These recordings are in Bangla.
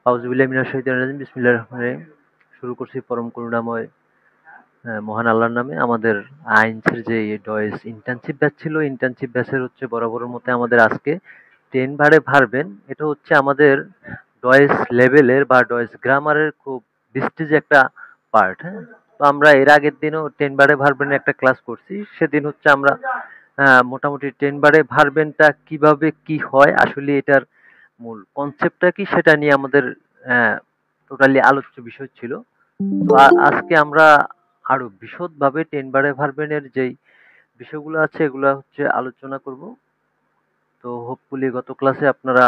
আউযুবিল্লাহি মিনাশ শাইতানির রাজিম। বিসমিল্লাহির রহমানির রহিম। শুরু করছি পরম করুণাময় মহান আল্লাহর নামে। আমাদের আইনসের যে ডয়েস ইন্টার্নশিপ ব্যাচ ছিল, ইন্টার্নশিপ ব্যাচের হচ্ছে বরাবরের মতো আমাদের আজকে 10 বারে ভারবেন। এটা হচ্ছে আমাদের ডয়েস লেভেলের বা ডয়েস গ্রামারের খুব বিস্টিজ একটা পার্ট, হ্যাঁ? তো আমরা এর আগের দিনও 10 বারে ভারবেনের একটা ক্লাস করছি। সেদিন হচ্ছে আমরা মোটামুটি 10 বারে ভারবেনটা কিভাবে কি হয়, আসলে এটার মূল কনসেপ্টটা কি সেটা নিয়ে আমাদের টোটালি আলোচ্য বিষয় ছিল। তো আজকে আমরা আরো বিশদভাবে 10 বারে ভারবেনের যেই বিষয়গুলো আছে এগুলো হচ্ছে আলোচনা করব। তো হোপফুলি গত ক্লাসে আপনারা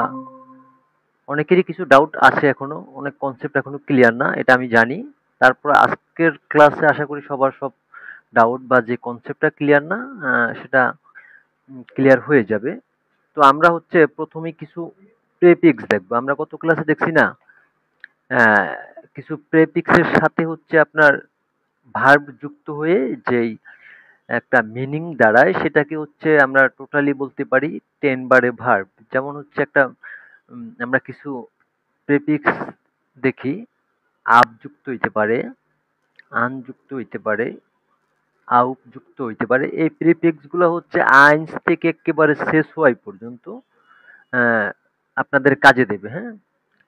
অনেকেরই কিছু ডাউট আছে, এখনো অনেক কনসেপ্ট এখনো ক্লিয়ার না, এটা আমি জানি। তারপর আজকের ক্লাসে আশা করি সবার সব ডাউট বা যে কনসেপ্টটা ক্লিয়ার না সেটা ক্লিয়ার হয়ে যাবে। তো আমরা হচ্ছে প্রথমে কিছু প্রেফিক্স দেখবো। আমরা গত ক্লাসে দেখছি না, আহ, কিছু প্রেফিক্সের সাথে হচ্ছে আপনার ভার্ব যুক্ত হয়ে যেই একটা মিনিং দাঁড়ায় সেটাকে হচ্ছে আমরা টোটালি বলতে পারি 10 বারে ভার্ব। যেমন হচ্ছে একটা আমরা কিছু প্রেফিক্স দেখি, আপ যুক্ত হইতে পারে, আন যুক্ত হইতে পারে, আউপ যুক্ত হইতে পারে। এই প্রিফিক্স গুলো হচ্ছে আইনস থেকে একেবারে শেষ হওয়াই পর্যন্ত আহ, আপনাদের কাজে দেবে, হ্যাঁ?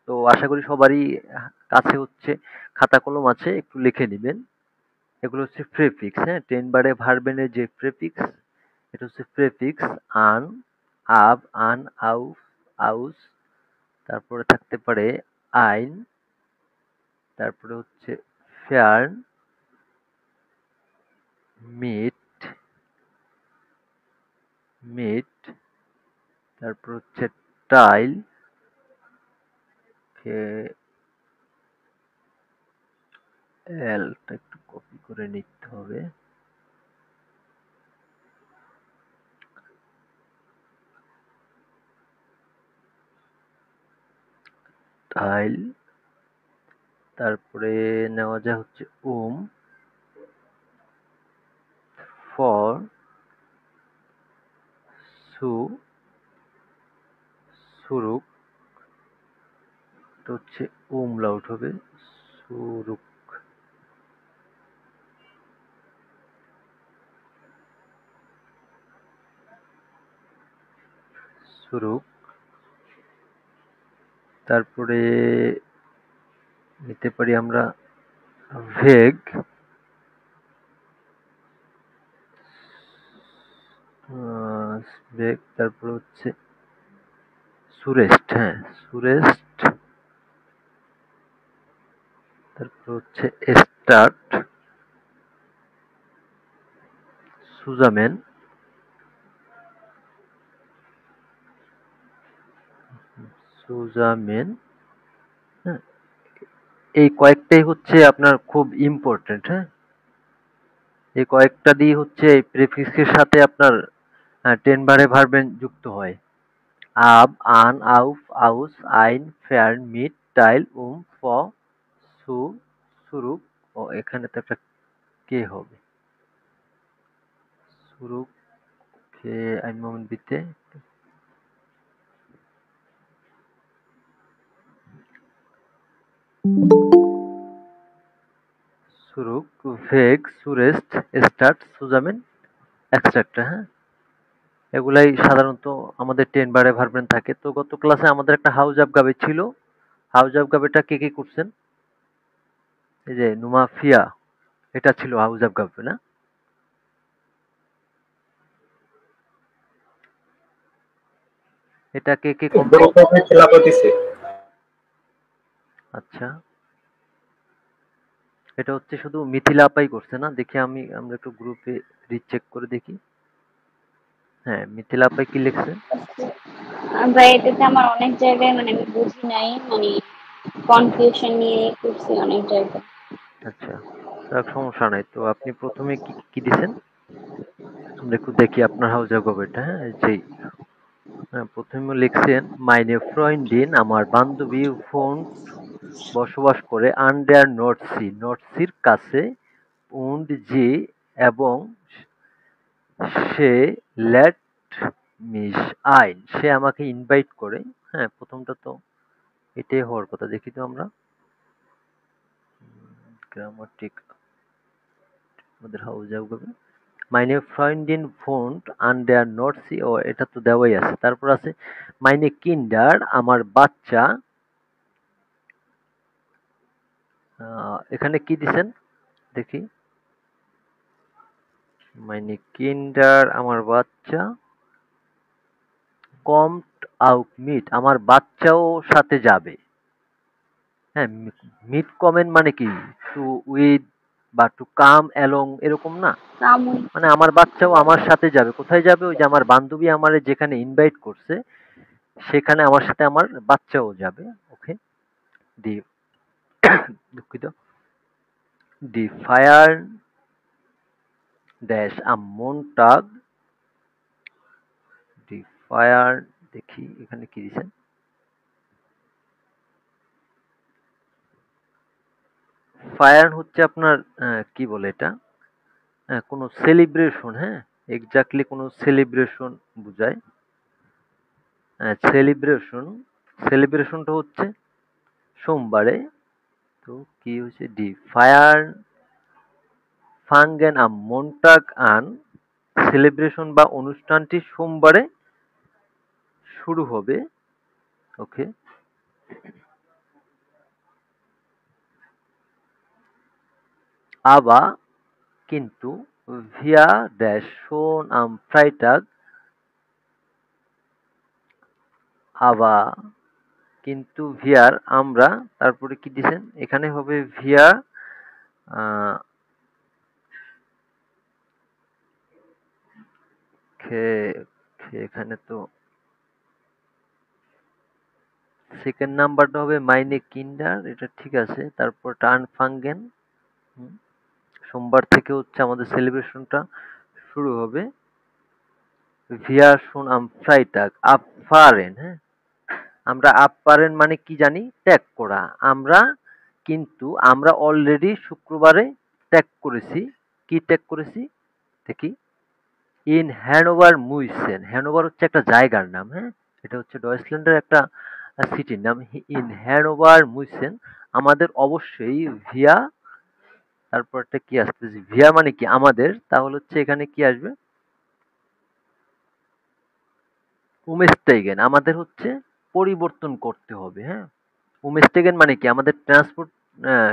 তো আশা করি সবারই কাছে হচ্ছে খাতা কলম আছে, একটু লিখে নিবেন। এগুলো হচ্ছে প্রেফিক্স, হ্যাঁ? 10 বারে ভার্বেনের যে প্রেফিক্স, এটা হচ্ছে প্রেফিক্স আন, আব, আন, আউফ, আউস। তারপরে থাকতে পারে আইন, তারপরে হচ্ছে ফেয়ার্ন, মিট, মিট, তারপর হচ্ছে টাইল, এলটা একটু কপি করে নিতে হবে। টাইল, তারপরে নেওয়া যায় হচ্ছে ফর, সু, সুরুক, এটা হচ্ছে লাউট হবে, সুরুক, সুরুক। তারপরে নিতে পারি আমরা ভেগ, ভেগ, তারপর হচ্ছে সুরেস্ট, হ্যাঁ সুরেস্ট, তারপর হচ্ছে স্টার্ট, সুজামেন, সুজামেন, হ্যাঁ? এই কয়েকটাই হচ্ছে আপনার খুব ইম্পর্টেন্ট, হ্যাঁ? এই কয়েকটা দিয়ে হচ্ছে এই প্রেফিক্সের সাথে আপনার 10 বারে ভার্বেন যুক্ত হয়। আব, আন, আউফ, আউস, আইন, ফেয়ার্ন, মিট, টাইল, ফ, সু, সুরুক। ও এখানে তো একটা কে হবে, সুরুক, কে আইন মোমেন্ট বিতে, সুরুক, ভেগ, সুরেস্ট, স্টার্ট, সুজামেন, এক্সট্রাক্টর, হ্যাঁ? এগুলাই সাধারণত আমাদের 10 বারে ভার্বেন থাকে। তো গত ক্লাসে আমাদের একটা হাউজ আপ গাবে ছিল। হাউজ আপ গাবেটা কে কে করছেন? এই যে নুমাফিয়া, এটা ছিল হাউজ আপ গাবে, না? এটা কে কে কমপ্লিট? আচ্ছা, এটা হচ্ছে শুধু মিথিলা আপাই করছে, না? দেখি আমরা একটু গ্রুপে রিচেক করে দেখি। হ্যাঁ, মিথিলা আপাই কি লিখছে? ভাই এটাতে আমার অনেক জায়গায় মানে আমি বুঝি নাই, মানে কনফিউশন নিয়ে করছি অনেক জায়গায়। আচ্ছা, যাক সমস্যা নাই। তো আপনি প্রথমে কি কি দিছেন আমরা একটু দেখি আপনার হাউজ আপ গাবেটা, হ্যাঁ? যেই প্রথমে লিখছেন মাইনে ফ্রয়েন্ডিন, আমার বান্ধবী ফোন বসবাস করে আন্ডার নর্থসি, নর্থসির কাছে, উন্ড জি, এবং সে লেট মিস আইন, সে আমাকে ইনভাইট করে। হ্যাঁ, প্রথমটা তো এটাই হওয়ার কথা। দেখি তো আমরা গ্রামাটিক আমাদের হাউজে হবে মাইনে ফ্রেন্ডিন ফোন্ট আন দেয়ার নট সি ও এটা তো দেওয়াই আছে। তারপর আছে মাইনে কিন্ডার আমার বাচ্চা। এখানে কি দিছেন দেখি মাইনে কিন্ডার আমার বাচ্চা কমট আউট মিট আমার বাচ্চাও সাথে যাবে। হ্যাঁ, মিট কমেন্ট মানে কি টু উইথ বা টু কাম অ্যালং এরকম না, কামুন। মানে আমার বাচ্চাও আমার সাথে যাবে। কোথায় যাবে? ওই যে আমার বান্ধবী আমারে যেখানে ইনভাইট করছে সেখানে আমার সাথে আমার বাচ্চাও যাবে। ওকে, দি দুঃখিত, দি ফায়ার ড্যাশ আ মন্টাগ, দি ফায়ার দেখি এখানে কি দিছেন। ফায়ার হচ্ছে আপনার কি বলে এটা, কোনো সেলিব্রেশন, হ্যাঁ এক্স্যাক্টলি কোনো সেলিব্রেশন বুঝায়। সেলিব্রেশন, সেলিব্রেশনটা হচ্ছে সোমবারে। তো কি হচ্ছে ডি ফায়ার ফাঙ্গেন আ মন্টাগ আন সেলিব্রেশন বা অনুষ্ঠানটি সোমবারে শুরু হবে। ওকে, আবা কিন্তু ভিয়া ড্যাশ শোন আম ফ্রাইটাগ আবা কিন্তু ভিয়ার আমরা, তারপরে কি দিছেন এখানে হবে ভিয়া আহ, এখানে তো সেকেন্ড নাম্বারটা হবে মাইনে কিন্ডার, এটা ঠিক আছে। তারপর টার্ন ফাঙ্গেন, সোমবার থেকে হচ্ছে আমাদের সেলিব্রেশনটা শুরু হবে। ভিয়া শুন আম ফ্রাইটাগ আপ ফারেন, হ্যাঁ আমরা আপ পারেন মানে কি জানি ত্যাগ করা। আমরা কিন্তু আমরা অলরেডি শুক্রবারে ত্যাগ করেছি। কি ত্যাগ করেছি দেখি ইন হ্যানোভার মুইসেন, হ্যানোভার হচ্ছে একটা জায়গার নাম, হ্যাঁ এটা হচ্ছে ডয়েচল্যান্ডের একটা সিটির নাম। ইন হ্যানোভার মুইসেন আমাদের অবশ্যই ভিয়া, তারপরটা কি আসতেছে ভিয়া মানে কি আমাদের, তাহলে হচ্ছে এখানে কি আসবে উমেস্টেগেন আমাদের হচ্ছে পরিবর্তন করতে হবে। হ্যাঁ, উমেস্টেগেন মানে কি আমাদের ট্রান্সপোর্ট,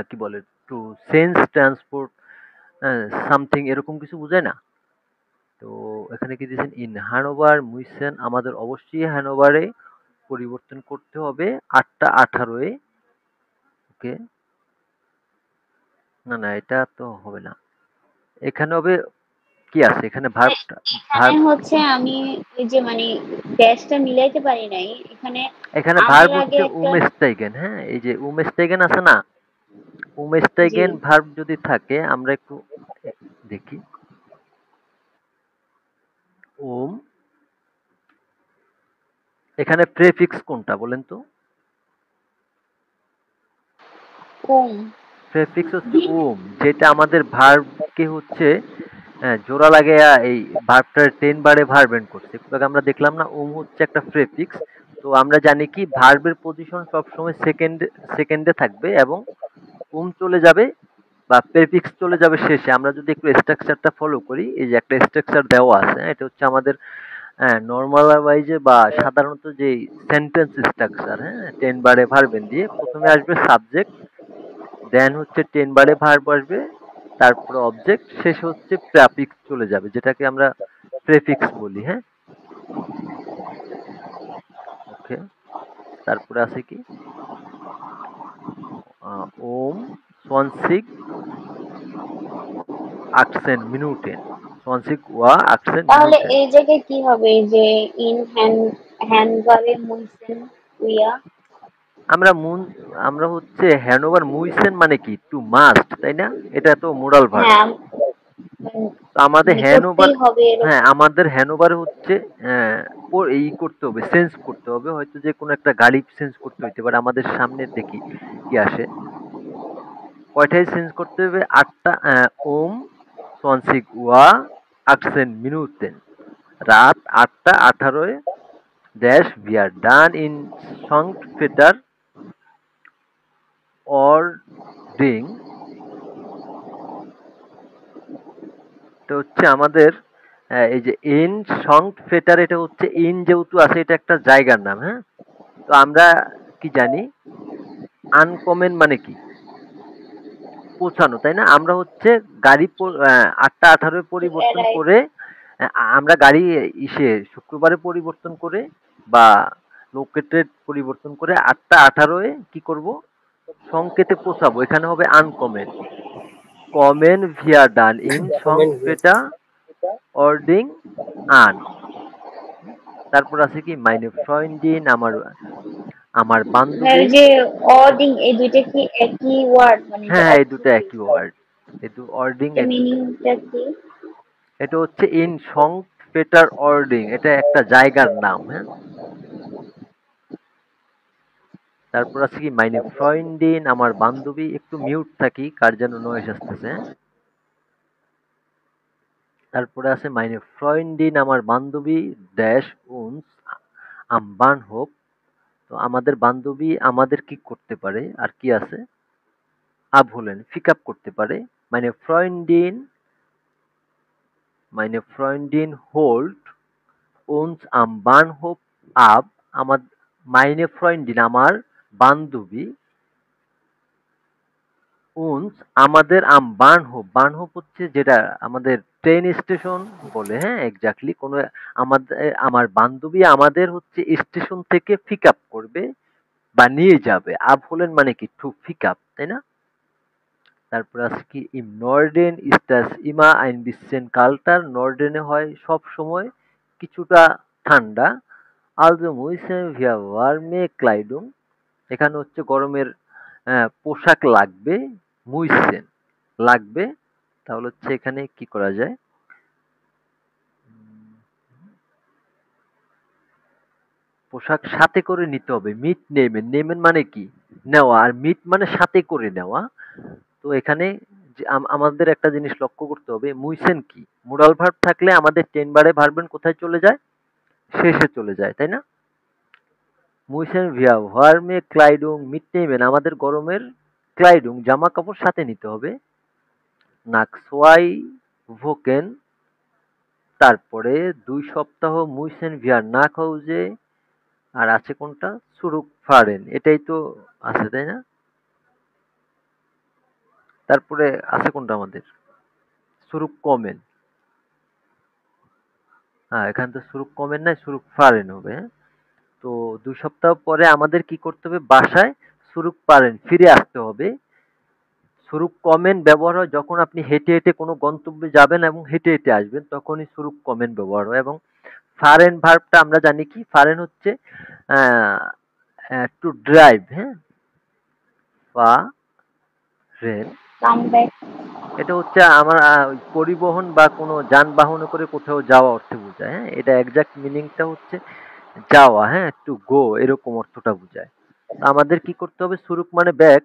কি বলে টু সেন্স ট্রান্সপোর্ট সামথিং এরকম কিছু বুঝায় না। তো এখানে কি দিয়েছেন ইন হ্যানোভার মুইসেন আমাদের অবশ্যই হ্যানোভারে পরিবর্তন করতে হবে 8টা 18 ওকে, না না এটা তো হবে না, এখানে হবে কি আছে এখানে ভার্বটা, এখানে ভার্ব হচ্ছে আমি ওই যে মানে ড্যাশটা মিলাইতে পারি নাই এখানে। এখানে আমার ভার্ব আগে হচ্ছে একটা উমেস্টাইগেন, হ্যাঁ এই যে উমেস্টাইগেন আছে না, জি উমেস্টাইগেন ভার্ব যদি থাকে আমরা একটু দেখি ওম, এখানে প্রেফিক্স কোনটা বলেন তো? কম। প্রেফিক্স হচ্ছে ওম, যেটা আমাদের ভার্বকে হচ্ছে জোড়া লাগে এই ভার্বটার 10 বারে ভার্ব এন্ড করছে। একটু আগে আমরা দেখলাম না ওম হচ্ছে একটা প্রেফিক্স। তো আমরা জানি কি ভার্বের পজিশন সবসময় সেকেন্ডে থাকবে এবং ওম চলে যাবে বা প্রেফিক্স চলে যাবে শেষে। আমরা যদি একটু স্ট্রাকচারটা ফলো করি, এই যে একটা স্ট্রাকচার দেওয়া আছে, এটা হচ্ছে আমাদের নর্মাল ওয়াইজে বা সাধারণত যে সেন্টেন্স স্ট্রাকচার, হ্যাঁ 10 বারে ভার্বেন দিয়ে প্রথমে আসবে সাবজেক্ট, দেন হচ্ছে 10 বারে ভার্ব আসবে, তারপরে অবজেক্ট, শেষে হচ্ছে প্রেফিক্স চলে যাবে যেটাকে আমরা প্রেফিক্স বলি। হ্যাঁ, ওকে, তারপরে আছে কি ওম সোয়ানসিক আকসেন মিনুটেন, সোয়ানসিক ওয়া আকসেন তাহলে মিনুটেন। এই জায়গায় কি হবে এই যে ইন হ্যান্ডবারে মুইসেন উইয়া। আমরা মুন আমরা হচ্ছে হ্যানোভার মুইসেন মানে কি টু মাস্ট, তাই না? এটা তো মোরাল ভার্ব। হ্যাঁ উম, আমাদের মানে হ্যানোভার, করতেই হবে হ্যাঁ এরকম। আমাদের হ্যানোভারে হচ্ছে এই করতে হবে, চেঞ্জ করতে হবে, হয়তো যে কোনো একটা গাড়ি চেঞ্জ করতে হইতে পারে। আমাদের সামনে দেখি কি আসে, কয়টায় চেঞ্জ করতে হবে 8টা। ওম সোয়ানসিক ওয়া আকসেন মিনুতেন, রাত 8টা 18 ড্যাশ বিয়ার ডান ইন সংক্ট পেটার অর্ডিং, এটা হচ্ছে আমাদের এই যে ইন সংক্ট ফেটার, এটা হচ্ছে ইন যেহেতু আছে এটা একটা জায়গার নাম, হ্যাঁ। তো আমরা কি জানি আনকমন মানে কি? পৌঁছানো, তাই না? আমরা হচ্ছে গাড়ি 8টা 18 পরিবর্তন রাইট। করে আমরা গাড়ি শুক্রবারে পরিবর্তন করে বা লোকেটেড পরিবর্তন করে 8টা 18 কি করব? সংকেতে পৌঁছাবো। এখানে হবে আনকমন। কমেন ভিয়া ডান ইন সংকেটা অর্ডিং আন। তারপর আছে কি মাইনে ফ্রয়েন্ডিন, আমার আমার ভাই ওই বান্ধবী। যে অডিং এই দুইটা কি একই ওয়ার্ড, মানে হ্যাঁ, এটা হ্যাঁ, এই একই? দুটো একই ওয়ার্ড। এই অর্ডিং, এটা এই দুটো। মিনিংটা কি? এটা হচ্ছে ইন সংক্ট পেটার অর্ডিং, এটা একটা জায়গার নাম, হ্যাঁ। তারপর আছে কি মাইনে ফ্রয়েন্ডিন, আমার বান্ধবী। একটু মিউট থাকি, কার যেন নয়েজ আসতেছে, হ্যাঁ? তারপরে আছে মাইনে ফ্রয়েন্ডিন, আমার বান্ধবী ড্যাশ উনস আম বানহোফ। তো আমাদের বান্ধবী আমাদের কি করতে পারে? আর কি আছে? হলেন পিক আপ করতে পারে। মানে ফ্রয়েন্ডিন, meine Freundin holt uns am Bahnhof ab. আমার meine Freundin আমার বান্ধবী uns আমাদের am Bahnhof, বানহোফ হচ্ছে যেটা আমাদের ট্রেন স্টেশন বলে, হ্যাঁ, এক্স্যাক্টলি কোন আমাদের আমার বান্ধবী আমাদের হচ্ছে স্টেশন থেকে পিক আপ করবে বা নিয়ে যাবে। আপ হলেন মানে কি টু পিক আপ, তাই না? তারপর আছে কি ইম নর্ডেন ইস্টাস ইমা আইন বিসেন কালটার, নর্ডেনে হয় সব সময় কিছুটা ঠান্ডা। আলজো মুইসেন ভিয়া ওয়ার্মে ক্লাইডুম, এখানে হচ্ছে গরমের পোশাক লাগবে। মুইসেন লাগবে, তাহলে হচ্ছে এখানে কি করা যায়? পোশাক সাথে করে নিতে হবে। মিট নেমেন, নেমেন মানে কি? নেওয়া। আর মিট মানে সাথে করে নেওয়া। তো এখানে যে আমাদের একটা জিনিস লক্ষ্য করতে হবে, মুইসেন কি? মোডাল ভার্ব থাকলে আমাদের টেন বারে ভার্বেন কোথায় চলে যায়? শেষে চলে যায়, তাই না? মুইসেন ভিয়া ভার্মে ক্লাইডুং মিটনেমেন, আমাদের গরমের ক্লাইডুং জামা কাপড় সাথে নিতে হবে। নাক সোয়াই ভোকেন, তারপরে 2 সপ্তাহ মুইসেন ভিয়ার না খাউজে। আর আছে কোনটা? সুরুক ফারেন, এটাই তো আছে, তাই না? তারপরে আছে কোনটা আমাদের? সুরুক কমেন। হ্যাঁ, এখানে তো সুরুক কমেন নাই, সুরুক ফারেন হবে, হ্যাঁ? তো 2 সপ্তাহ পরে আমাদের কি করতে হবে? বাসায় সুরুক পারেন ফিরে আসতে হবে। সুরুক কমেন ব্যবহার হয় যখন আপনি হেঁটে হেঁটে কোনো গন্তব্যে যাবেন এবং হেঁটে হেঁটে আসবেন, তখনই সুরুক কমেন ব্যবহার হয়। এবং ফারেন ভার্বটা আমরা জানি কি? ফারেন হচ্ছে টু ড্রাইভ, হ্যাঁ। ফারেন, কাম ব্যাক। এটা হচ্ছে আমার পরিবহন বা কোনো যানবাহনে করে কোথাও যাওয়া অর্থে বোঝায়, হ্যাঁ। এটা এক্সাক্ট মিনিংটা হচ্ছে যাওয়া, হ্যাঁ, টু গো, এরকম অর্থটা বোঝায়। তো আমাদের কি করতে হবে? সুরুক মানে ব্যাক,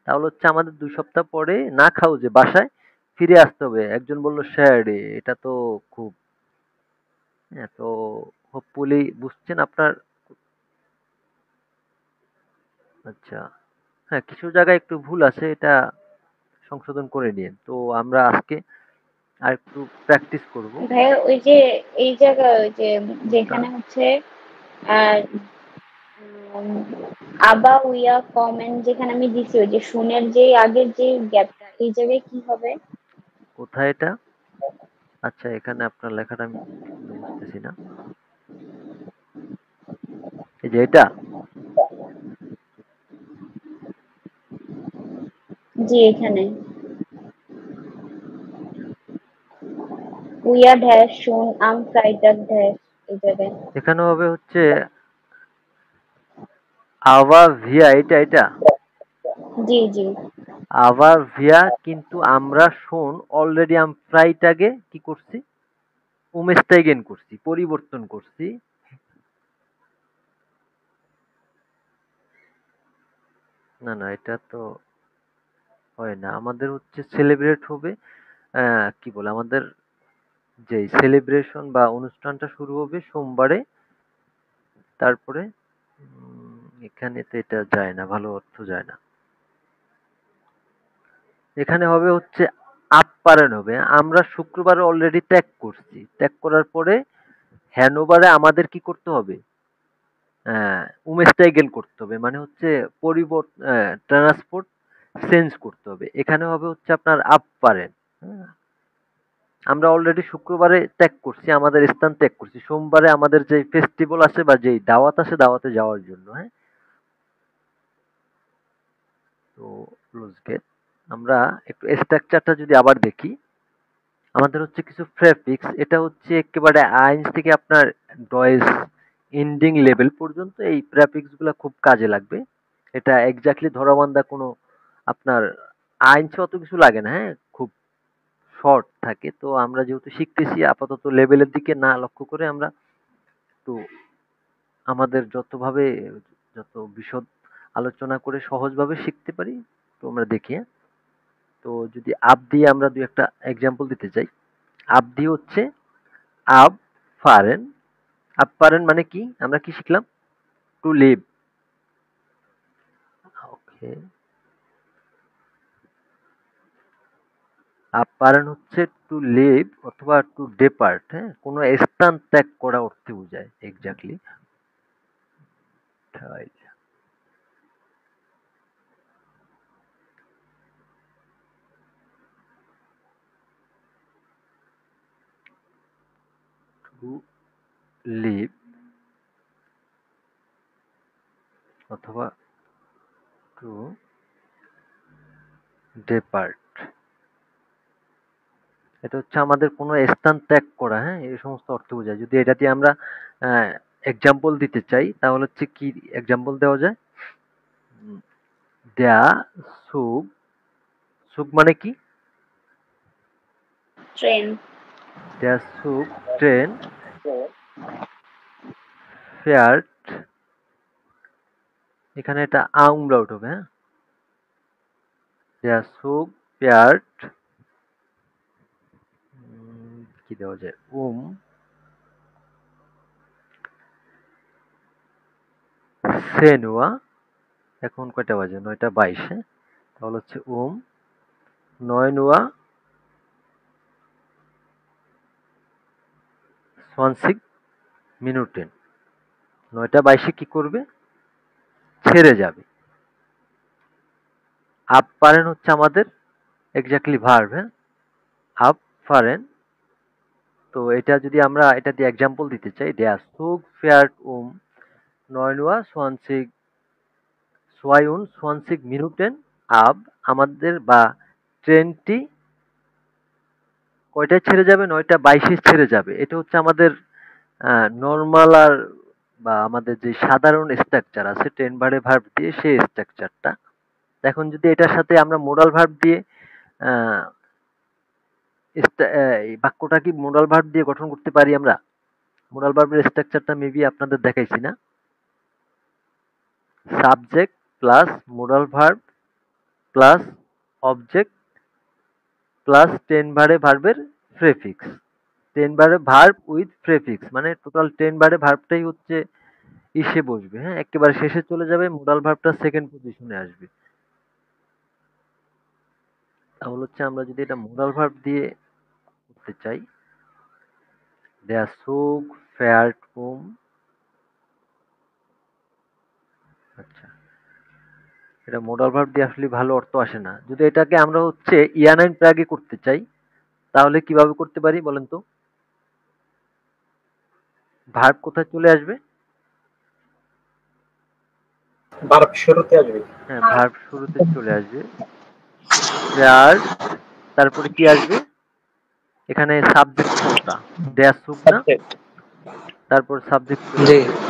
তাহলে হচ্ছে আমাদের 2 সপ্তাহ পরে না খাও যে বাসায় ফিরে আসতে হবে। একজন বলল স্যার, এটা তো খুব, হ্যাঁ, তো হোপফুলি বুঝছেন আপনার। আচ্ছা, হ্যাঁ, কিছু জায়গায় একটু ভুল আছে, এটা সংশোধন করে নিন। তো আমরা আজকে আর একটু প্র্যাকটিস করব। ভাই ওই যে এই জায়গায় ওই যে কোনটা? যেখানে হচ্ছে আর আবা উইয়া কমেন্ট যেখানে আমি দিছি ওই যে শুনের যে আগের যে গ্যাপটা, এই জায়গায় কি হবে? কোথায় এটা? আচ্ছা, এখানে আপনার লেখাটা আমি ঠিক বুঝতেছি না। এই যে এটা? জি, এখানে উইয়া ড্যাশ শুন আম ফ্রাইটার ড্যাশ, এই জায়গায়। এখানে হবে হচ্ছে আভা ভিয়া, এটা জি জি। আবার ভিয়া, কিন্তু আমরা শোন অলরেডি আম ফ্রাইটাকে কি করছি? উমেস্টাইগেন করছি, পরিবর্তন করছি। না, না, এটা তো হয় না। আমাদের হচ্ছে সেলিব্রেট হবে, কি বলে, আমাদের যে সেলিব্রেশন বা অনুষ্ঠানটা শুরু হবে সোমবারে। তারপরে এখানে তো এটা যায় না, ভালো অর্থ যায় না। এখানে হবে হচ্ছে আপ্যায়ন হবে। আমরা শুক্রবারে অলরেডি ত্যাগ করছি। ত্যাগ করার পরে হ্যানোভারে আমাদের কি করতে হবে? উমেস্টাইগেন করতে হবে। মানে হচ্ছে ট্রান্সপোর্ট চেঞ্জ করতে হবে। এখানে হবে হচ্ছে আপনার আপ্যায়ন। হ্যাঁ? আমরা অলরেডি শুক্রবারে ত্যাগ করছি, আমাদের স্থান ত্যাগ করছি। সোমবারে আমাদের যে ফেস্টিভ্যাল আছে বা যেই দাওয়াত আছে দাওয়াতে যাওয়ার জন্য, হ্যাঁ? তো ক্লোজ গেট। আমরা একটু স্ট্রাকচারটা যদি আবার দেখি, আমাদের হচ্ছে কিছু প্রেফিক্স। এটা হচ্ছে একেবারে আইনস থেকে আপনার ডয়েস এন্ডিং লেভেল পর্যন্ত এই প্রেফিক্স গুলা খুব কাজে লাগবে। এটা এক্স্যাক্টলি ধরাবান্ধা কোনো আপনার আইনস অত কিছু লাগে না, হ্যাঁ? খুব শর্ট থাকে। তো আমরা যেহেতু শিখতেছি আপাতত লেভেলের দিকে না লক্ষ্য করে আমরা একটু আমাদের যত বিশদ আলোচনা করে সহজভাবে শিখতে পারি তো আমরা দেখি, হ্যাঁ? তো যদি আপ দিয়ে আমরা দুই একটা এক্সাম্পল দিতে চাই। আপ দিয়ে হচ্ছে আপ ফারেন। আপ ফারেন মানে কি? আমরা কি শিখলাম? To leave. ওকে। আপ ফারেন হচ্ছে টু লিভ অথবা টু ডেপার্ট, হ্যাঁ? কোনো স্থান ত্যাগ করা অর্থে বোঝায় এক্স্যাক্টলি। টু লিভ অথবা টু ডেপার্ট। এটা হচ্ছে আমাদের কোনো স্থান ত্যাগ করা, হ্যাঁ? এই সমস্ত অর্থ বোঝায়। যদি এটা দিয়ে আমরা এক্সাম্পল দিতে চাই তাহলে হচ্ছে কি এক্সাম্পল দেওয়া যায়? দেয়া সুখ। সুখ মানে কি? ট্রেন। দেয়া সুখ ট্রেন ফেয়ার্ড। এখানে এটা আউমলাউট হবে, হ্যাঁ? দেয়া সুখ ফেয়ার্ড কি দেওয়া যায়? সেনুয়া। এখন কয়টা বাজে? 9:22, হ্যাঁ? তাহলে হচ্ছে 9 20 মিনিটেন। 9:22 কি করবে? ছেড়ে যাবে। আপ পারেন হচ্ছে আমাদের এক্স্যাক্টলি ভার্ব, হ্যাঁ? আপ পারেন। তো এটা যদি আমরা এটা দিয়ে এক্সাম্পল দিতে চাই, der Zug fährt 9:20 22 Minuten ab। আমাদের বা ট্রেনটি কয়টায় ছেড়ে যাবে? 9:22 ছেড়ে যাবে। এটা হচ্ছে আমাদের নরমাল আর বা আমাদের যে সাধারণ স্ট্রাকচার আছে টেন বারে ভার্ব দিয়ে সেই স্ট্রাকচারটা। এখন যদি এটার সাথে আমরা মোডাল ভার্ব দিয়ে আহ, এই বাক্যটা কি মোডাল ভার্ব দিয়ে গঠন করতে পারি আমরা? মোডাল ভার্বের স্ট্রাকচারটা মেবি আপনাদের দেখাইছি না? Subject plus modal verb plus object plus ten বারে ভার্বের প্রেফিক্স। টেন বারে ভার্ব উইথ প্রেফিক্স মানে টোটাল টেন বারে ভার্বটাই হচ্ছে ইসে বসবে, হ্যাঁ? একেবারে শেষে চলে যাবে, মোডাল ভার্বটা সেকেন্ড পজিশনে আসবে। তাহলে হচ্ছে আমরা যদি এটা মোডাল ভার্ব দিয়ে করতে চাই, der Zug fährt আচ্ছা, এটা মোডাল ভার্ব দিয়ে আসলে ভালো অর্থ আসে না। যদি এটাকে আমরা হচ্ছে ইয়ানাইন প্রাগে করতে চাই তাহলে কিভাবে করতে পারি বলেন তো? ভার্ব কোথায় চলে আসবে? ভার্ব শুরুতে আসবে। হ্যাঁ, ভার্ব শুরুতে চলে আসবে। fährt তারপরে কি আসবে? এখানে সাবজেক্ট কোনটা? der Zug না? সাবজেক্ট। তারপর সাবজেক্ট চলে জি। আসবে।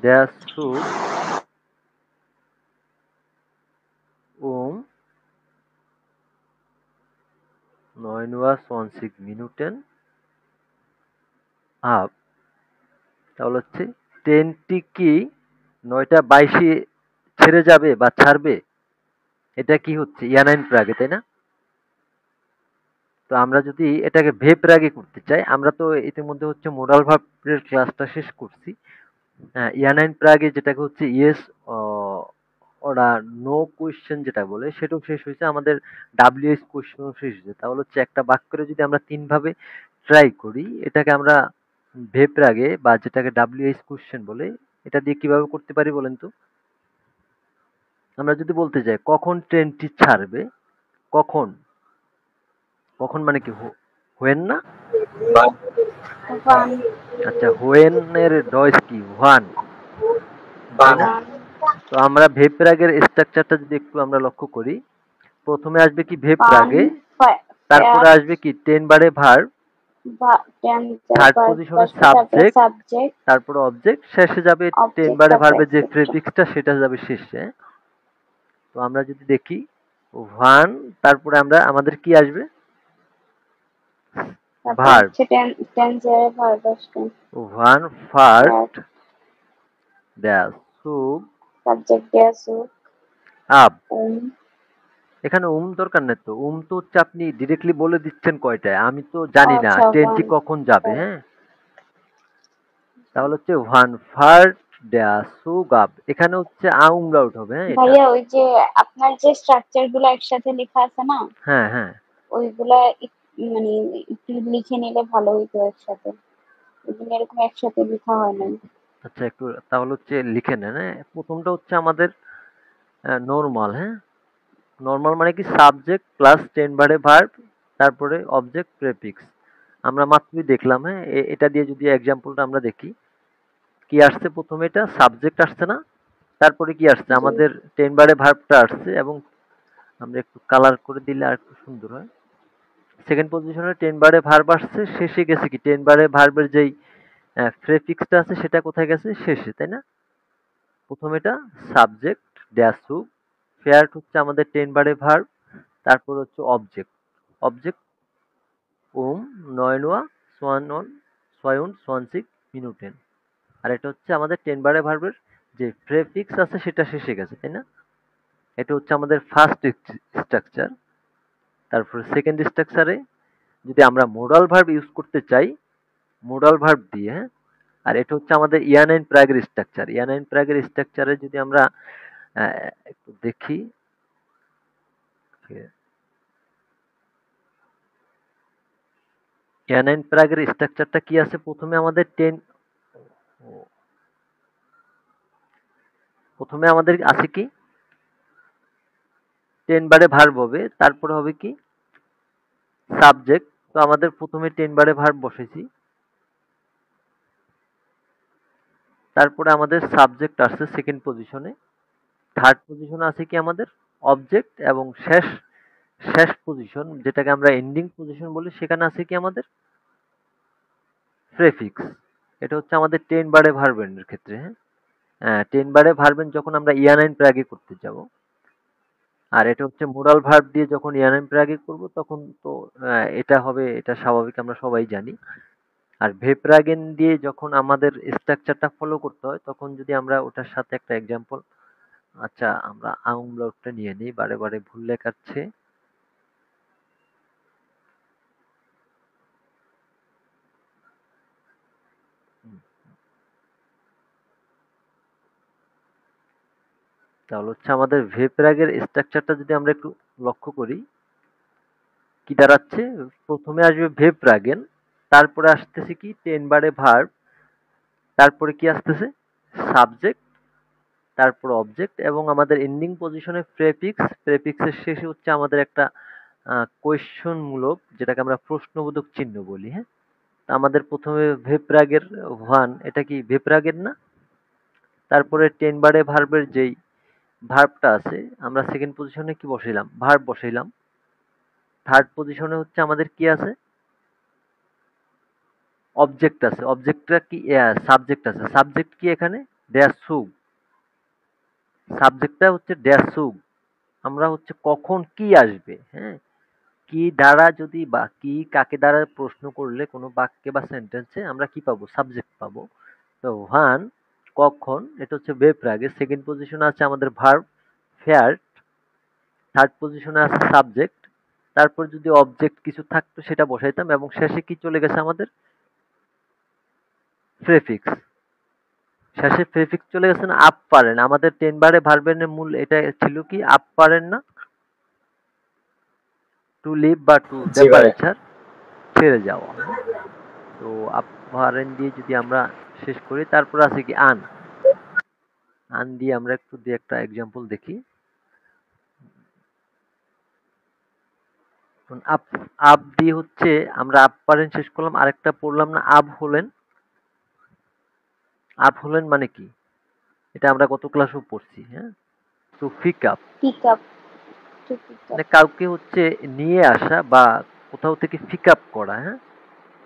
der Zug 9:20 Minuten ab। তাহলে হচ্ছে ট্রেনটি কি 9:22 ছেড়ে যাবে বা ছাড়বে? এটা কি হচ্ছে ইয়ানাইন প্রাগে, তাই না? তো আমরা যদি এটাকে ভেব প্রাগে করতে চাই, আমরা তো ইতিমধ্যে হচ্ছে মোডাল ভার্বের ক্লাসটা শেষ করছি। ইয়ানাইন প্রাগে যেটাকে হচ্ছে ইয়েস ওরা নো কোয়েশ্চেন যেটা বলে সেটাও শেষ হয়েছে, আমাদের ডাব্লিউএইচ কোয়েশ্চেনও শেষ হয়েছে। তাহলে হচ্ছে একটা বাক্যে যদি আমরা ৩ ভাবে ট্রাই করি, এটাকে আমরা ভেপরাগে বা যেটাকে ডাব্লিউএইচ কোয়েশ্চেন বলে, এটা দিয়ে কিভাবে করতে পারি বলেন তো? আমরা যদি বলতে যাই কখন ট্রেনটি ছাড়বে, কখন, কখন মানে কি হোয়েন না? ওয়ান আচ্ছা, হোয়েন এর ডয়েস কি? হোয়ান, তাই বান না? ওয়ান তো আমরা ভেপরাগের স্ট্রাকচারটা যদি একটু আমরা লক্ষ্য করি, প্রথমে আসবে কি ওয়ান ভেপরাগে, তারপরে ফেয়ার আসবে কি টেন বারে ভার্ব, বা টেন থার্ড পজিশনে তারপরে সাবজেক্ট, সাবজেক্ট তারপরে অবজেক্ট, শেষে যাবে টেন অবজেক্ট বারে তারপরে ভার্বের যে এক্সেট্রা। প্রেফিক্সটা সেটা যাবে শেষে। তো আমরা যদি দেখি ওয়ান, তারপরে আমরা আমাদের কি আসবে? তারপর ভার্ব। হচ্ছে টেন্সের ভার্ব আসবে। ওয়ান ফার্স্ট ড্যাশ সুপ সাবজেক্ট দেয়াসু আপ। উম এখানে দরকার নেই তো, তো হচ্ছে আপনি ডিরেক্টলি বলে দিচ্ছেন কয়টায়, আমি তো জানি না আচ্ছা ট্রেনটি ওয়ান কখন যাবে। হ্যাঁ, তাহলে হচ্ছে ওয়ান ফার্স্ট ড্যাশ সুপ আপ, এখানে হচ্ছে আউট হবে। হ্যাঁ, এটা। ভাইয়া ওই যে আপনার যে স্ট্রাকচার গুলো একসাথে লেখা আছে না, হ্যাঁ, হ্যাঁ। ওইগুলা মানে একটু লিখে নিলে ভালো হইতো একসাথে। এগুলো এরকম একসাথে লেখা হয় নাই। আচ্ছা, একটু তাহলে হচ্ছে লিখে নেন। হ্যাঁ, প্রথমটা হচ্ছে আমাদের নরমাল। হ্যাঁ, নরমাল মানে কি সাবজেক্ট প্লাস টেন বারে ভার্ব, তারপরে অবজেক্ট প্রেফিক্স। আমরা মাত্রই দেখলাম। হ্যাঁ, এটা দিয়ে যদি এক্সাম্পলটা আমরা দেখি, কি আসছে প্রথমে? এটা সাবজেক্ট আসছে না, তারপরে কি আসছে? জি আমাদের টেন বারে ভার্বটা আসছে, এবং আমরা একটু কালার করে দিলে আর একটু সুন্দর হয়। সেকেন্ড পজিশনে টেন বারে ভার্ব আসছে, শেষে গেছে কি টেন বারে ভার্বের যেই প্রেফিক্সটা আছে সেটা কোথায় গেছে? শেষে, তাই না? প্রথম এটা সাবজেক্ট ড্যাশু, ফেয়ার হচ্ছে আমাদের টেন বারে ভার্ব, তারপর হচ্ছে অবজেক্ট, অবজেক্ট নয়নোয়া সোয়ান সোয়াউন সোয়ানসিক মিনুটেন। আর এটা হচ্ছে আমাদের টেন বারে ভার্বের যে প্রেফিক্স আছে সেটা শেষে গেছে, তাই না? এটা হচ্ছে আমাদের ফার্স্ট স্ট্রাকচার। তারপর সেকেন্ড স্ট্রাকচারে যদি আমরা মোডাল ভার্ব ইউজ করতে চাই, মোডাল ভার্ব দিয়ে। হ্যাঁ, আর এটা হচ্ছে আমাদের ইয়ানাইন প্রাগের স্ট্রাকচার। ইয়ানাইন প্রাগের স্ট্রাকচারে যদি আমরা একটু দেখি, ইয়ানাইন প্রাগের স্ট্রাকচারটা কি আছে? প্রথমে আমাদের প্রথমে আমাদের আছে কি টেন বারে ভার্ব হবে, তারপরে হবে কি সাবজেক্ট। তো আমাদের প্রথমে টেন বারে ভার্ব বসেছি, তারপরে আমাদের সাবজেক্ট আসছে সেকেন্ড পজিশনে, থার্ড পজিশনে আছে কি আমাদের অবজেক্ট, এবং শেষ শেষ পজিশন যেটাকে আমরা এন্ডিং পজিশন বলি, সেখানে আছে কি আমাদের প্রেফিক্স। এটা হচ্ছে আমাদের টেন বারে ভার্বের ক্ষেত্রে। হ্যাঁ, টেন বারে ভার্বেন যখন আমরা ইয়ানাইন প্রাগে করতে যাব, আর এটা হচ্ছে মোরাল ভার্ব দিয়ে যখন ইয়ানাইন প্রাগে করব, তখন তো এটা হবে, এটা স্বাভাবিক, আমরা সবাই জানি। আর ভেপ্রাগেন দিয়ে যখন আমাদের স্ট্রাকচারটা ফলো করতে হয়, তখন যদি আমরা ওটার সাথে একটা এক্সাম্পল, আচ্ছা আমরা আমলাউটটা নিয়ে নিই, বারে বারে ভুল লেখাচ্ছে। তাহলে হচ্ছে আমাদের ভেপ্রাগের স্ট্রাকচারটা যদি আমরা একটু লক্ষ্য করি, কি দাঁড়াচ্ছে? প্রথমে আসবে ভেপ্রাগেন, তারপরে আসতেছে কি টেন বারে ভার্ব, তারপরে কি আসতেছে সাবজেক্ট, তারপর অবজেক্ট, এবং আমাদের এন্ডিং পজিশনে প্রেফিক্স। প্রেফিক্সের শেষে হচ্ছে আমাদের একটা কোয়েশ্চন মূলক, যেটাকে আমরা প্রশ্নবোধক চিহ্ন বলি। হ্যাঁ, তা আমাদের প্রথমে ভেপ্রাগের ওয়ান, এটা কি ভেপ্রাগের না? তারপরে টেন বারে ভার্বের যেই ভার্বটা আছে, আমরা সেকেন্ড পজিশনে কি বসাইলাম? ভার্ব বসাইলাম। থার্ড পজিশনে হচ্ছে আমাদের কি আছে? অবজেক্ট আছে। অবজেক্টটা কি? সাবজেক্ট আছে। সাবজেক্ট কি এখানে? ড্যাশ সুগ। সাবজেক্টটা হচ্ছে ড্যাশ সুগ। আমরা হচ্ছে কখন কি আসবে। হ্যাঁ, কি দ্বারা যদি বা কি কাকে দ্বারা প্রশ্ন করলে কোনো বাক্যে বা সেন্টেন্সে আমরা কি পাবো? সাবজেক্ট পাবো। তো ওয়ান কখন, এটা হচ্ছে ভেপ্রাগে। সেকেন্ড পজিশনে আছে আমাদের ভার্ব ফেয়ার, থার্ড পজিশনে আছে সাবজেক্ট, তারপর যদি অবজেক্ট কিছু থাকতো সেটা বসাইতাম, এবং শেষে কি চলে গেছে আমাদের? প্রেফিক্স। শেষে প্রেফিক্স চলে গেছে না, আপ পারেন। আমাদের 10 বারে ভার্বের মূল এটা ছিল কি, আপ পারেন না, টু লিভ বা টু জি ভাইয়া। ডেপারেচার, ছেড়ে যাওয়া। তো আপ পারেন দিয়ে যদি আমরা শেষ করি, তারপর আছে কি আন। আন দিয়ে আমরা একটু দিয়ে একটা এক্সাম্পল দেখি। আপ, আপ দিয়ে হচ্ছে আমরা আপ পারেন শেষ করলাম, আরেকটা পড়লাম না, আব হলেন। আপ হলেন মানে কি, এটা আমরা গত ক্লাসেও পড়ছি, হ্যাঁ। তো pick up pick up, to pick up. মানে কাউকে হচ্ছে নিয়ে আসা বা কোথাও থেকে পিক আপ করা, হ্যাঁ।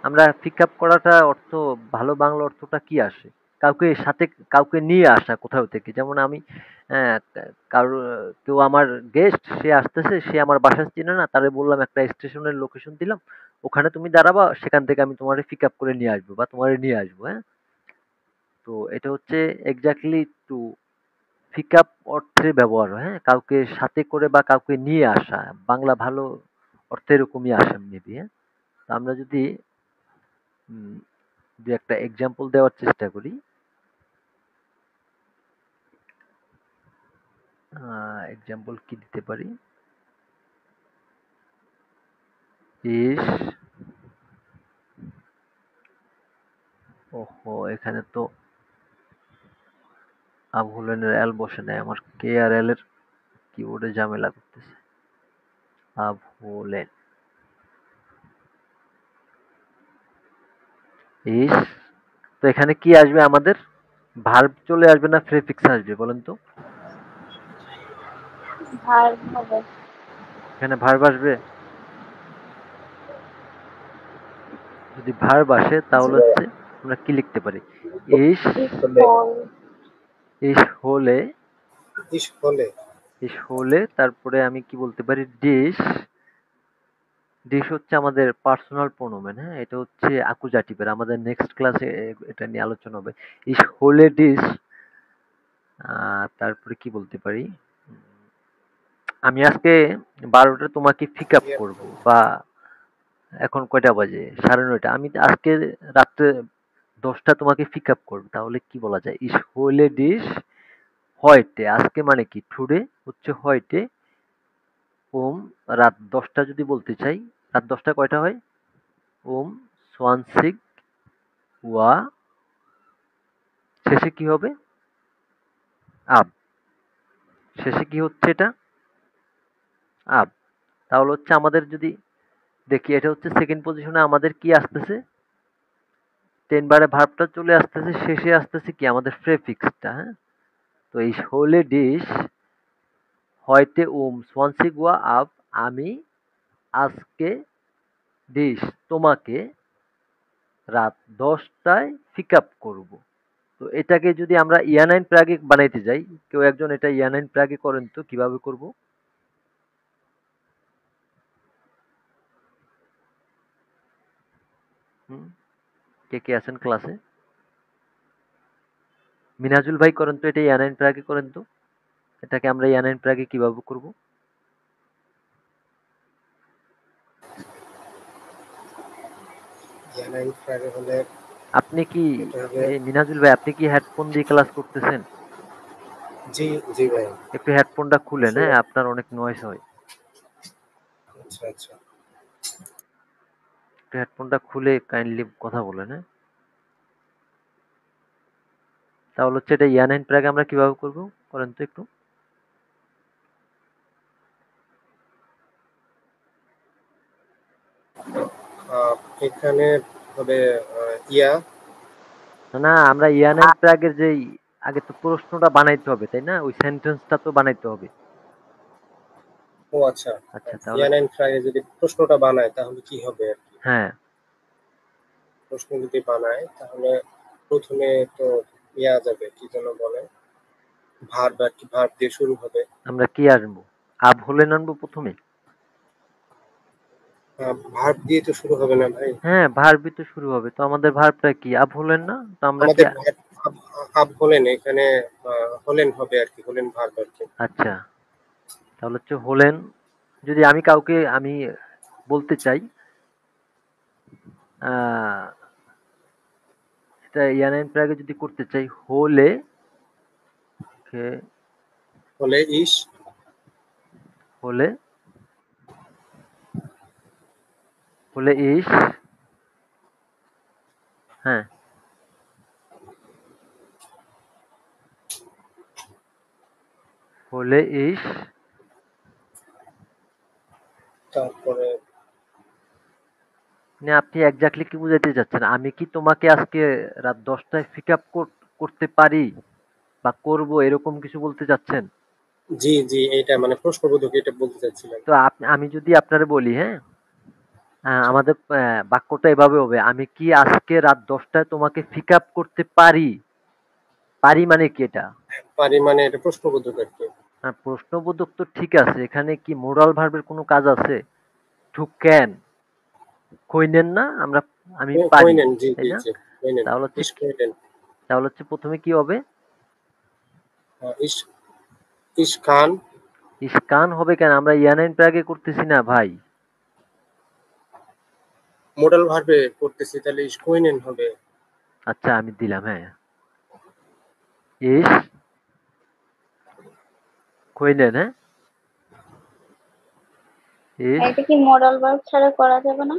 আমরা পিক আপ করাটা অর্থ, ভালো বাংলা অর্থটা কি আসে, কাউকে সাথে, কাউকে নিয়ে আসা কোথাও থেকে। যেমন আমি কারো, কেউ আমার গেস্ট, সে আসতেছে, সে আমার বাসা চিনে না, তারে বললাম একটা স্টেশনের লোকেশন দিলাম, ওখানে তুমি দাঁড়াবা, সেখান থেকে আমি তোমারে পিক আপ করে নিয়ে আসবো বা তোমারে নিয়ে আসবো, হ্যাঁ। তো এটা হচ্ছে এক্স্যাক্টলি টু পিক আপ অর্থে ব্যবহার হয়, হ্যাঁ, কাউকে সাথে করে বা কাউকে নিয়ে আসা। বাংলা ভালো অর্থে এরকমই আসে মেবি, হ্যাঁ। তো আমরা যদি উম, দু একটা এক্সাম্পল দেওয়ার চেষ্টা করি। এক্সাম্পল কি দিতে পারি? ইস, ওহো, এখানে তো আবহুলেনের এল বসে নাই, আমার কে আর এল এর কিবোর্ডে ঝামেলা করতেছে। আবহুলেন, ইস। তো এখানে কি আসবে আমাদের, ভার্ব চলে আসবে না প্রেফিক্স আসবে বলেন তো? ভার্ব হবে। এখানে ভার্ব আসবে। যদি ভার্ব আসে জি তাহলে ভাইয়া। হচ্ছে আমরা কি লিখতে পারি, ইস। ইস হলে। হল। ইস হলে, ইস হলে। ইস হলে, তারপরে আমি কি বলতে পারি, ডিশ। ডিশ হচ্ছে আমাদের পার্সোনাল প্রোনোমেন, হ্যাঁ। এটা হচ্ছে আকুজাটিভের, আমাদের নেক্সট ক্লাসে এটা নিয়ে আলোচনা হবে। ইস হলে ডিশ। তারপরে কি বলতে পারি, আমি আজকে 12টা তোমাকে পিক আপ ইয়া। করবো, বা এখন কয়টা বাজে, 9:30, আমি আজকে রাত্রে 10টা তোমাকে পিক আপ করবো, তাহলে কি বলা যায়, ইস হলে ডিশ হয়টে, আজকে মানে কি, টুডে হচ্ছে হয়টে, ওম রাত 10টা যদি বলতে চাই, রাত 10টা কয়টা হয়, ওম সোয়ানসিক ওয়া, শেষে কি হবে, আব, শেষে কি হচ্ছে এটা, আব। তাহলে হচ্ছে আমাদের যদি দেখি, এটা হচ্ছে সেকেন্ড পজিশনে আমাদের কি আসতেছে, 10 বারে ভার্বটা চলে আসতেছে, শেষে আসতেছে কি আমাদের প্রেফিক্সটা, হ্যাঁ। তো এই হোলে ডিশ হয়তে সোয়ানসিক ওয়া আব, আমি আজকে ডিশ তোমাকে রাত 10টায় পিক আপ করবো। তো এটাকে যদি আমরা ইয়ানাইন প্রাগে বানাইতে যাই, কেউ একজন এটা ইয়ানাইন প্রাগে করেন তো, কিভাবে করব? হুম, কে কে আছেন ক্লাসে? মিনাজুল ভাই করেন তো, এটা ইয়ানাইন প্রাগে করেন তো, এটাকে আমরা ইয়ানাইন প্রাগে কিভাবে করব? ইয়ানাইন ফ্রাইডে হলে আপনি কি, এটা হবে। এই মিনাজুল ভাই, আপনি কি হেডফোন দিয়ে ক্লাস করতেছেন? জি জি ভাই। একটু হেডফোনটা খুলেন, আসলে। হ্যাঁ, আপনার অনেক নয়েজ হয়। আচ্ছা আচ্ছা। একটু হেডফোনটা খুলে কাইন্ডলি কথা বলেন, হ্যাঁ। তাহলে হচ্ছে এটা ইয়ানাইন প্রাগে আমরা কিভাবে করব, করেন তো একটু। এখানে হবে ইয়া। না, আমরা ইয়ানাইন প্রাগের যেই, আগে তো প্রশ্নটা বানাইতে হবে তাই না, ওই সেন্টেন্সটা তো বানাইতে হবে। ও আচ্ছা। আচ্ছা তাহলে, ইয়ানাইন ফ্রাইডে যদি প্রশ্নটা বানায় তাহলে কি হবে আর কি। হ্যাঁ, প্রশ্ন যদি বানায় তাহলে প্রথমে তো ইয়া যাবে, কি যেন বলে, ভার্ব আর কি, ভার্ব দিয়ে শুরু হবে। আমরা কি আনবো, আব হলেন আনবো প্রথমে। ভার্ব দিয়ে তো শুরু হবে না ভাই। হ্যাঁ, ভার্বই তো শুরু হবে, তো আমাদের ভার্বটা কি, আব হলেন না, তো আমরা কি আমাদের ভার্ব আব হলেন, এখানে হলেন হবে আর কি, হলেন ভার্ব আর কি। আচ্ছা, তাহলে হচ্ছে হলেন, যদি আমি কাউকে আমি বলতে চাই, আহ এটা ইয়ানাইন প্রাগে যদি করতে চাই হলে হলে ইস হলে হলে ইস হ্যাঁ হলে ইস তারপরে মানে আপনি এক্স্যাক্টলি কি বুঝাইতে চাচ্ছেন? আমি কি তোমাকে আজকে রাত 10টায় পিক আপ করতে পারি বা করব, এরকম কিছু বলতে চাচ্ছেন? জি জি, এটা মানে প্রশ্নবোধক, এটা বলতে চাচ্ছিলাম। তো আমি যদি আপনারে বলি, হ্যাঁ, আমাদের বাক্যটা এভাবে হবে, আমি কি আজকে রাত 10টায় তোমাকে পিক আপ করতে পারি? পারি মানে কি এটা? পারি মানে এটা প্রশ্নবোধক আর কি। প্রশ্নবোধক তো ঠিক আছে, এখানে কি মোরাল ভার্বের কোনো কাজ আছে? টু ক্যান, কইনেন না আমরা, আমি পারি, কইনেন, জি তাই জি না? জি, কইনেন, তাহলে হচ্ছে ইস কইনেন। প্রথমে কি হবে? ইস ইস খান। ইসকান হবে কেন? আমরা ইয়ানাইন প্রাগে করতেছি না ভাই। মোডাল ভার্বে করতেছি, তাহলে ইস কইনেন হবে। আচ্ছা আমি দিলাম, হ্যাঁ, ইস কইনেন, হ্যাঁ, ইস। এটা কি মডাল ভার্ব ছাড়া করা যাবে না?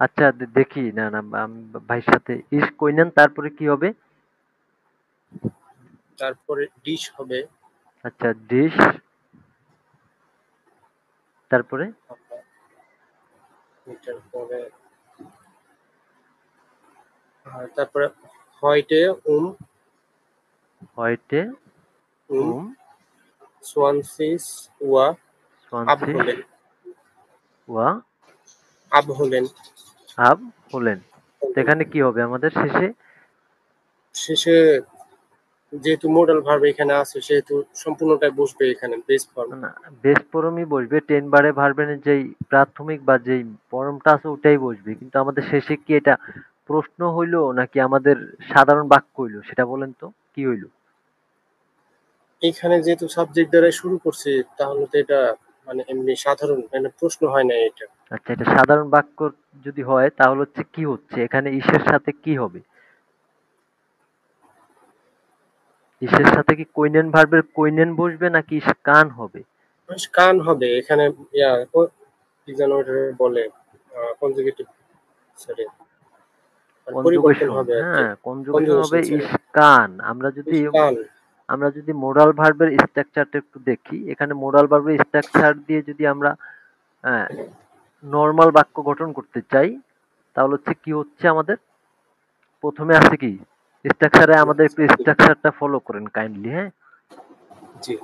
আচ্ছা দেখি, না না, আমি ভাইয়ের সাথে ইস কইনেন, তারপরে কি হবে? তারপরে ডিশ হবে। আচ্ছা ডিশ, তারপরে এটার পরে তারপরে হয়টে হয়টে উম সোয়ানসিস ওয়া আব সোয়ানসিস হলেন। ওয়া আব হলেন। আব হলেন। তো এখানে কি হবে আমাদের শেষে? শেষে যেহেতু মোডাল ভার্ব এখানে আছে, সেহেতু সম্পূর্ণটাই বসবে এখানে বেস ফর্ম। না, বেস ফর্মই বসবে, টেন বারে ভার্বের যেই প্রাথমিক বা যেই ফর্মটা আছে ওটাই বসবে, কিন্তু আমাদের শেষে কি এটা প্রশ্ন হইলো নাকি আমাদের সাধারণ বাক্য হইলো সেটা বলেন তো, কি হইলো? এখানে যেহেতু সাবজেক্ট দ্বারা শুরু করছে, তাহলে তো এটা মানে এমনি সাধারণ, মানে প্রশ্ন হয় না এটা। আচ্ছা, এটা সাধারণ বাক্য যদি হয় তাহলে হচ্ছে কি হচ্ছে এখানে ইসের সাথে কি হবে? ইসের সাথে কি কইনেন ভার্বের কইনেন বসবে নাকি ইসকান হবে? কান হবে এখানে। কি যেন ওটা বলে, কনজুগেটিভ, সরি, পরিবর্তন কনজুগেশন, হবে আর কি। হ্যাঁ, কনজুগেশন হবে কনজুগেশন, সরি, ইসকান। কান। আমরা যদি মোডাল ভার্বের স্ট্রাকচারটা একটু দেখি, এখানে মোডাল ভার্বের স্ট্রাকচার দিয়ে যদি আমরা নর্মাল বাক্য গঠন করতে চাই তাহলে হচ্ছে কি হচ্ছে আমাদের? প্রথমে আছে কি স্ট্রাকচারে, আমাদের একটু স্ট্রাকচারটা ফলো করেন কাইন্ডলি, হ্যাঁ। জি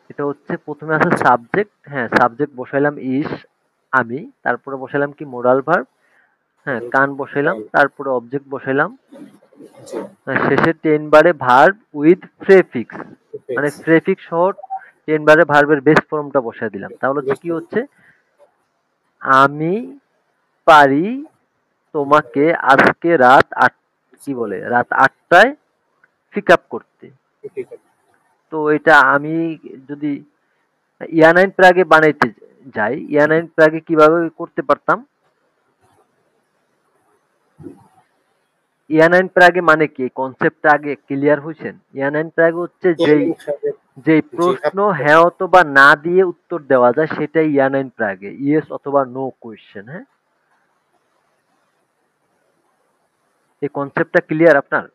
এটা হচ্ছে প্রথমে আছে সাবজেক্ট, হ্যাঁ, সাবজেক্ট বসাইলাম ইস আমি, তারপরে বসাইলাম কি মোডাল ভার্ব, হ্যাঁ, কান বসাইলাম, কান। তারপরে অবজেক্ট বসাইলাম, জি শেষে 10 বারে ভার্ব উইথ প্রেফিক্স, মানে প্রিফিক্স। প্রেফিক্স সহ 10 বারে ভার্বের বেস ফর্মটা বসাই দিলাম, তাহলে হচ্ছে কি হচ্ছে? আমি পারি তোমাকে আজকে কি বলে রাত 8টায় পিক আপ করতে। তো এটা আমি যদি ইয়ানাইন প্রাগে বানাইতে যাই, ইয়ানাইন প্রাগে কিভাবে করতে পারতাম? ইয়ানাইন প্রাগে মানে কি, কনসেপ্টটা আগে ক্লিয়ার হয়েছেন? ইয়ানাইন প্রাগে হচ্ছে যেই যেই জি প্রশ্ন হ্যাঁ অথবা না দিয়ে উত্তর দেওয়া যায় সেটাই ইয়ানাইন প্রাগে, ইয়েস অথবা নো কোয়েশ্চেন, হ্যাঁ। এই কনসেপ্টটা ক্লিয়ার আপনার?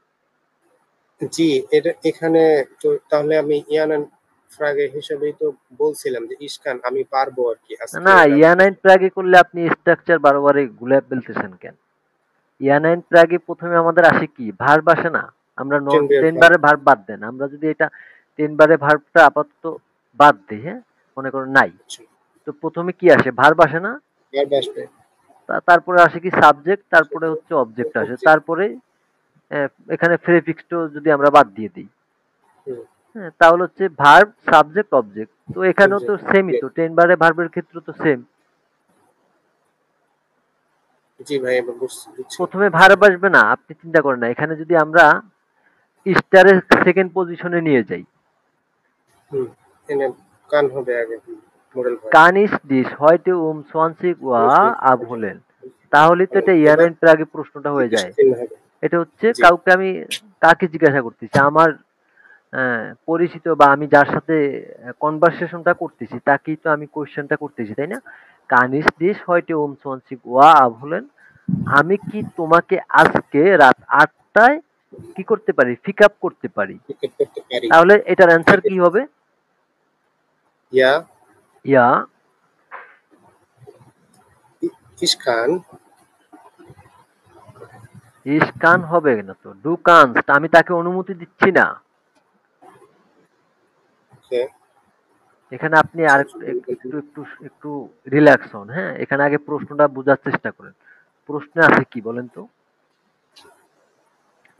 জি, এটা এখানে তো তাহলে আমি ইয়ানান ফ্রাগে হিসেবেই তো বলছিলাম যে ইসকান আমি পারবো আর কি আজকে না, রাত। ইয়ানাইন প্রাগে করলে আপনি স্ট্রাকচার বারবার গুলে ফেলতেছেন কেন? ইয়ানাইন প্রাগে প্রথমে আমাদের আসে কি ভার্ব আসে না? আমরা চেঞ্জের 10 ভার। বারে ভার্ব বাদ দেন, আমরা যদি এটা 10 বারে ভার্বটা আপাতত বাদ দিই, হ্যাঁ, মনে করো নাই, তো প্রথমে কি আসে? ভার্ব আসে না? ভার্ব আসবে। তারপরে আসে কি সাবজেক্ট, তারপরে হচ্ছে অবজেক্ট আসে, তারপরে এখানে প্রেফিক্সটা যদি আমরা বাদ দিয়ে দিই, হুম, হ্যাঁ, তাহলে হচ্ছে ভার্ব সাবজেক্ট অবজেক্ট। তো এখানেও তো subject, সেমই, তো 10 বারে ভার্বের ক্ষেত্রে তো সেম। জি ভাই আমি বুঝছি। প্রথমে ভার্ব আসবে না, আপনি চিন্তা করেন না, এখানে যদি আমরা স্টারের সেকেন্ড পজিশনে নিয়ে যাই, হুম, এনে কান হবে আগে, মোডাল ভার্ব। কানিস ডিস হয়তো সোয়ানসিক ওয়া আব হলেন, তাহলে তো এটা এবার ইয়ানাইন প্রাগে প্রশ্নটা হয়ে যায়। চিহ্ন হবে। এটা হচ্ছে জি কাউকে আমি কাকে জিজ্ঞাসা করতেছি, আমার পরিচিত বা আমি যার সাথে কনভারসেশনটা করতেছি তাকেই তো আমি কোয়েশ্চেনটা করতেছি, তাই না? কানিস দিস হয়টে ওম সোয়ানসিক ওয়া আভুলেন, আমি কি তোমাকে আজকে রাত ৮টায় কি করতে পারি, পিক আপ করতে পারি? ক্রিকেট করতে পারি। তাহলে এটার অ্যান্সার ক্রিকেট কি হবে? ইয়া ইয়া ইস খান ইস কান হবে না তো, ডু কানস্ট, আমি তাকে অনুমতি দিচ্ছি না। ওকে এখানে আপনি আর একটু রিল্যাক্স হন, হ্যাঁ? এখানে আগে প্রশ্নটা বোঝার চেষ্টা করেন। প্রশ্নে আছে কি বলেন তো?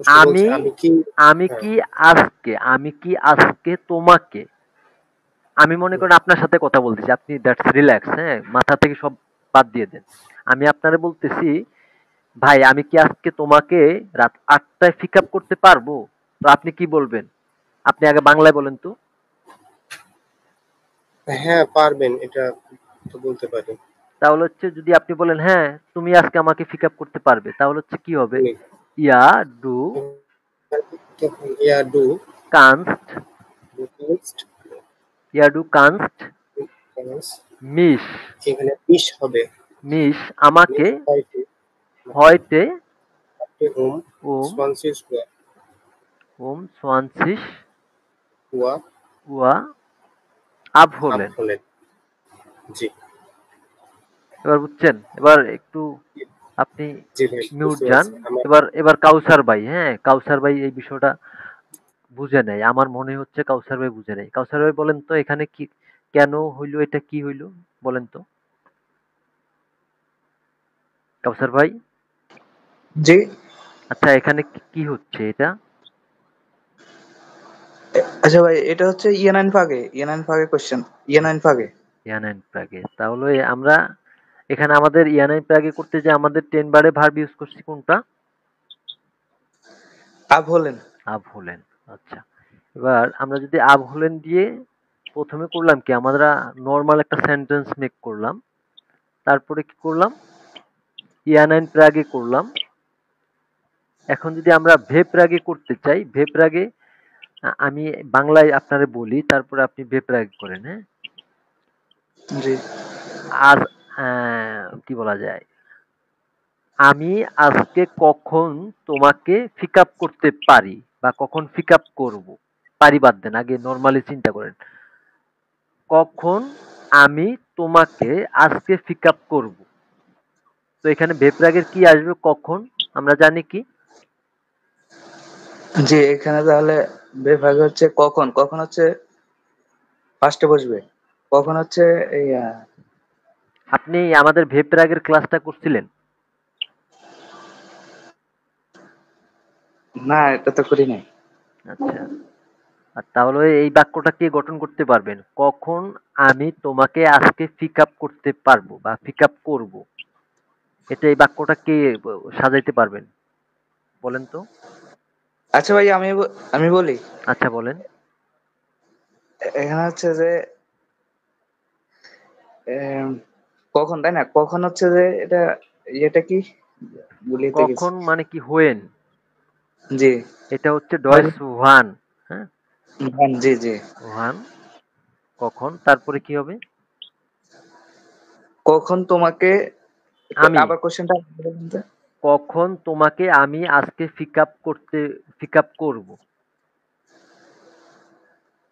প্রশ্ন বলছে আমি আমি কি আমি হ্যাঁ কি আজকে তোমাকে, আমি মনে করেন আপনার সাথে কথা বলতেছি, আপনি দ্যাটস রিল্যাক্স, হ্যাঁ? মাথা থেকে সব বাদ দিয়ে দেন। আমি আপনারে বলতেছি, ভাই আমি কি আজকে তোমাকে রাত ৮টায় পিক আপ করতে পারবো? তো আপনি কি বলবেন? আপনি আগে বাংলায় বলেন তো। হ্যাঁ পারবেন, এটা তো বলতে পারি। তাহলে হচ্ছে যদি আপনি বলেন হ্যাঁ তুমি আজকে আমাকে পিক আপ করতে পারবে, তাহলে হচ্ছে কি হবে? উনি ইয়া ডু তখন ইয়া ডু কানস্ট, নেক্সট ইয়া ডু কানস্ট মিস, এখানে পিস হবে মিস আমাকে মিস হয়তো হয়তে আপনি হোম ওম সোয়ানসিস ওম সোয়ানসিস ওয়া ওয়া আব আপ হলেন। হলেন। জি এবার বুঝছেন? এবার একটু আপনি জি ভাই মিউট বুঝতে যান। পারছি আমার। এবার কাউসার ভাই, হ্যাঁ? কাউসার ভাই এই বিষয়টা বুঝে নাই। আমার মনে হচ্ছে কাউসার ভাই বুঝে নাই। কাউসার ভাই বলেন তো এখানে কি কেন হইলো, এটা কি হইলো? বলেন তো। কাউসার ভাই? জি। আচ্ছা এখানে কি কি হচ্ছে এটা? আচ্ছা ভাই, এটা হচ্ছে ইয়ানান ফাগে কোশ্চেন, ইয়ানান ফাগে। ইয়ানাইন প্রাগে। তাহলে আমরা এখানে আমাদের ইয়ানাইন প্রাগে করতে যে আমাদের 10 বারে ভার্ব ইউজ করছি কোনটা? আপ হলেন। আব হলেন। আচ্ছা। এবার আমরা যদি আব হলেন দিয়ে প্রথমে করলাম কি, আমরা নরমাল একটা সেন্টেন্স মেক করলাম। তারপরে কি করলাম? ইয়ানাইন প্রাগে করলাম। এখন যদি আমরা ভেপ রাগে করতে চাই, ভেপ রাগে আমি বাংলায় আপনারে বলি, তারপরে আপনি ভেপ রাগে করেন, হ্যাঁ? জি আজ কি বলা যায়? আমি আজকে কখন তোমাকে পিক আপ করতে পারি বা কখন পিক আপ করবো? পারি বাদ দেন, আগে নর্মালি চিন্তা করেন। কখন আমি তোমাকে আজকে পিক আপ করবো? তো এখানে ভেপ রাগের কি আসবে কখন? আমরা জানি কি? জি, এখানে তাহলে বিভাগ হচ্ছে কখন, কখন হচ্ছে ফার্স্টে বসবে, কখন হচ্ছে এই আপনি আমাদের ভেপ রাগের ক্লাসটা করছিলেন? না এটা তো করি নাই। আচ্ছা। আর তাহলে এই বাক্যটা কে গঠন করতে পারবেন? কখন আমি তোমাকে আজকে পিক আপ করতে পারবো বা পিক আপ করবো, এটা এই বাক্যটা কে সাজাইতে পারবেন বলেন তো? আচ্ছা ভাই, আমি বলি। আচ্ছা বলেন। এখানে হচ্ছে যে এম, কখন, তাই না? কখন হচ্ছে যে এটা ইয়েটা কি ভুলিয়ে গেছি। কখন মানে কি হোয়েন? জি এটা হচ্ছে হয়- ডয়েস ওয়ান, হ্যাঁ? জি জি। ওয়ান কখন, তারপরে কি হবে? কখন তোমাকে, আমি আবার কোশ্চেনটা কখন তোমাকে আমি আজকে পিক আপ করবো,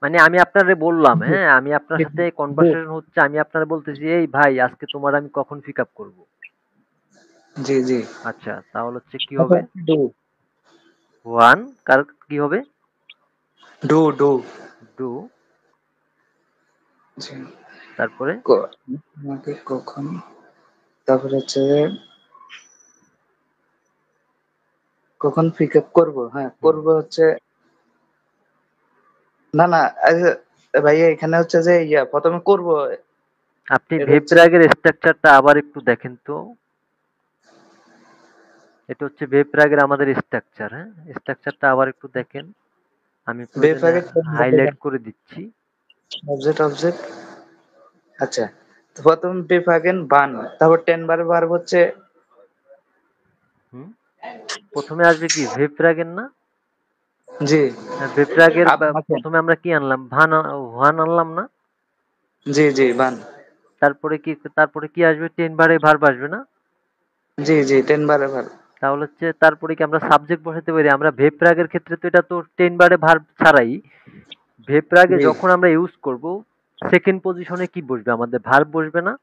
মানে আমি আপনারে বললাম, হ্যাঁ আমি আপনার সাথে কনভারসেশন হচ্ছে, আমি আপনারে বলতেছি এই ভাই আজকে তোমার আমি কখন পিক আপ করবো। জি জি। আচ্ছা তাহলে হচ্ছে কি আচ্ছা, হবে? ওয়ান কার কি হবে? ডু ডু। ডু, জি। তারপরে তোমাকে কখন, তারপরে হচ্ছে যে কখন পিক আপ করবো, হ্যাঁ হুম, করবো হচ্ছে না না ভাইয়া এখানে হচ্ছে যে প্রথমে করবো, আপনি এটা ভেব হচ্ছে রাগের স্ট্রাকচারটা আবার একটু দেখেন তো। এটা হচ্ছে ভেব রাগের আমাদের স্ট্রাকচার, হ্যাঁ? স্ট্রাকচারটা আবার একটু দেখেন। আমি প্রয়োজনে বেফাকে হাইলাইট করে দিচ্ছি। Object object. আচ্ছা, তো প্রথম বেফাগেন বান, তারপর 10 বার বার হচ্ছে হুম, প্রথমে আসবে কি ভেপ্রাগের না? জি। হ্যাঁ, ভেপ্রাগের আপ মাখেন। প্রথমে আমরা কি আনলাম? ভান আনলাম না? জি জি বান। তারপরে কি আসবে? 10 বারে ভার্ব আসবে না? জি জি 10 বারে ভার। তাহলে হচ্ছে তারপরে কি আমরা সাবজেক্ট বসাতে পারি? আমরা ভেপ্রাগের ক্ষেত্রে তো এটা তো 10 বারে ভার্ব ছাড়াই। ভেপ্রাগে জি যখন আমরা ইউজ করব সেকেন্ড পজিশনে কি বসবে? আমাদের ভার্ব বসবে না?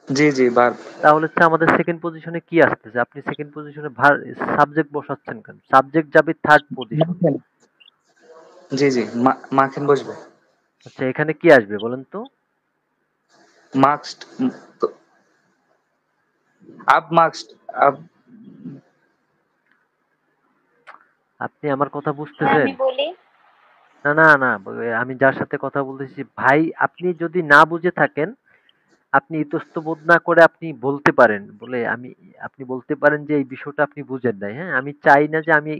জি জি বার। তাহলে হচ্ছে আমাদের সেকেন্ড পজিশনে কি আসতেছে? আপনি সেকেন্ড পজিশনে সাবজেক্ট বসাচ্ছেন কেন? সাবজেক্ট যাবে থার্ড পজিশনে। মাখেন। জি জি মাখেন বসবে। আচ্ছা, এখানে কি আসবে বলেন তো? মাস্ট। Up must. আপ। আপনি আমার কথা বুঝতেছেন? আমি বলি। না, না, না, আমি যার সাথে কথা বলতেছি ভাই, আপনি যদি না বুঝে থাকেন, আপনি ইতস্তত না করে আপনি বলতে পারেন। আপনি বলতে পারেন যে এই বিষয়টা আপনি বুঝেন নাই। হ্যাঁ? আমি চাই না যে আমি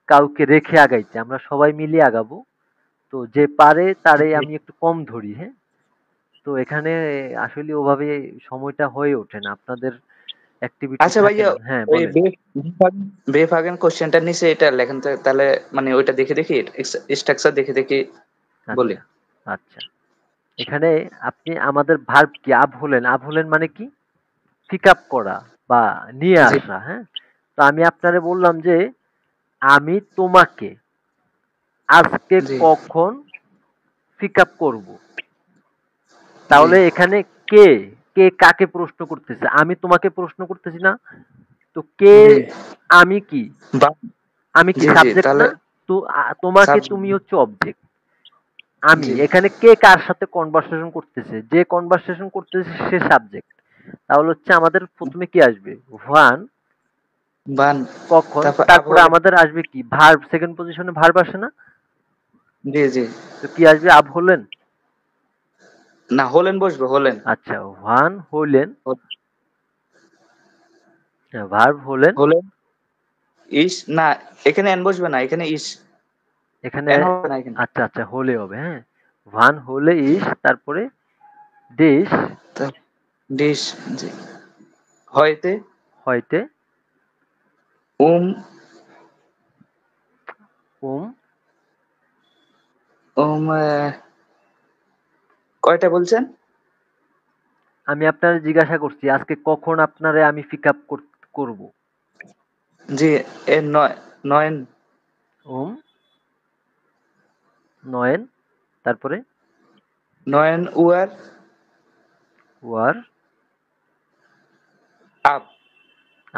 কাউকে রেখে আগাইতে। আমরা সবাই মিলিয়ে আগাবো। তো যে পারে তারে জি। আমি একটু কম ধরি। হ্যাঁ? তো এখানে আসলে ওভাবে সময়টা হয়ে ওঠে না। আপনাদের অ্যাক্টিভিটি আচ্ছা থাকে ভাইয়া, না। হ্যাঁ, ওই বলেন। বেফাগেন কোশ্চেনটার নিচে এটা লেখেন তো, তাহলে মানে ওইটা দেখে দেখি স্ট্রাকচার দেখে দেখে বলি। আচ্ছা, আচ্ছা। এখানে আপনি আমাদের ভার্ব কি? আব হলেন মানে কি? পিক আপ করা বা নিয়ে জি আসা। হ্যাঁ? তো আমি আপনারে বললাম যে আমি তোমাকে আজকে জি কখন পিক আপ করবো? জি তাহলে এখানে কে কে কাকে প্রশ্ন করতেছে? আমি তোমাকে প্রশ্ন করতেছি না? তো কে, জি আমি কি? বা আমি কি জি জি সাবজেক্ট তাহলে না? তো তোমাকে, সাব তুমি হচ্ছে অবজেক্ট। আমি জি এখানে কে কার সাথে কনভারসেশন করতেছে? যে কনভারসেশন করতেছে সে সাবজেক্ট। তাহলে হচ্ছে আমাদের প্রথমে কি আসবে? ওয়ান, বান। কখন, তারপর আপ তারপরে হলে। আমাদের আসবে কি? ভার্ব, সেকেন্ড পজিশনে ভার্ব আসে না? জি জি তো কি আসবে? আব হলেন। না, হলেন বসবে, হলেন। আচ্ছা, ওয়ান হলেন, ভার্ব হলেন। হলেন ইস না, এখানে এন বসবে না, এখানে ইস। এখানে এন হবে না এখানে। আচ্ছা, আচ্ছা, হলে হবে। হ্যাঁ, ওয়ান হলে ইস, তারপরে ডিশ তা ডিশ। জি। হয়তে। হইতে উম উম উম কয়টা বলছেন? আমি আপনার জিজ্ঞাসা করছি আজকে কখন আপনারে আমি পিক আপ করব? জি এ নয়। নয়ন। উম নয়েন, তারপরে নয়ন উয়ার ওয়ার আপ।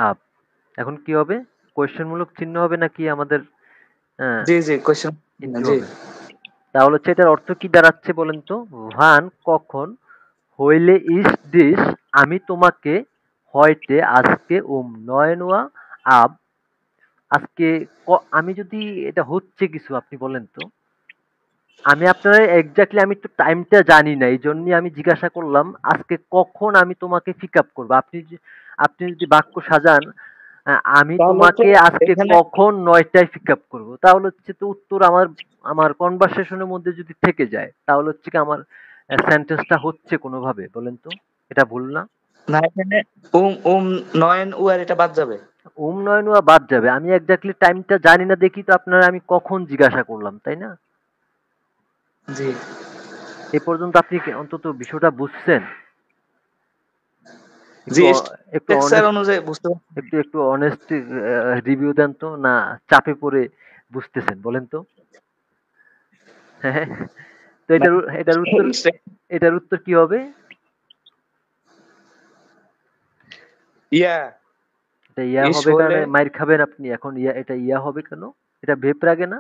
আপ। এখন কি হবে? কোয়েশ্চেন মূলক চিহ্ন হবে নাকি আমাদের জি জি কোশ্চেন। ইন্টু জি হবে? তাহলে হচ্ছে এটার অর্থ কি দাঁড়াচ্ছে বলেন তো? ভান কখন, হইলে ইস ডিশ, আমি তোমাকে, হয়তে আজকে, নয়ন ওয়া আব আজকে, আমি যদি এটা হচ্ছে কিছু আপনি বলেন তো? আমি আপনার এক্স্যাক্টলি আমি একটু টাইমটা জানি না। এইজন্যই আমি জিজ্ঞাসা করলাম আজকে কখন আমি তোমাকে পিক আপ করবো? আপনি যদি বাক্য সাজান আমি তাহলে হচ্ছে তোমাকে আজকে এখানে কখন ৯টায় পিক আপ করবো? তাহলে হচ্ছে তো উত্তর আমার আমার কনভারসেশনের মধ্যে যদি থেকে যায় তাহলে হচ্ছে কি আমার সেন্টেন্সটা হচ্ছে কোনোভাবে বলেন তো? এটা ভুল না? না, এখানে নয়ন উয়ার এটা বাদ যাবে। নয়ন ওয়া বাদ যাবে। আমি এক্স্যাক্টলি টাইমটা জানি না দেখি তো আপনার আমি কখন জিজ্ঞাসা করলাম, তাই না? জি এ পর্যন্ত আপনি কি অন্তত বিষয়টা বুঝছেন? জি একটু একটু স্ট্রাকচার অনেস্ট, অনুযায়ী বুঝতে পারছি। একটু অনেস্ট রিভিউ দেন তো, না চাপে পড়ে বুঝতেছেন বলেন তো? হ্যাঁ, তো না, এটার উত্তর কি হবে? ইয়া এটা ইয়া ইস হবে হলে। কারণে মাইর খাবেন আপনি। এখন এটা ইয়া হবে কেন? এটা বেপরাগে না?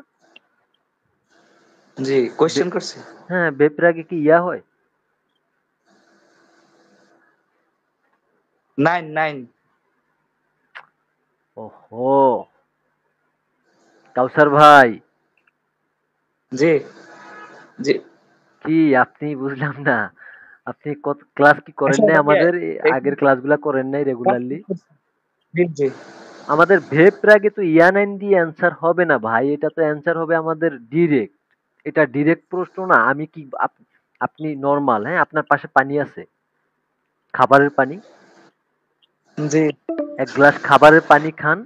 জি কোশ্চেন বে- করছি। হ্যাঁ, বেপরাগে কি ইয়া হয়? Nine nine. ওহো, কাউসার ভাই, জি জি। কি আপনি বুঝলাম না। আপনি কত ক্লাস কি করেন আচ্ছা নাই ভাইয়া, আমাদের? এখানে আগের ক্লাসগুলা করেন নাই রেগুলারলি? জি জি আমাদের ভেপ্রাগে তো ইয়া নাইন দিয়ে অ্যান্সার হবে না ভাই। এটা তো অ্যান্সার হবে আমাদের ডিরেক্ট। এটা ডিরেক্ট প্রশ্ন না। আমি কি আপনি নরমাল, হ্যাঁ, আপনার পাশে পানি আছে, খাবারের পানি, জি এক গ্লাস খাবারের পানি খান,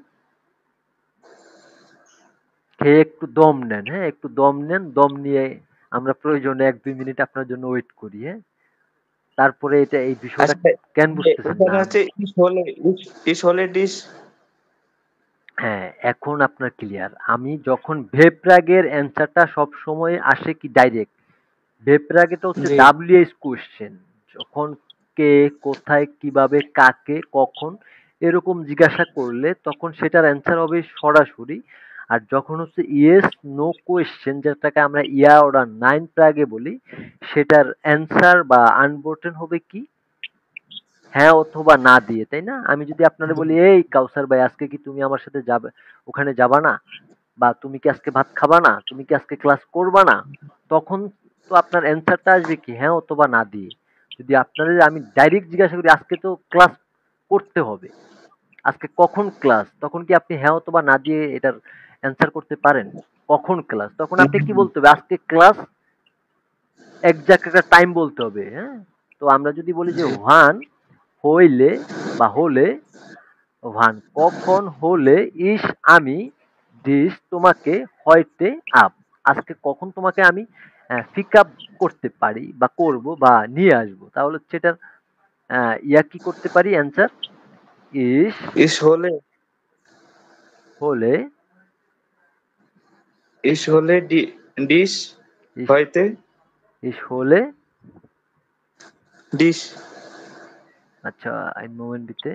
খেয়ে একটু দম নেন, হ্যাঁ? একটু দম নেন। দম নিয়ে আমরা প্রয়োজনে ১-২ মিনিট আপনার জন্য ওয়েট করি, হ্যাঁ? তারপরে এই বিষয়টা আচ্ছা, কেন বুঝতেছেন না? এখানে হচ্ছে ইস হলে ডিশ। হ্যাঁ, এখন আপনার ক্লিয়ার। আমি যখন ভেপরাগের অ্যান্সারটা সবসময় আসে কি ডাইরেক্ট। ভেপরাগেটা হচ্ছে জি। WH question. যখন কে, কোথায়, কিভাবে, কাকে, কখন এরকম জিজ্ঞাসা করলে তখন সেটার অ্যান্সার হবে সরাসরি। আর যখন হচ্ছে ইয়েস নো কোয়েশ্চেন যেটাকে আমরা ইয়া অর নাইন প্রাগে বলি, সেটার অ্যান্সার বা আনবোর্টেন হবে কি হ্যাঁ অথবা না দিয়ে, তাই না? আমি যদি আপনারে বলি, এই কাউসার ভাই আজকে কি তুমি আমার সাথে যাবে, ওখানে যাবা না? বা তুমি কি আজকে ভাত খাবা না? তুমি কি আজকে ক্লাস করবা না? তখন তো আপনার অ্যান্সারটা আসবে কি হ্যাঁ অথবা না দিয়ে। যদি আপনারে আমি ডাইরেক্ট জিজ্ঞাসা করি আজকে তো ক্লাস করতে হবে, আজকে কখন ক্লাস? তখন কি আপনি হ্যাঁ অথবা না দিয়ে এটার অ্যান্সার করতে পারেন? কখন ক্লাস? তখন আপনি কি বলতে হবে? আজকে ক্লাস, এক্সাক্ট একটা টাইম বলতে হবে, হ্যাঁ? তো আমরা যদি বলি যে জি। ওয়ান হইলে বা হলে, ওয়ান কখন হলে ইস আমি দিস তোমাকে হয়তে আপ, আজকে কখন তোমাকে আমি পিক আপ করতে পারি বা করব বা নিয়ে আসবো, তাহলে হচ্ছে এটার ইয়া কি করতে পারি অ্যান্সার ইস ইস হলে হলে ইস হলে ডিশ ইস হইতে ইস হলে ডিশ। আচ্ছা এক মোমেন্ট দিতে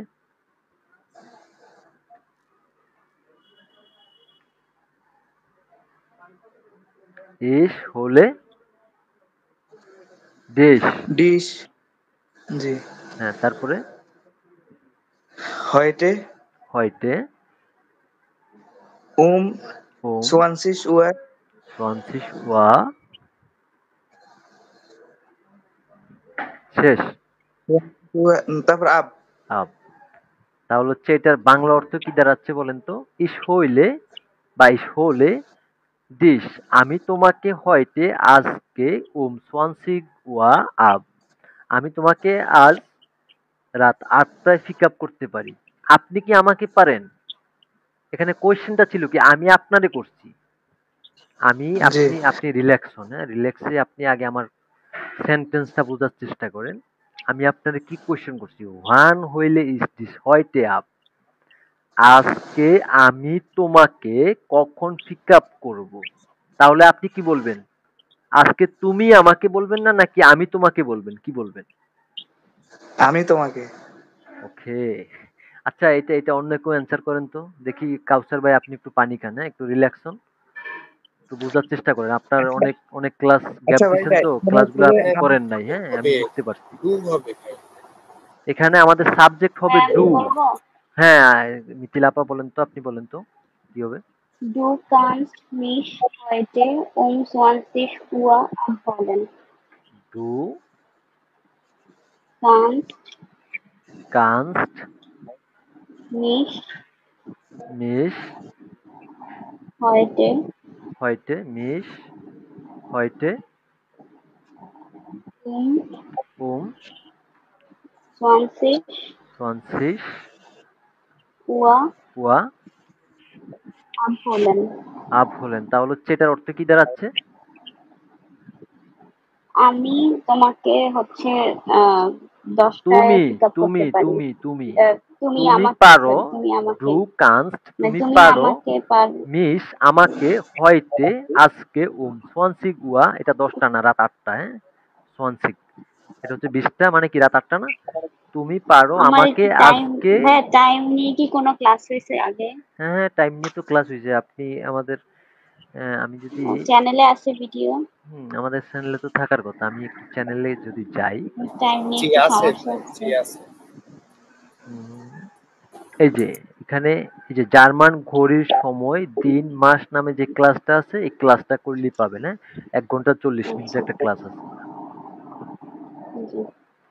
ইস হলে দেশ, ডিশ। জি। হ্যাঁ তারপরে হইতে হয়তে উম ওম 20 Uhr ফ্রান্সিস ওয়া শেষ তারপর আপ। আপ। তাহলে হচ্ছে এটার বাংলা অর্থ কি দাঁড়াচ্ছে বলেন তো? ইস হইলে বা ইস হলে দিস আমি তোমাকে হয়তে আজকে সোয়ানসিগ ওয়া আব, আমি তোমাকে আজ রাত ৮টায় পিক আপ করতে পারি। আপনি কি আমাকে পারেন? এখানে কোয়েশ্চেনটা ছিল কি আমি আপনারে করছি। আমি জি। আপনি রিল্যাক্স হন, হ্যাঁ? রিল্যাক্সে আপনি আগে আমার সেন্টেন্সটা বোঝার চেষ্টা করেন। আমি আপনারে কি কোয়েশ্চেন করছি? ওয়ান হইলে ইস দিস হয়তে আপ, আজকে আমি তোমাকে কখন পিক আপ করব? তাহলে আপনি কি বলবেন? আজকে তুমি আমাকে বলবেন না নাকি আমি তোমাকে বলবেন? কি বলবেন? আমি তোমাকে। ওকে। আচ্ছা এটা এটা অন্য কেউ অ্যান্সার করেন তো। দেখি কাউসার ভাই আপনি একটু পানি খান, হ্যাঁ? একটু রিল্যাক্স হন। একটু বোঝার চেষ্টা করেন। আপনার আচ্ছা। অনেক অনেক ক্লাস গ্যাপ আচ্ছা ভাই দিছেন ভাই, তো এখানে হচ্ছে ক্লাসগুলো যে আপনি এখানে করেন নাই, হ্যাঁ? আমি হবে বুঝতে পারছি। ডু হবে ভাই। এখানে আমাদের সাবজেক্ট হবে হ্যাঁ আমি ডু। বলবো হ্যাঁ, মিথিল আপা বলেন তো, আপনি বলেন তো কি হবে? du kannst mich heute um 20 Uhr abholen. Du Kannst kannst mich mich heute mich heute um um 20 20 Uhr Uhr abholen. abholen, তাহলে হচ্ছে এটার অর্থ কি দাঁড়াচ্ছে? আমি তোমাকে হচ্ছে আহ 10টায় তুমি পিক আপ তুমি করতে পারি। তুমি তুমি তুমি তুমি আমাকে পারো। sorry, তুমি আমাকে ডু কানস্ট না তুমি তুমি পারো। আমাকে পার মিস আমাকে হয়তে আজকে সোয়ানসিগ উয়া, এটা 10টা না রাত 8টা, হ্যাঁ? সোয়ানসিগ এটা হচ্ছে 20টা, মানে কি রাত 8টা না? তুমি পারো আমার আমাকে একটু টাইম, আজকে। হ্যাঁ টাইম নিয়ে কি কোনো ক্লাস হয়েছে আগে? হ্যাঁ হ্যাঁ টাইম নিয়ে তো ক্লাস হয়েছে। আপনি আমাদের আমি যদি চ্যানেলে আছে ভিডিও, আমাদের চ্যানেলে তো থাকার কথা। আমি একটু চ্যানেলে যদি যাই, টাইম নিয়ে জি একটু আছে সমস্যা ভাই, হচ্ছে। জি আছে। উম, এই যে এখানে এই যে জার্মান ঘড়ির সময় দিন মাস নামে যে ক্লাসটা আছে এই ক্লাসটা করলেই পাবেন, হ্যাঁ? 1 ঘন্টা 40 মিনিটের আচ্ছা একটা ক্লাস আছে। জি।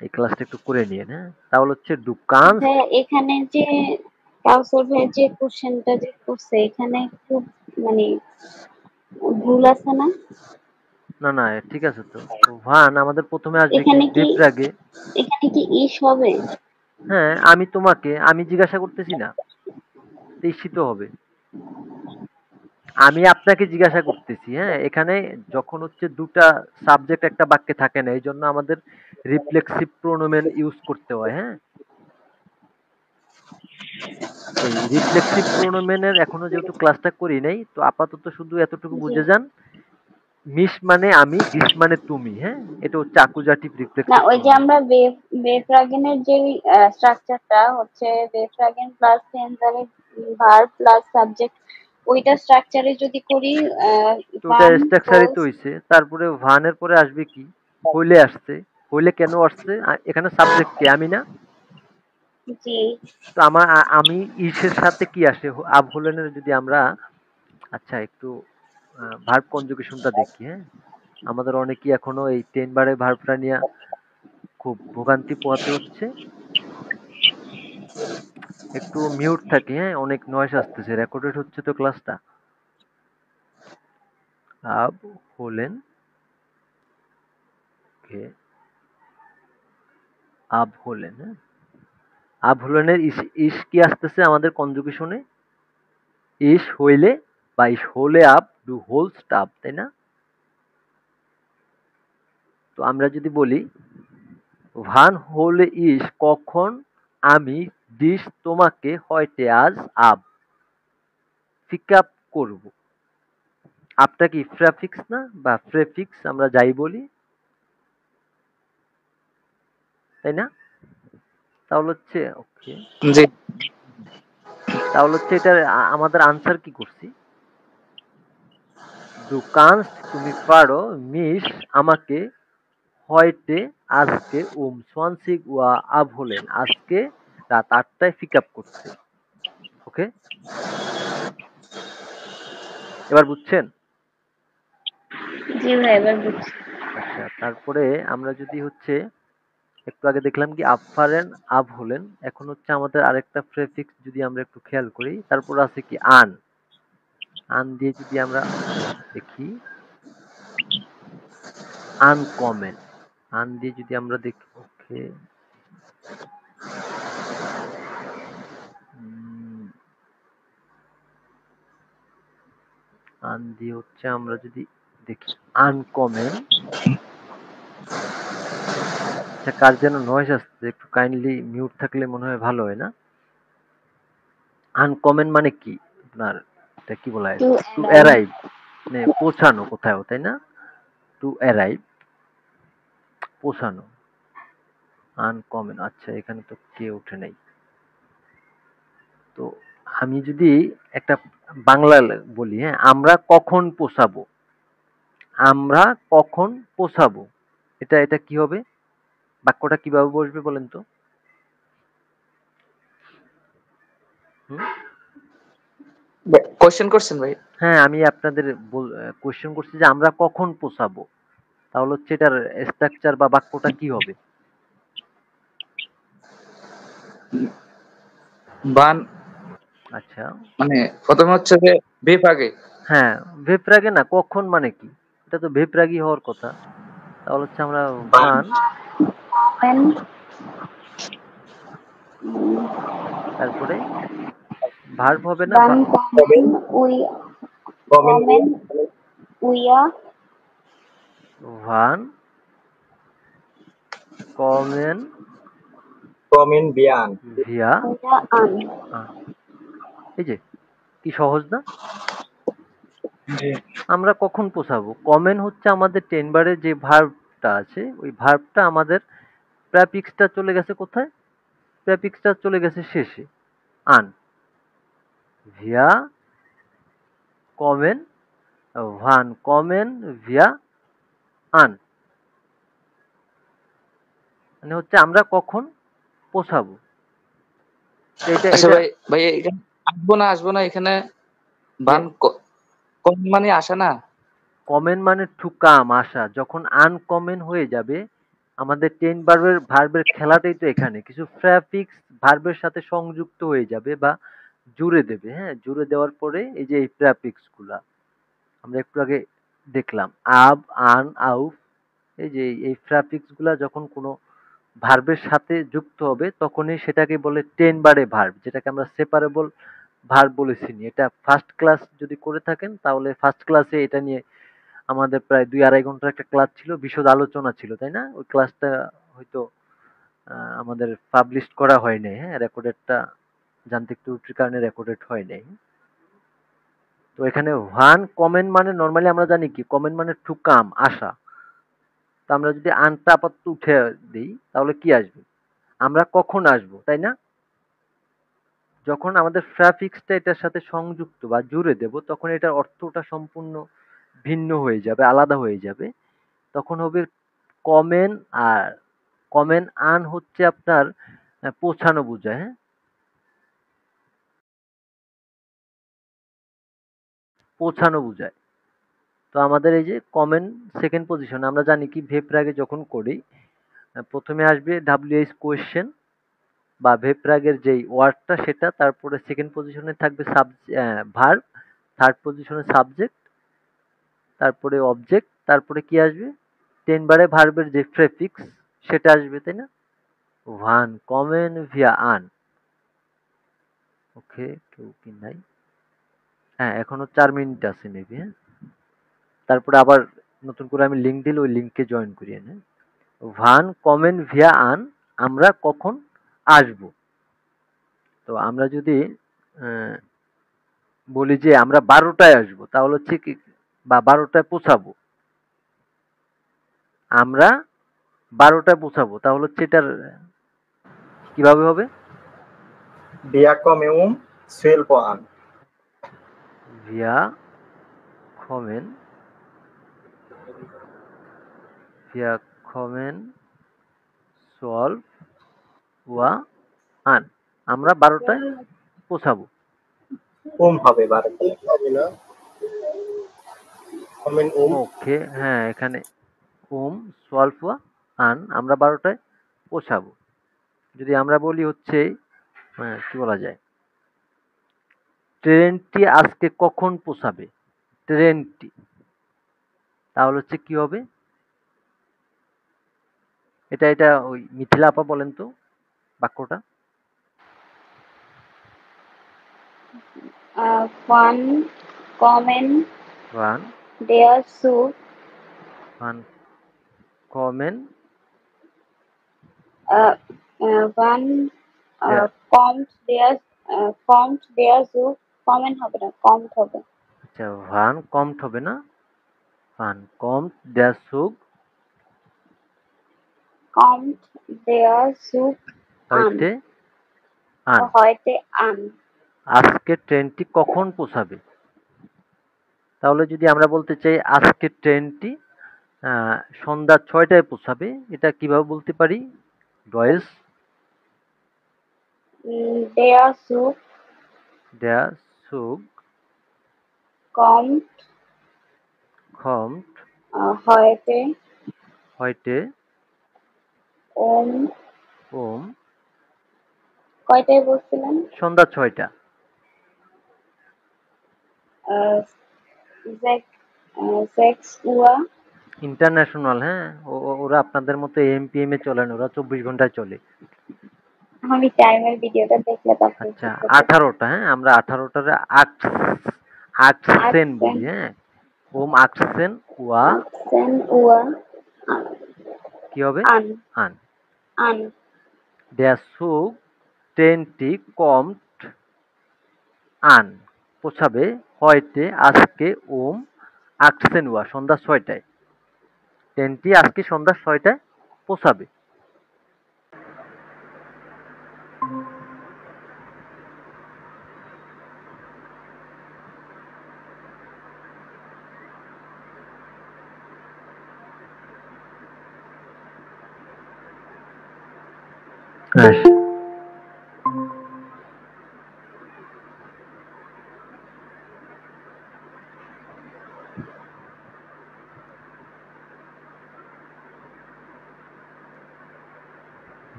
এই ক্লাসটা একটু করে নিন, হ্যাঁ? তাহলে হচ্ছে ডুকান। ভাইয়া এখানে যে কাউসার ভাই যে কোশ্চেনটা যে করছে এখানে খুব মানে ভুল আছে না? না না ঠিক আছে তো। তো ভান আমাদের প্রথমে আসবে কি এখানে কি বেপরাগে। এখানে কি ইস হবে? হ্যাঁ আমি তোমাকে আমি জিজ্ঞাসা করতেছি না, তো ঈশিত হবে। আমি আপনাকে জিজ্ঞাসা করতেছি, হ্যাঁ, এখানে যখন হচ্ছে দুটা সাবজেক্ট একটা বাক্যে থাকে না, এই জন্য আমাদের রিফ্লেক্সিভ প্রোনোমেন ইউজ করতে হয়, হ্যাঁ। এই রিফ্লেক্সিভ প্রোনোমেনের এখনো যেহেতু ক্লাসটা করি নাই, তো আপাতত শুধু এতটুকু জি। বুঝে যান, মিস মানে আমি, দিস মানে তুমি, হ্যাঁ, এটা হচ্ছে অ্যাকুজাটিভ না, রিফ্লেক্সিভ ওই যে প্রোনোমেন। আমরা বেফ্রাগেনের যে স্ট্রাকচারটা হচ্ছে বেফ্রাগেন প্লাস সেন্সারি ভার্ব প্লাস সাবজেক্ট, ওইটা স্ট্রাকচারে যদি করি তো ওটা ভান স্ট্রাকচারই তো হোস্ট। হইছে, তারপরে ভানের পরে আসবে কি, হইলে আসছে, হইলে কেন আসছে, এখানে সাবজেক্ট কে, আমি না? জি। তো আমি ইসের সাথে কি আসে, আব হলেনের যদি আমরা, আচ্ছা একটু ভার্ব কনজুগেশনটা দেখি, হ্যাঁ। আমাদের অনেকেই এখনো এই 10 বারে ভার্বটা নিয়ে খুব ভোগান্তি পোহাতে হচ্ছে। একটু মিউট থাকি, হ্যাঁ, অনেক নয়েজ আসতেছে, রেকর্ডেড হচ্ছে তো ক্লাসটা। আব হলেন, ওকে, আব হলেন, হ্যাঁ। আব হলেনের ইস ইস কি আসতেছে আমাদের কনজুগেশনে, ইস হইলে বা ইস হলে আব ডু হোল স্টাফ, তাই না? তো আমরা যদি বলি ভান হলে ইস কখন আমি দিস তোমাকে হয়টে আজ আব পিক আপ করব, আপটা কি প্রেফিক্স না বা প্রেফিক্স, আমরা যাই বলি, তাই না? তাহলে হচ্ছে ওকে, জি। তাহলে হচ্ছে এটা আমাদের আনসার কি করছি, ডু কানস্ট তুমি পারো মিস আমাকে হয়টে আজকে 20 ওয়া আব হলেন আজকে রাত 8টায় পিক আপ করতে, ওকে, এবার বুঝছেন? জি ভাই, এবার বুঝছি। আচ্ছা, তারপরে আমরা যদি হচ্ছে একটু আগে দেখলাম কি আফারেন আব হলেন, এখন হচ্ছে আমাদের আরেকটা প্রেফিক্স যদি আমরা একটু খেয়াল করি, তারপর আছে কি আন, আন দিয়ে যদি আমরা দেখি আনকমন, আন দিয়ে যদি আমরা দেখি, ওকে, আন দিয়ে হচ্ছে আমরা যদি দেখি আনকমন, আচ্ছা কার যেন নয়েজ আসছে, একটু কাইন্ডলি মিউট থাকলে মনে হয় ভালো হয় না? আনকমন মানে কি আপনার, এটা কি বলা হয়, টু টু অ্যারাইভ। অ্যারাইভ, মানে পৌঁছানো কোথাও, তাই না? টু অ্যারাইভ, পৌঁছানো, আনকমন, আচ্ছা এখানে তো কে উঠে নাই। তো আমি যদি একটা বাংলা বলি, হ্যাঁ, আমরা কখন পৌঁছাবো, আমরা কখন পৌঁছাবো, এটা এটা কি হবে, বাক্যটা কিভাবে বসবে বলেন তো? হুম? কোশ্চেন করছেন ভাই? হ্যাঁ, আমি আপনাদের কোয়েশ্চেন করছি যে আমরা কখন পৌঁছাবো, তাহলে হচ্ছে এটার স্ট্রাকচার বা বাক্যটা কি হবে? বান আচ্ছা, মানে প্রথমে হচ্ছে যে বিভাগে। হ্যাঁ, ভেপরাগে না, কখন মানে কি, এটা তো ভেপরাগী হওয়ার কথা, তাহলে হচ্ছে আমরা বান ভান, when তারপরে ভার্ব হবে না, van kommen we comment kommen উইয়া ভান কমেন কমেন্ট বিয়ান। ভিয়া উইয়া আন। আন, এই যে কি সহজ না? জি। আমরা কখন পৌঁছাবো, কমেন হচ্ছে আমাদের 10 বারে যে ভার্বটা আছে, ওই ভার্বটা আমাদের প্রেফিক্সটা চলে গেছে কোথায়, প্রেফিক্সটা চলে গেছে শেষে, আন, ভিয়া কমেন, ভান কমেন ভিয়া আন, মানে হচ্ছে আমরা কখন পৌঁছাবো। তো এটা আচ্ছা এটা ভাই, ভাই এখানে আসবো না এখানে। যে বান কোন মানে আসে না? কমেন মানে টু কাম, আসা, যখন আনকমেন হয়ে যাবে, আমাদের 10 ভার্বের ভার্বের খেলাটাই তো এখানে, কিছু প্রেফিক্স ভার্বের সাথে সংযুক্ত হয়ে যাবে বা জুড়ে দেবে, হ্যাঁ, জুড়ে দেওয়ার পরে এই যে এই প্রেফিক্স গুলা আমরা একটু আগে দেখলাম, আব, আন, আউফ, এই যে এই প্রেফিক্স গুলা যখন কোনো ভার্বের সাথে যুক্ত হবে তখনই সেটাকে বলে 10 বারে ভার্ব, যেটাকে আমরা সেপারেবল ভার্ব বলেছিনি। এটা ফার্স্ট ক্লাস যদি করে থাকেন তাহলে ফার্স্ট ক্লাসে এটা নিয়ে আমাদের প্রায় ২-২.৫ ঘন্টার একটা ক্লাস ছিল, বিশদ আলোচনা ছিল, তাই না? ওই ক্লাসটা হয়তো আমাদের পাবলিশ করা হয় নাই, হ্যাঁ? রেকর্ডেডটা যান্ত্রিক ত্রুটির কারণে রেকর্ডেড হয় নাই। তো এখানে ওয়ান কমেন্ট মানে নরমালি আমরা জানি কি কমেন্ট মানে টু কাম, আসা। তো আমরা যদি আনটা আপাতত উঠে দিই তাহলে কি আসবে? আমরা কখন আসবো, তাই না? যখন আমাদের প্রেফিক্সটা এটার সাথে সংযুক্ত বা জুড়ে দেব তখন এটার অর্থটা সম্পূর্ণ ভিন্ন হয়ে যাবে, আলাদা হয়ে যাবে। তখন হবে কমেন, আর কমেন আন হচ্ছে আপনার পৌঁছানো বোঝায়, হ্যাঁ? পৌঁছানো বোঝায়। তো আমাদের এই যে কমেন সেকেন্ড পজিশন আমরা জানি কি ভেব রাগে যখন করি প্রথমে আসবে ডাব্লিউএইচ কোয়েশ্চেন বা ভেব রাগের যেই ওয়ার্ডটা সেটা, তারপরে সেকেন্ড পজিশনে থাকবে ভার্ব, থার্ড পজিশনে সাবজেক্ট, তারপরে অবজেক্ট, তারপরে কি আসবে 10 বারে ভার্বের যে প্রেফিক্স সেটা আসবে, তাই না? ওয়ান কমেন ভিয়া আন। ওকে, কেউ কি নাই? হ্যাঁ, এখনো 4 মিনিট আছে মেবি, হ্যাঁ? তারপরে আবার নতুন করে আমি লিঙ্ক দিলে ওই লিঙ্কে জয়েন করিয়ে নেন। ভান কমেন ভিয়া আন, আমরা কখন আসব। তো আমরা যদি আহ, বলি যে আমরা 12টায় আসবো তাহলে হচ্ছে কি, বা 12টায় পৌঁছাবো, আমরা 12টায় পৌঁছাবো তাহলে হচ্ছে এটার কিভাবে হবে? Wir kommen um 12 Uhr an. ভিয়া কমেন, ভিয়া কমেন সলভ ওয়া আন, আমরা 12টায় পৌঁছাবো। হবে 12 হবে না, কমেন ওকে, হ্যাঁ, এখানে সলভ ওয়া আন, আমরা 12টায় পৌঁছাবো। যদি আমরা বলি হচ্ছে কি বলা যায়, ট্রেনটি আজকে কখন পৌঁছাবে, ট্রেনটি, তাহলে হচ্ছে কি হবে? এটা এটা ওই মিথিলা আপা বলেন তো বাক্যটা। One common ওয়ান their soup. ওয়ান কমেন One combed their soup. Common হবে না, combed হবে। আচ্ছা, ওয়ান কমড হবে না, ওয়ান কমড দেয়ার সুগ Combed their soup on. হইতে আন, হয়তে আন। আজকে ট্রেনটি কখন পৌঁছাবে। তাহলে যদি আমরা বলতে চাই আজকে ট্রেনটি সন্ধ্যা 6টায় পৌঁছাবে, এটা কিভাবে বলতে পারি? ডয়েস Their soup দেয়ার সুগ combed কমড হয়তে হইতে ওম। ওম কয়টায় বলছিলেন? সন্ধ্যা 6টা। সেক্স উয়া। ইন্টারন্যাশনাল, হ্যাঁ, ওরা আপনাদের মতো এমপিএম এ চলে না, ওরা 24 ঘন্টায় চলে। আমি টাইমের ভিডিওটা দেখলে তারপর আচ্ছা, 18টা, হ্যাঁ, আমরা 18টার আকসেন বলি, হ্যাঁ, ওম আকসেন ওয়া আকসেন উয়া কি হবে? আন। আন। আন দেয়ার সুগ ট্রেনটি কমড আন, পৌঁছাবে হয়তে আজকে ওম আকসেন ওয়া সন্ধ্যা 6টায়, ট্রেনটি আজকে সন্ধ্যা 6টায় পৌঁছাবে।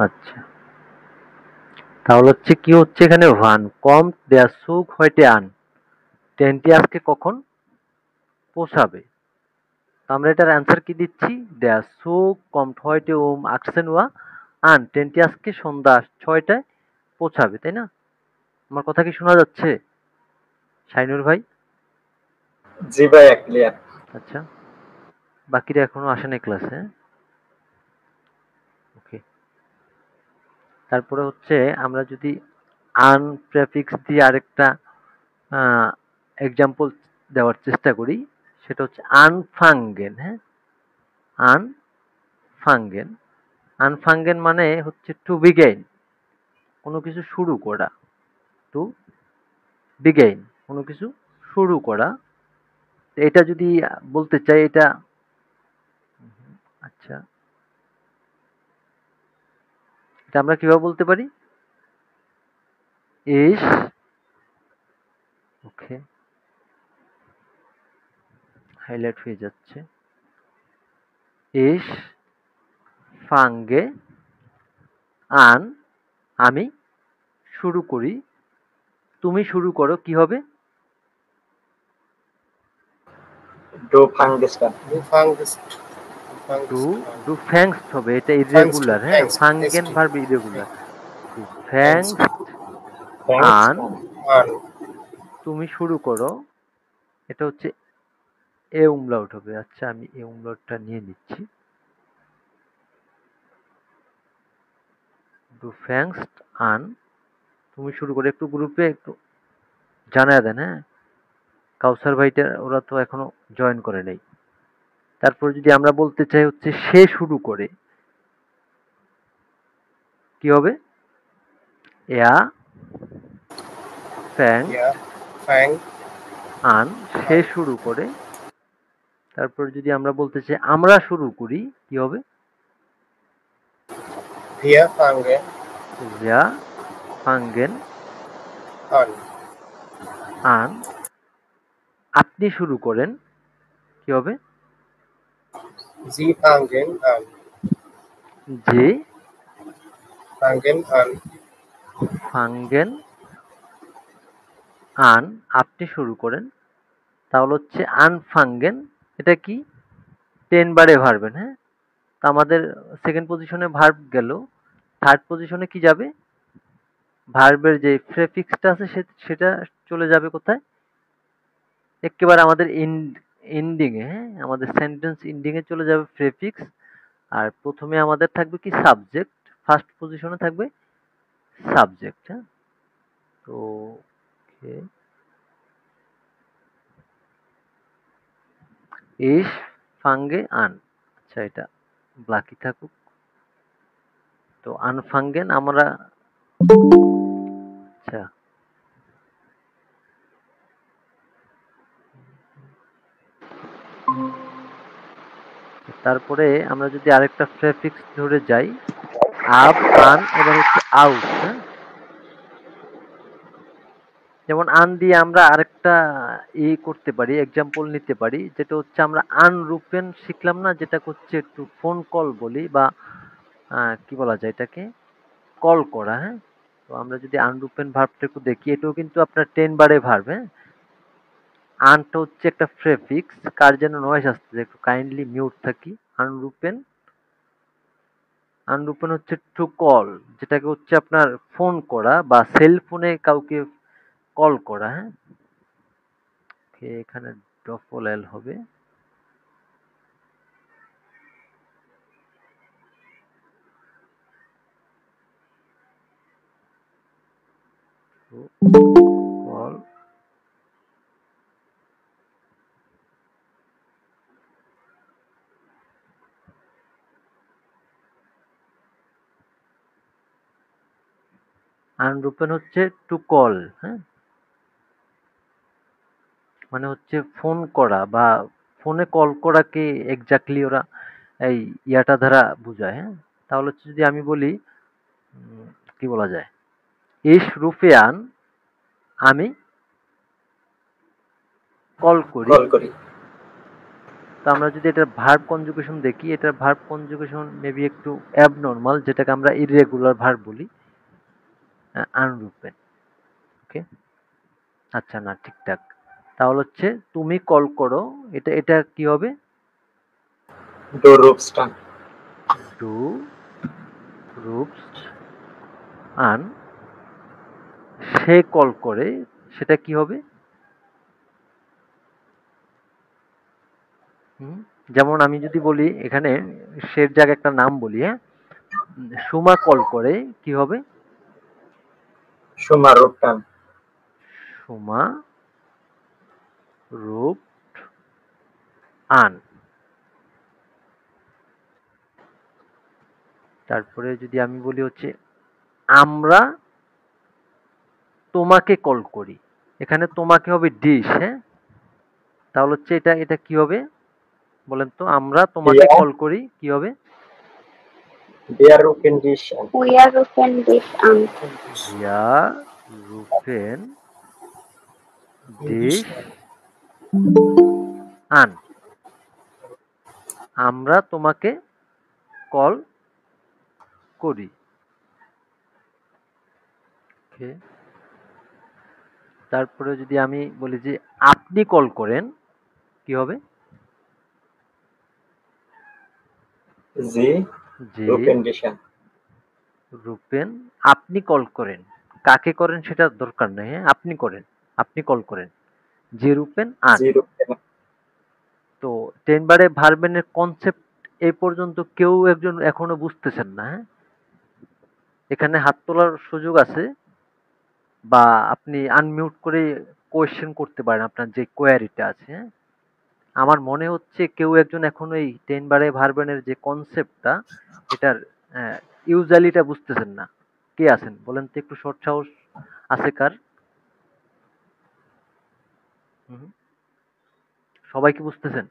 আচ্ছা, তাহলে হচ্ছে কি হচ্ছে এখানে ভান কম দেয়ার সুগ হয়তে আন, ট্রেনটি আজকে কখন পৌঁছাবে। আমরা এটার অ্যান্সার কি দিচ্ছি? Der Zug kommt heute um 18 Uhr an। ট্রেনটি আজকে সন্ধ্যা 6টায় পৌঁছাবে, তাই না? আমার কথা কি শোনা যাচ্ছে শাইনুর ভাই? জি ভাইয়া, ক্লিয়ার। আচ্ছা, বাকিরা এখনো আসে নাই ক্লাসে। ওকে, তারপরে হচ্ছে আমরা যদি আন প্রেফিক্স দিয়ে আরেকটা এক্সাম্পল দেওয়ার চেষ্টা করি, সেটা হচ্ছে আনফাঙ্গেন। হ্যাঁ, আনফাঙ্গেন। আনফাঙ্গেন মানে হচ্ছে টু বিগেইন, কোনো কিছু শুরু করা। টু বিগেইন, কোনো কিছু শুরু করা। এটা যদি বলতে চাই, এটা আচ্ছা, এটা আমরা কিভাবে বলতে পারি? ইস, ওকে, হাইলাইট হয়ে যাচ্ছে। ইস ফাঙ্গে আন, আমি শুরু করি। তুমি শুরু করো, কি হবে? ডু ফাঙ্গেস্টান। Du fangst, ডু fangst an. ডু ফ্যাংস্ট হবে, এটা Fangst du, ইররেগুলার। হ্যাঁ, fangst, ফাঙ্গেন ST. Verb irregular. ডু Fangst ফ্যাংস্ট থ্যাঙ্কস। আন, an. তুমি শুরু করো, এটা হচ্ছে এ উমলাউট হবে। আচ্ছা, আমি এ উমলাউটটা নিয়ে নিচ্ছি। ডু ফ্যাংস্ট আন, তুমি শুরু করো। একটু গ্রুপে একটু জানায় দেন, হ্যাঁ, কাউসার ভাইটা ওরা তো এখনো জয়েন করে নাই। তারপর যদি আমরা বলতে চাই হচ্ছে সে শুরু করে, কি হবে? এয়া ফ্যাং Ja, fang An, say an. শুরু করে। তারপর যদি আমরা বলতে চাই আমরা শুরু করি, কি হবে? Wir fangen যা ফাঙ্গেন an. আন, আপনি শুরু করেন, কি হবে? Sie fangen an. যে Fangen an. ফাঙ্গেন আন, আপনি শুরু করেন। তাহলে হচ্ছে আনফাঙ্গেন, এটা কি? 10 বারে ভার্বেন। হ্যাঁ, তো আমাদের সেকেন্ড পজিশনে ভার্ব গেল, থার্ড পজিশনে কি যাবে? ভার্বের যে প্রেফিক্সটা আছে সেটা চলে যাবে কোথায়? একেবারে আমাদের এন্ডিং এ। হ্যাঁ, আমাদের সেন্টেন্স এন্ডিং এ চলে যাবে প্রেফিক্স। আর প্রথমে আমাদের থাকবে কি? সাবজেক্ট। ফার্স্ট পজিশনে থাকবে সাবজেক্ট। হ্যাঁ, তো ওকে, ইস ফাঙ্গে আন। আচ্ছা, এটা ব্লাকি থাকুক। তো আনফাঙ্গেন আমরা, আচ্ছা, তারপরে আমরা যদি আরেকটা প্রেফিক্স ধরে যাই, আব আন, এবার হচ্ছে আউট। হ্যাঁ, যেমন আন দিয়ে আমরা আরেকটা করতে পারি, এক্সাম্পল নিতে পারি, যেটা হচ্ছে আমরা আনরুপেন শিখলাম না, যেটা হচ্ছে একটু ফোন কল বলি, বা কি বলা যায় এটাকে, কল করা। হ্যাঁ, তো আমরা যদি আনরুপেন ভার্বটা একটু দেখি, এটাও কিন্তু আপনার 10 বারে ভার্ব। হ্যাঁ, আনটা হচ্ছে একটা প্রেফিক্স। কার যেন নয়েজ আসছে, একটু কাইন্ডলি মিউট থাকি। আনরুপেন, আনরুপেন হচ্ছে টু কল, যেটাকে হচ্ছে আপনার ফোন করা বা সেল ফোনে কাউকে কল করা। হ্যাঁ, এখানে ডবল এল হবে। কল, আনরুপেন হচ্ছে টু কল। হ্যাঁ, মানে হচ্ছে ফোন করা বা ফোনে কল করাকে এক্স্যাক্টলি ওরা এই ইয়াটা দ্বারা বুঝায়। হ্যাঁ, তাহলে হচ্ছে যদি আমি বলি কি বলা যায়, ইস রুফিয়ান, আমি কল করি। কল করি। তো আমরা যদি এটার ভার্ব কনজুগেশন দেখি, এটার ভার্ব কনজুগেশন মেবি একটু অ্যাবনর্মাল, যেটাকে আমরা ইররেগুলার ভার্ব বলি, আনরুপেন। ওকে, আচ্ছা, না ঠিকঠাক। তাহলে হচ্ছে তুমি কল করো, এটা এটা কি হবে? Du rufst an. ডু রুপস আন, সে কল করে, সেটা কি হবে? হুম, যেমন আমি যদি বলি এখানে সের জায়গায় একটা নাম বলি, হ্যাঁ, সুমা কল করে, কি হবে? Schumann ruft an. সুমা রূপ আন। তারপরে যদি আমি বলি হচ্ছে আমরা তোমাকে কল করি, এখানে তোমাকে হবে ডিশ, হ্যাঁ, তাহলে হচ্ছে এটা এটা কি হবে বলেন তো? আমরা তোমাকে Wir, কল করি, কি হবে? wir rufen dich an. We are rufen dich an. ইয়া রুফেন ডিশ আন, আমরা তোমাকে কল করি। ওকে, তারপরে যদি আমি বলি যে আপনি কল করেন, কি হবে? Sie যে rufen dich an. রূপেন আপনি কল করেন, কাকে করেন সেটা দরকার নেই, হ্যাঁ, আপনি করেন, আপনি কল করেন, যে রূপেন আন। Sie rufen an. তো 10 বারে ভার্বেনের কনসেপ্ট এই পর্যন্ত কেউ একজন এখনো বুঝতেছেন না, হ্যাঁ? এখানে হাত তোলার সুযোগ আছে, বা আপনি আনমিউট করে কোয়েশ্চেন করতে পারেন আপনার যে কোয়ারিটা আছে, হ্যাঁ? আমার মনে হচ্ছে কেউ একজন এখনো এই 10 বারে ভার্বেনের যে কনসেপ্টটা, এটার ইউজালিটা বুঝতেছেন না। কে আছেন বলেন তো, একটু শর্ট সাহস আছে কার? হুম, সবাই কি বুঝতেছেন?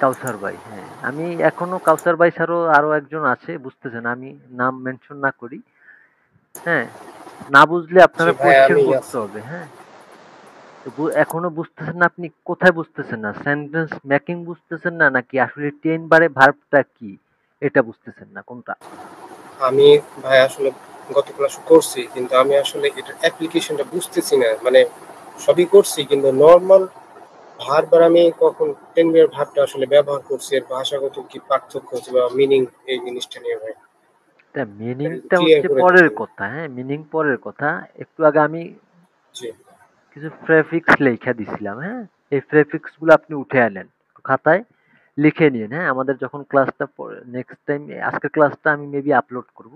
কাউসার ভাই, হ্যাঁ, আমি এখনো কাউসার ভাই ছাড়াও আরো একজন আছে বুঝতেছেন, আমি নাম মেনশন না করি, হ্যাঁ, না বুঝলে জি আপনারা ভাই, কোয়েশ্চেন আমি করতে আছি। হবে, হ্যাঁ। তো এখনো বুঝতেছেন না, আপনি কোথায় বুঝতেছেন না? সেন্টেন্স মেকিং বুঝতেছেন না, নাকি আসলে 10 বারে ভার্বটা কি এটা বুঝতেছেন না, কোনটা? আমি ভাই আসলে গত ক্লাস করছি, কিন্তু আমি আসলে এটার অ্যাপ্লিকেশনটা বুঝতেছি না। মানে সবই করছি, কিন্তু নরমাল ভার্ব আর আমি কখন টেনবের ভার্বটা আসলে ব্যবহার করছি, এর ভাষাগত কি পার্থক্য আছে বা মিনিং, এই জিনিসটা নিয়ে ভাই তা এটা যদি মিনিংটা ক্লিয়ার হচ্ছে করে পরের দিতেন। কথা, হ্যাঁ, মিনিং পরের কথা। একটু আগে আমি জি কিছু প্রেফিক্স লেখা দিছিলাম, হ্যাঁ, এই প্রেফিক্স গুলো আপনি উঠে আনেন, খাতায় লিখে নিন, হ্যাঁ, আমাদের যখন ক্লাসটা নেক্সট টাইম, আজকের ক্লাসটা আমি মেবি আপলোড করব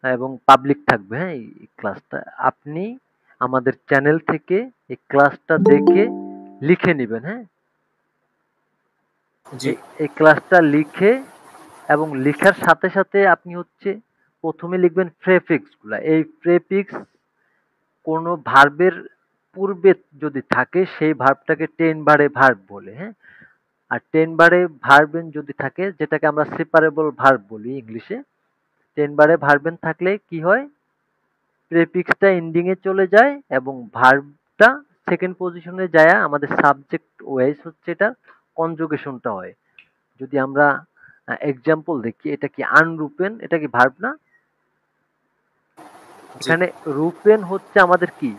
এবং পাবলিক থাকবে, হ্যাঁ, এই ক্লাসটা আপনি আমাদের চ্যানেল থেকে এই ক্লাসটা দেখে লিখে নেবেন, হ্যাঁ। জি এই ক্লাসটা লিখে এবং লেখার সাথে সাথে আপনি হচ্ছে প্রথমে লিখবেন প্রেফিক্স গুলা। এই প্রেফিক্স কোনো ভার্বের পূর্বে যদি থাকে সেই ভার্বটাকে 10 বারে ভার্ব বলে, হ্যাঁ। আর 10 বারে ভার্বেন যদি থাকে, যেটাকে আমরা সেপারেবল ভার্ব বলি ইংলিশে, 10 বারে ভার্বেন থাকলে কি হয়? প্রেফিক্সটা এন্ডিং এ চলে যায় এবং ভার্বটা সেকেন্ড পজিশনে যায়, আমাদের সাবজেক্ট ওয়াইজ হচ্ছে এটা কনজুগেশনটা হয়। যদি আমরা এক্সাম্পল দেখি, এটা কি আনরূপেন, এটা কি ভার্ব না? জি এখানে রূপেন হচ্ছে আমাদের কি,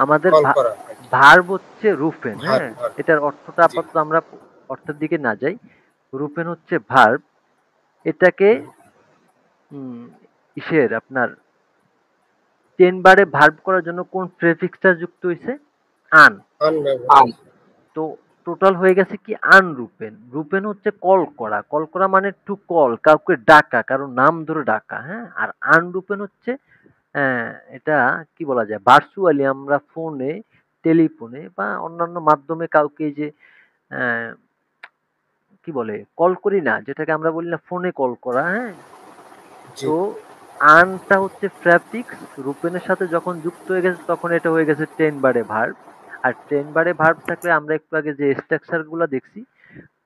আমাদের কল করা আর কি। ভার্ব হচ্ছে রূপেন, ভার্ব হ্যাঁ। ভার্ব এটার অর্থটা জি। আপাতত আমরা অর্থের দিকে না যাই। রূপেন হচ্ছে ভার্ব, এটাকে হুম, ইসের আপনার 10 বারে ভার্ব করার জন্য কোন প্রেফিক্সটা যুক্ত হয়েছে? আন। আনব্যবহার। তো টোটাল হয়ে গেছে কি আনরূপেন। রূপেন হচ্ছে কল করা, কল করা মানে টু কল, কাউকে ডাকা, কারো নাম ধরে ডাকা, হ্যাঁ। আর আনরূপেন হচ্ছে এটা কি বলা যায়, ভার্চুয়ালি আমরা ফোনে, টেলিফোনে বা অন্যান্য মাধ্যমে কাউকে যে আহ, কি বলে কল করি না, যেটাকে আমরা বলি না ফোনে কল করা, হ্যাঁ। জি তো আনটা হচ্ছে প্রেফিক্স, রূপেনের সাথে যখন যুক্ত হয়ে গেছে তখন এটা হয়ে গেছে 10 বারে ভার্ব। আর 10 বারে ভার্ব থাকলে আমরা একটু আগে যে স্ট্রাকচার গুলো দেখছি,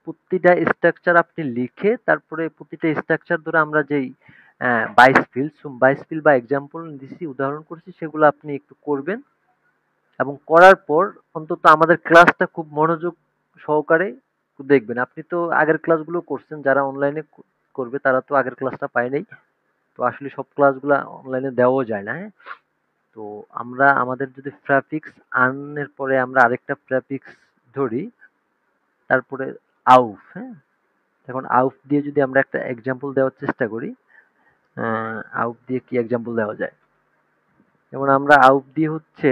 প্রতিটা স্ট্রাকচার আপনি লিখে তারপরে প্রতিটা স্ট্রাকচার ধরে আমরা যেই 22 ফিল বা এক্সাম্পল দিছি, উদাহরণ করছি, সেগুলো আপনি একটু করবেন এবং করার পর অন্তত আমাদের ক্লাসটা খুব মনোযোগ সহকারে দেখবেন। আপনি তো আগের ক্লাসগুলো করছেন, যারা অনলাইনে করবে তারা তো আগের ক্লাসটা পায় নাই, তো আসলে সব ক্লাসগুলা অনলাইনে দেওয়াও যায় না, হ্যাঁ। তো আমরা আমাদের যদি প্রেফিক্স আন এর পরে আমরা আরেকটা প্রেফিক্স ধরি, তারপরে আউফ, হ্যাঁ, এখন আউফ দিয়ে যদি আমরা একটা এক্সাম্পল দেওয়ার চেষ্টা করি, আউফ দিয়ে কি এক্সাম্পল দেওয়া যায়? যেমন আমরা আউফ দিয়ে হচ্ছে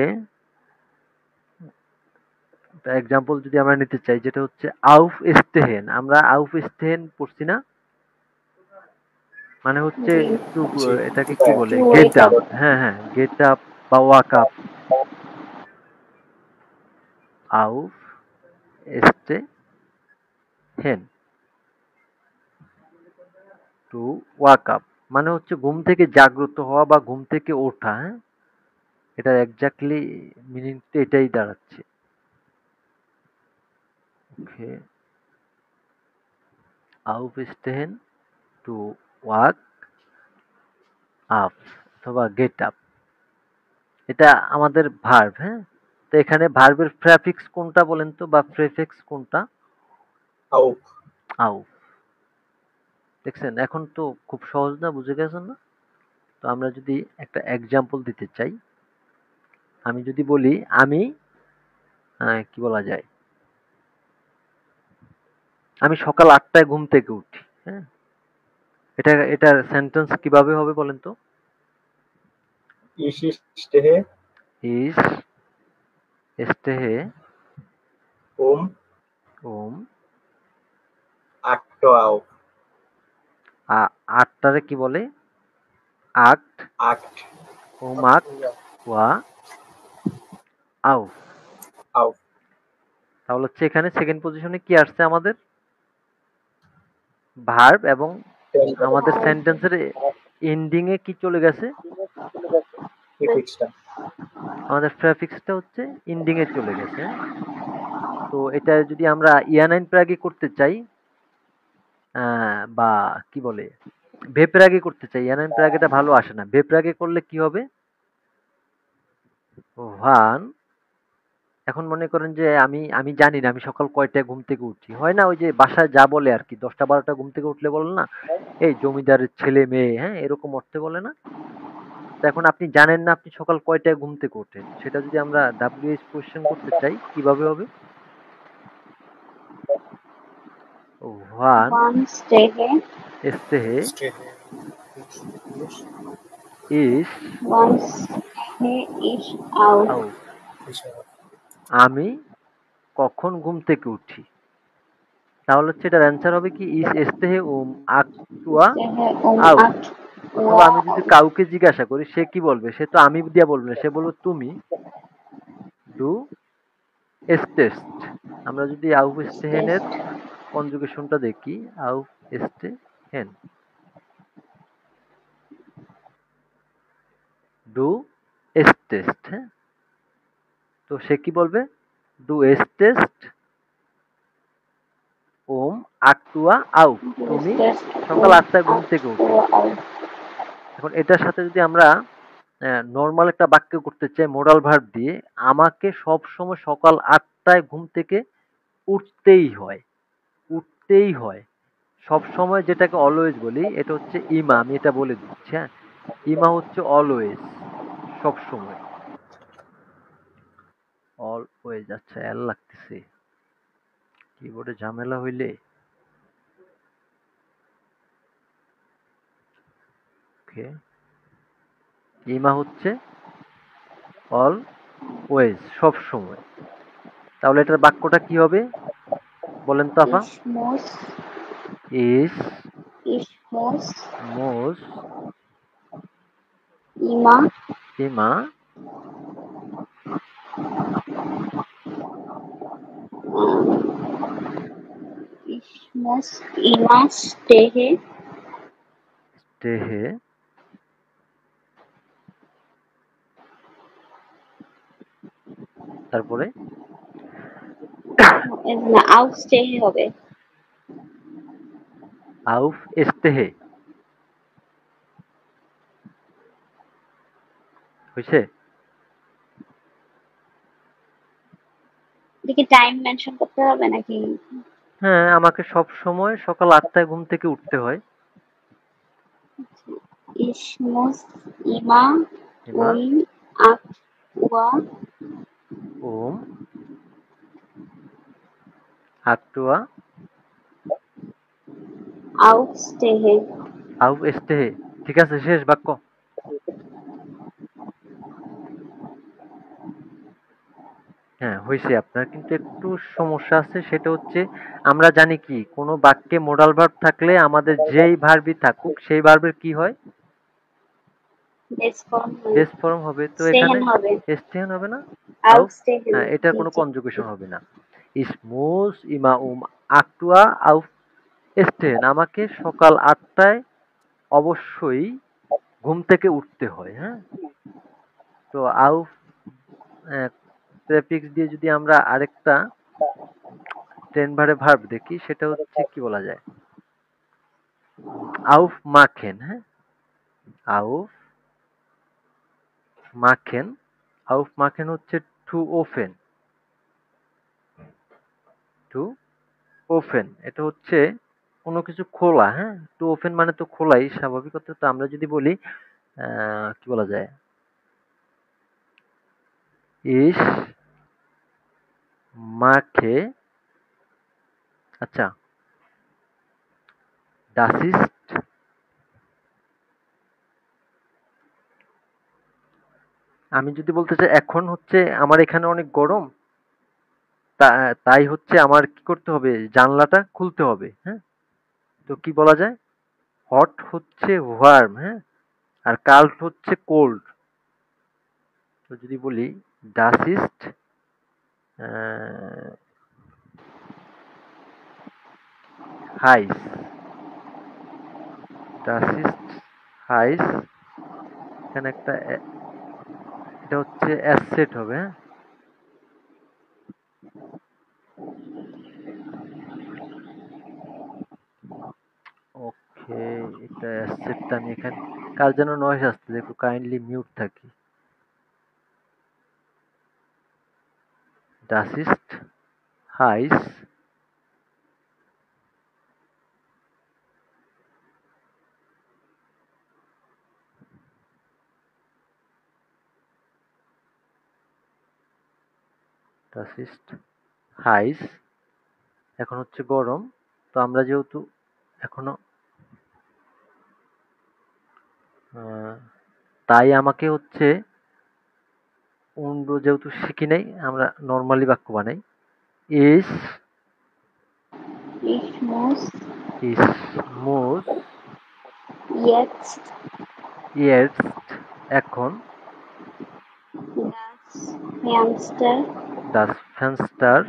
এক্সাম্পল যদি আমরা নিতে চাই, যেটা হচ্ছে আউফ স্টেহেন। আমরা আউফ স্টেহেন পড়ছি না, মানে হচ্ছে জি। একটু জি। এটাকে কি বলে, To get wake up. up. হ্যাঁ হ্যাঁ, গেট আপ বা ওয়াক আপ। আউফ স্টেহেন, টু ওয়াক আপ মানে হচ্ছে ঘুম থেকে জাগ্রত হওয়া বা ঘুম থেকে ওঠা। হ্যাঁ, এটা এক্স্যাক্টলি মিনিং তো এটাই দাঁড়াচ্ছে। ওকে, aufstehen, টু ওয়াক আপ অথবা গেট আপ, এটা আমাদের ভার্ব। হ্যাঁ, তো এখানে ভার্বের প্রেফিক্স কোনটা বলেন তো, বা প্রেফিক্স কোনটা? আউফ। আউফ। দেখছেন, এখন তো খুব সহজ না, বুঝে গেছেন না? তো আমরা যদি একটা এক্সাম্পল দিতে চাই, আমি যদি বলি আমি কি বলা যায়, আমি সকাল 8টায় ঘুম থেকে উঠি। হ্যাঁ, এটার সেন্টেন্স কিভাবে হবে বলেন তো? Ich stehe ইস স্টেহে um ওম 8 Uhr auf. 8টারে কি বলে? আক্ট 8 ওম আক্ট ওয়া আউ। auf. তাহলে হচ্ছে এখানে সেকেন্ড পজিশনে কি আসছে আমাদের? ভার্ব, এবং আমাদের সেন্টেন্সের এন্ডিং এ কি চলে গেছে? Prefixটা। আমাদের প্রেফিক্সটা হচ্ছে এন্ডিং এ চলে গেছে। তো এটা যদি আমরা ইয়ানাইন প্রাগে করতে চাই, বা কি বলে ভেপ্রাগে করতে চাই, ইয়ানাইন প্রাগেটা ভালো আসে না। ভেপ্রাগে করলে কি হবে? ওয়ান, এখন মনে করেন যে আমি আমি জানি না আমি সকাল কয়টায় ঘুম থেকে উঠি, হয় না ওই যে বাসায় যা বলে আর কি, 10টা 12টা ঘুম থেকে উঠলে বলে না, এই জমিদারের ছেলে মেয়ে, হ্যাঁ, এরকম অর্থে বলে না? তো এখন আপনি জানেন না আপনি সকাল কয়টায় ঘুম থেকে ওঠেন, সেটা যদি আমরা ডাব্লিউএইচ কোশ্চেন করতে চাই কিভাবে হবে? One One stehe. স্তেহে Stay. Is One stehe is out. আউ, আমি কখন ঘুম থেকে উঠি? তাহলে হচ্ছে এটার অ্যান্সার হবে কি, ইস এস্তেহে আকুয়া Stehe আউ। acht অথবা Uhr আমি যদি auf. কাউকে জিজ্ঞাসা করি, সে কি বলবে? সে তো আমি দিয়া বলবে না, সে বলবে তুমি ডু এস্টেস্ট। আমরা যদি আউফ স্টেহেনের Test. কনজুগেশনটা দেখি, আউফ স্টেহেন, ডু এস্টেস্ট। হ্যাঁ, তো সে কি বলবে? ডু এস্টেস্ট ওম আক্তুয়া আউ, তুমি Test. সকাল 8টায় ঘুম থেকে Acht উঠো। Uhr auf. এখন এটার সাথে যদি আমরা নর্মাল একটা বাক্য করতে চাই মোডাল ভার্ব দিয়ে, আমাকে সব সময় সকাল 8টায় ঘুম থেকে উঠতেই হয়, উঠতেই হয় সব সময়, যেটাকে অলওয়েজ বলি, এটা হচ্ছে ইমা। আমি এটা বলে দিচ্ছি, হ্যাঁ, ইমা হচ্ছে অলওয়েজ, সব সময়, অলওয়েজ। আচ্ছা, এল লাগতেছে কিবোর্ডে, ঝামেলা হইলে। ওকে, ইমা হচ্ছে অলওয়েজ, সব সময়। তাহলে এটার বাক্যটা কি হবে বলেন তো আপা? Ich muss. ইস Ich muss মোজ immer ইমা ich muss immer stehe স্টেহে, তারপরে না aufstehe হবে। আউফ স্টেহে হয়েছে? এদিকে টাইম মেনশন করতে হবে নাকি? হ্যাঁ, আমাকে সব সময় সকাল 8টায় ঘুম থেকে উঠতে হয়। Ich muss immer ইমা um 8 ওয়া উম আক্টুয়া আউফস্টেহে। আউফ এস্তেহে। ঠিক আছে, শেষ বাক্য। হ্যাঁ হয়েছে। আপনার কিন্তু একটু সমস্যা আছে, সেটা হচ্ছে আমরা জানি কি কোনো বাক্যে মোডাল ভার্ব থাকলে আমাদের যেই ভার্বই থাকুক সেই ভার্বের কি হয়, বেস ফর্ম বেস ফর্ম হবে। তো এখানে স্টেহেন হবে। এস্তেহেন হবে না, আউফ। আউফস্টেহেন। হ্যাঁ, এটার জি কোনো জি। কনজুগেশন হবে না। ইসমুস ইমা আক্টুয়া আউফ এস্তেহেন, আমাকে সকাল 8টায় অবশ্যই ঘুম থেকে উঠতে হয়। হ্যাঁ, তো আউফ প্রেফিক্স দিয়ে যদি আমরা আরেকটা টেন ভারে ভার্ব দেখি, সেটা হচ্ছে কি বলা যায়, আউফ মাখেন। হ্যাঁ, আউফ মাখেন। আউফ মাখেন হচ্ছে টু ওপেন। টু ওপেন এটা হচ্ছে কোনো কিছু খোলা। হ্যাঁ, টু ওপেন মানে তো খোলাই স্বাভাবিকতা। তো আমরা যদি বলি কি বলা যায়, ইস মাখে, আচ্ছা ডাস ইস্ট, আমি যদি বলতে চাই এখন হচ্ছে আমার এখানে অনেক গরম, তাই হচ্ছে আমার কি করতে হবে, জানলাটা খুলতে হবে। হ্যাঁ, তো কি বলা যায়, হট হচ্ছে ওয়ার্ম। হ্যাঁ, আর কাল্ট হচ্ছে কোল্ড। তো যদি বলি ডাস ইস্ট হাইস, ডাস ইস্ট হাইস, এখানে একটা এটা হচ্ছে অ্যাসেট হবে। হ্যাঁ, ওকে, এটা অ্যাসেটটা আমি এখানে, কার যেন নয়েজ আসছে, একটু কাইন্ডলি মিউট থাকি। ডাস ইস্ট হাইস, ডাস ইস্ট হাইস, এখন হচ্ছে গরম। তো আমরা যেহেতু এখনো তাই আমাকে হচ্ছে যেহেতু শিখি নাই, আমরা নর্মালি বাক্য বানাই। ইস Ich muss ইস মুস jetzt ইয়েটস এখন, das Fenster ডাস ফেন্সটার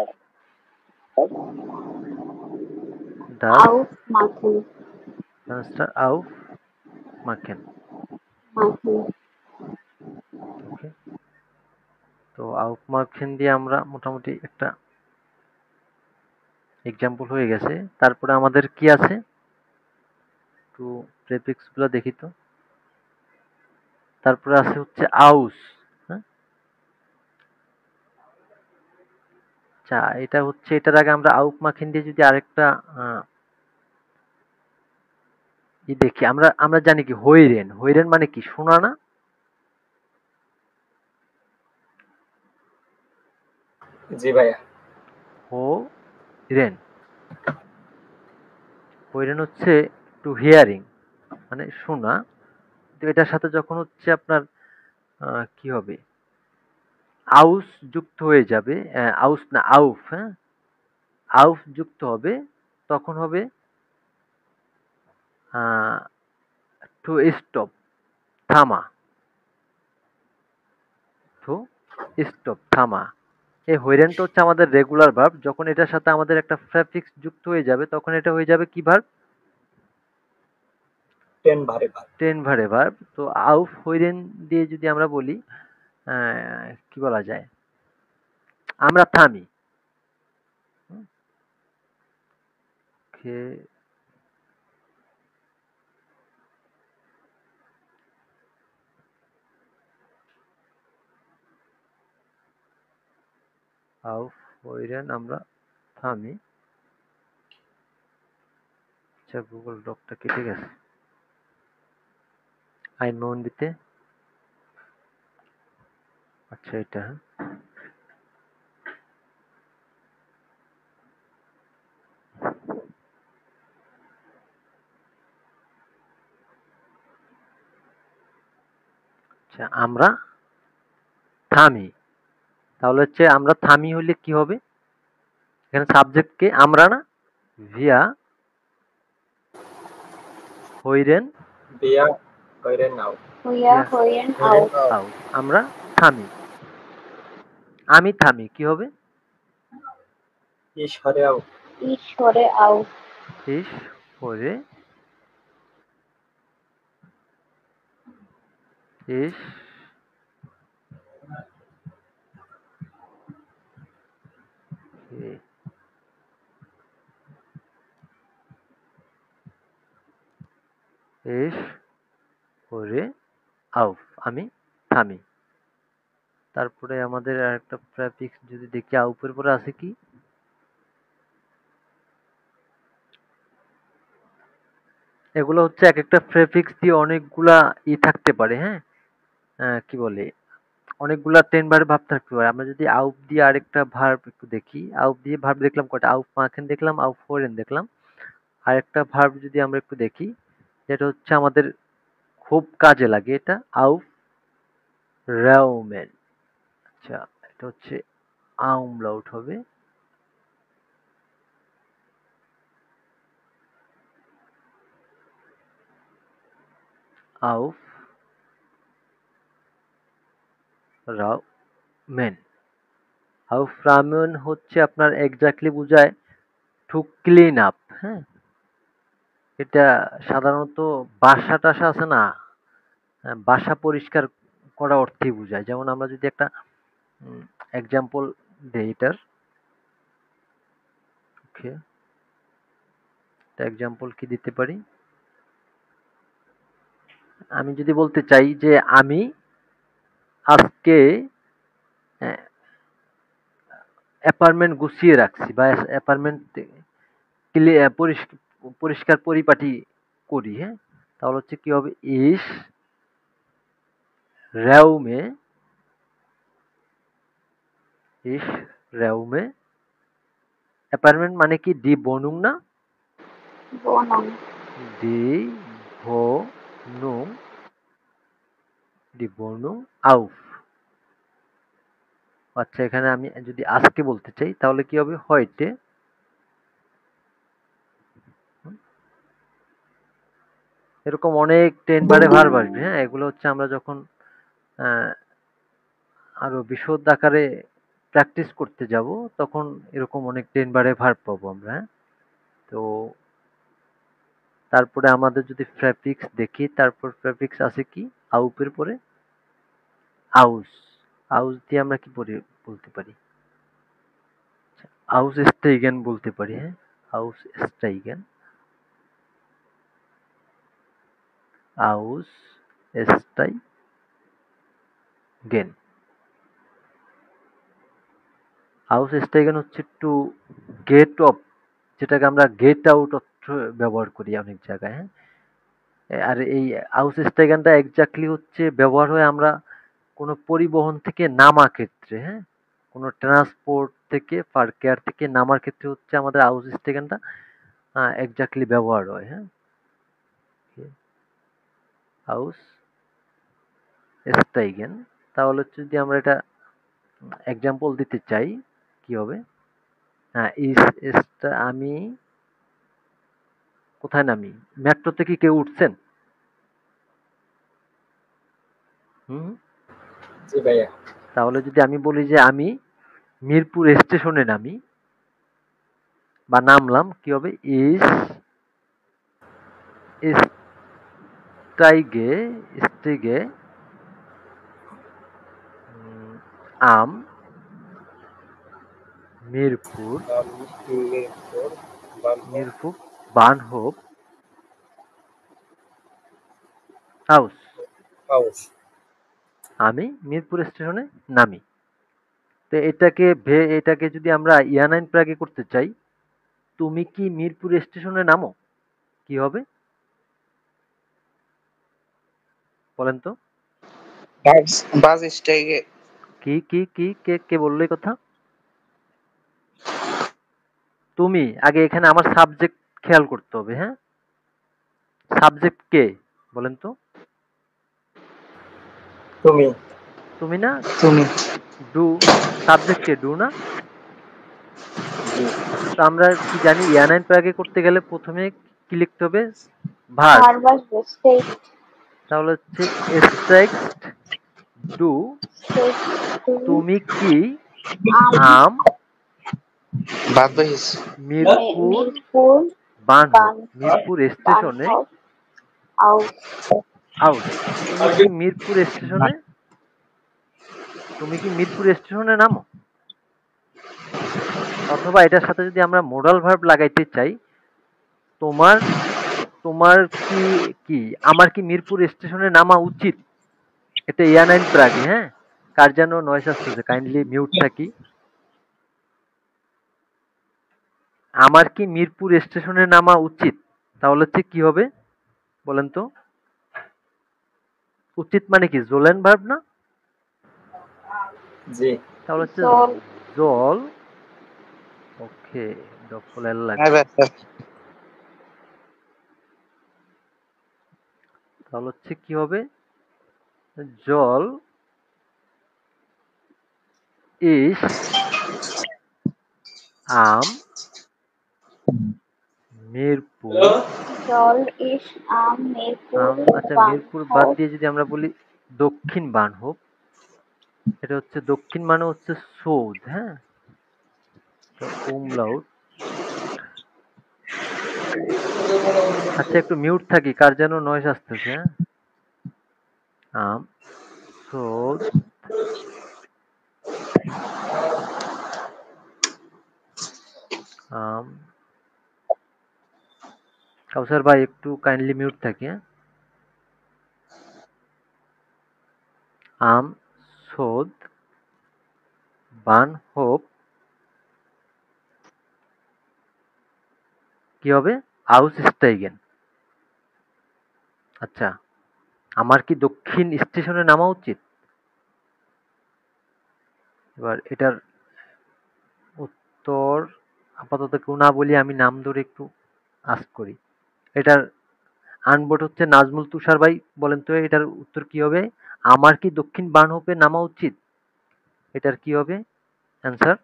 ডাস aufmachen. ফেন্সটার আউফ মাখেন। Machen. ওকে, তো আউফ মাখেন দিয়ে আমরা মোটামুটি একটা এক্সাম্পল হয়ে গেছে। তারপরে আমাদের কি আছে, একটু প্রেফিক্স গুলো দেখি তো। তারপরে আছে হচ্ছে আউস। হ্যাঁ, আচ্ছা এটা হচ্ছে, এটার আগে আমরা আউফ মাখেন দিয়ে যদি আরেকটা দেখি, আমরা আমরা জানি কি হইরেন, হইরেন মানে কি শোনা না। জি ভাইয়া। হো রেন, হইরেন হচ্ছে টু হিয়ারিং মানে শোনা। তো এটার সাথে যখন হচ্ছে আপনার কি হবে, আউস যুক্ত হয়ে যাবে, আউস না আউফ। হ্যাঁ, আউফ যুক্ত হবে, তখন হবে টু স্টপ, থামা। টু স্টপ, থামা। এই হইরেনটা হচ্ছে আমাদের রেগুলার ভার্ব। যখন এটার সাথে আমাদের একটা প্রেফিক্স যুক্ত হয়ে যাবে, তখন এটা হয়ে যাবে কি ভার্ব, টেন ভারে ভার। টেন ভারে ভার্ব। তো আউফ হইরেন দিয়ে যদি আমরা বলি কি বলা যায়, আমরা থামি। ওকে, আউফ হইরেন আমরা থামি। আচ্ছা, গুগল ডকটা কেটে গেছে, আইন মোহন দিতে আচ্ছা এটা হ্যাঁ। আচ্ছা আমরা থামি, তাহলে হচ্ছে আমরা থামি হলে কি হবে? এখানে সাবজেক্ট কে? আমরা না? ভিয়া হইরেন Wir hören auf. হুইয়া ভিয়া হইয়েন Hören আউট। auf. আউট, আমরা থামি। আমি থামি কি হবে? Ich höre auf. ঈশ্বরে আউট। ইস হরে ইস এ- ইস হরে আউফ, আমি থামি। তারপরে আমাদের আরেকটা প্রেফিক্স যদি দেখি, আউফের পরে আছে কি? এগুলো হচ্ছে এক একটা প্রেফিক্স দিয়ে অনেকগুলা থাকতে পারে, হ্যাঁ। কি বলে, অনেকগুলা টেন বার ভাব থাকতে পারে। আমরা যদি আউফ দিয়ে আরেকটা ভার্ব একটু দেখি, আউফ দিয়ে ভার্ব দেখলাম কয়টা? আউফ মাখেন দেখলাম, আউফ ফোরেন দেখলাম। আরেকটা ভার্ব যদি আমরা একটু দেখি, যেটা হচ্ছে আমাদের খুব কাজে লাগে, এটা আউফ রাউমেন। আচ্ছা এটা হচ্ছে আউমলাউট হবে। আউফ রাউমেন। আউফ রাউমেন হচ্ছে আপনার এক্স্যাক্টলি বোঝায় টু ক্লিন আপ, হ্যাঁ। এটা সাধারণত বাসা টাসা আছে না, বাসা পরিষ্কার করা অর্থেই বোঝায়। যেমন আমরা যদি একটা এক্সাম্পল দেই এটার, ওকে, একটা এক্সাম্পল কি দিতে পারি? আমি যদি বলতে চাই যে আমি আজকে অ্যাপার্টমেন্ট গুছিয়ে রাখছি, বা অ্যাপার্টমেন্ট পরিষ্কার পরিপাটি করি, হ্যাঁ, তাহলে হচ্ছে কি হবে? ইস রেউমে, ইস রেউমে অ্যাপার্টমেন্ট মানে কি? ডি বনুং না? বনং। ডি ভনুং, ডি বনুং আউফ। আচ্ছা এখানে আমি যদি আজকে বলতে চাই তাহলে কি হবে? হয়টে। এরকম অনেক টেন বারে ভার্ব আসবে, হ্যাঁ। এগুলো হচ্ছে আমরা যখন আহ, আরো বিশদ আকারে প্র্যাকটিস করতে যাব, তখন এরকম অনেক টেন বারে ভার্ব পাবো আমরা, হ্যাঁ। তো তারপরে আমাদের যদি প্রেফিক্স দেখি, তারপর প্রেফিক্স আছে কি আউপের পরে? আউস। আউস দিয়ে আমরা কি বলতে পারি? আউস স্টাইগেন বলতে পারি, হ্যাঁ। আউস স্টাইগেন, আউস স্টাইগেন। আউস স্টাইগেন হচ্ছে টু গেট অফ, যেটাকে আমরা গেট আউট অর্থ ব্যবহার করি অনেক জায়গায়, হ্যাঁ। আর এই আউস স্টাইগেনটা এক্স্যাক্টলি হচ্ছে ব্যবহার হয় আমরা কোনো পরিবহন থেকে নামা ক্ষেত্রে, হ্যাঁ। কোনো ট্রান্সপোর্ট থেকে কেয়ার থেকে নামার ক্ষেত্রে হচ্ছে আমাদের আউস স্টেশনটা এক্স্যাক্টলি ব্যবহার হয়, হ্যাঁ। হাউস স্টাইগেন। তাহলে হচ্ছে যদি আমরা এটা এক্সাম্পল দিতে চাই, কি হবে? হ্যাঁ, আমি কোথায় নামি? মেট্রোতে কি কেউ উঠছেন? হুম। জি ভাইয়া। তাহলে যদি আমি বলি যে আমি মিরপুর স্টেশনে নামি বা নামলাম, কি হবে? স্টাইগে, স্টিগে আম মিরপুর, মিরপুর বানহোফ মিরপুর বানহোফ হাউস। হাউস। আমি মিরপুর স্টেশনে নামি। তো এটাকে যদি আমরা ইয়ানাইন প্রাগে করতে চাই, তুমি কি মিরপুর স্টেশনে নামো, কি হবে বলেন তো? বাস বাস স্ট্রাইকে কি কি কি কে কে বললো এই কথা? তুমি আগে এখানে আমার সাবজেক্ট খেয়াল করতে হবে, হ্যাঁ? সাবজেক্ট কে বলেন তো? তুমি। তুমি না? তুমি। ডু। Subject K? ডু না? জি। তো আমরা কি জানি ইয়ানাইন প্রাগে করতে গেলে প্রথমে কি লিখতে হবে? ভার্ব। ভার্ব আসবে, স্টেট। তাহলে হচ্ছে এস্ট্রাইক্ট ডু। State to. তুমি কি আম। আম বাদ বাহিস। মিরপুর মিরপুর বানহোফ। বানহফ। মিরপুর স্টেশনে বানহফ আউট। আউট। তুমি কি মিরপুর স্টেশনে তুমি কি মিরপুর স্টেশনে নামো? অথবা এটার সাথে যদি আমরা মোডাল ভার্ব লাগাইতে চাই, তোমার তোমার কি কি আমার কি মিরপুর স্টেশনে নামা উচিত? এটা ইয়ানাইন প্রাগে, হ্যাঁ? কার যেন নয়েস আসতেছে, কাইন্ডলি মিউট থাকি। আমার কি মিরপুর স্টেশনে নামা উচিত? তাহলে হচ্ছে কি হবে বলেন তো? উচিত মানে কি? জোলেন ভার্ব না? জি। তাহলে হচ্ছে জল। জল। ওকে, ডবল এল হ্যাঁ লাগবে। স্যার। তাহলে হচ্ছে কি হবে? জল ইস আম মিরপুর। জল ইস আম মিরপুর আচ্ছা, মিরপুর বাদ বানহফ। দিয়ে যদি আমরা বলি দক্ষিণ বানহোপ, এটা হচ্ছে দক্ষিণ মানে হচ্ছে সৌদ, হ্যাঁ? উমলাউট। আচ্ছা, একটু মিউট থাকি, কার যেন নয়েজ আসতেছে, হ্যাঁ? আম সৌদ আম। কাউসার ভাই একটু কাইন্ডলি মিউট থাকি, হ্যাঁ? আম সৌদ বানহোপ কি হবে? আউস স্টাইগেন। আচ্ছা, আমার কি দক্ষিণ স্টেশনে নামা উচিত? এবার এটার উত্তর আপাতত কেউ না বলি আমি নাম ধরে একটু আস্ক করি। এটার আনবোর্ড হচ্ছে নাজমুল তুষার ভাই, বলেন তো এটার উত্তর কি হবে? আমার কি দক্ষিণ বানহোপে নামা উচিত? এটার কি হবে অ্যান্সার?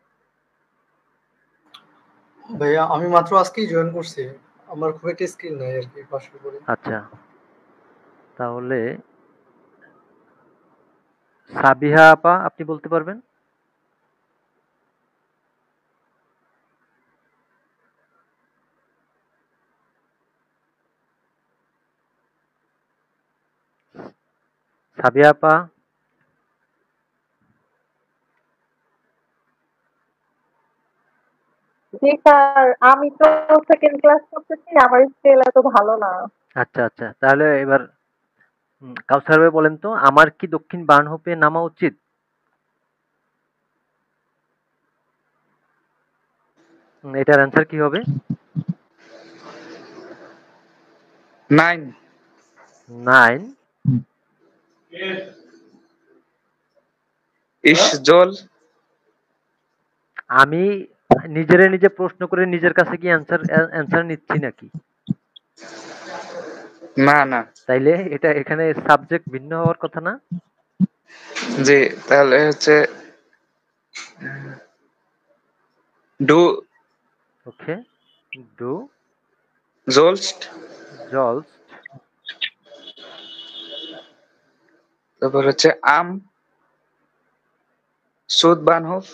ভাইয়া আমি মাত্র আজকেই জয়েন করছি, আমার খুব একটা স্কিল নাই আর কি ভাষার উপরে। আচ্ছা, তাহলে সাবিহা আপা আপনি বলতে পারবেন? সাবিহা আপা। জি স্যার, আমি তো সেকেন্ড ক্লাস করতেছি, আমার স্কেল এত ভালো না। আচ্ছা আচ্ছা, তাহলে এবার কাউসার ভাই বলেন তো আমার কি দক্ষিণ বানহোপে নামা উচিত? এটার অ্যান্সার কি হবে? 9। 9। ইস জল। আমি নিজেরে নিজে প্রশ্ন করে নিজের কাছে কি অ্যান্সার নিচ্ছি নাকি? না না। তাইলে এটা এখানে সাবজেক্ট ভিন্ন হওয়ার কথা না? জি, তাহলে হচ্ছে ডু ওকে, ডু জোলস্ট। জলস তারপর হচ্ছে আম সুদ বানহোফ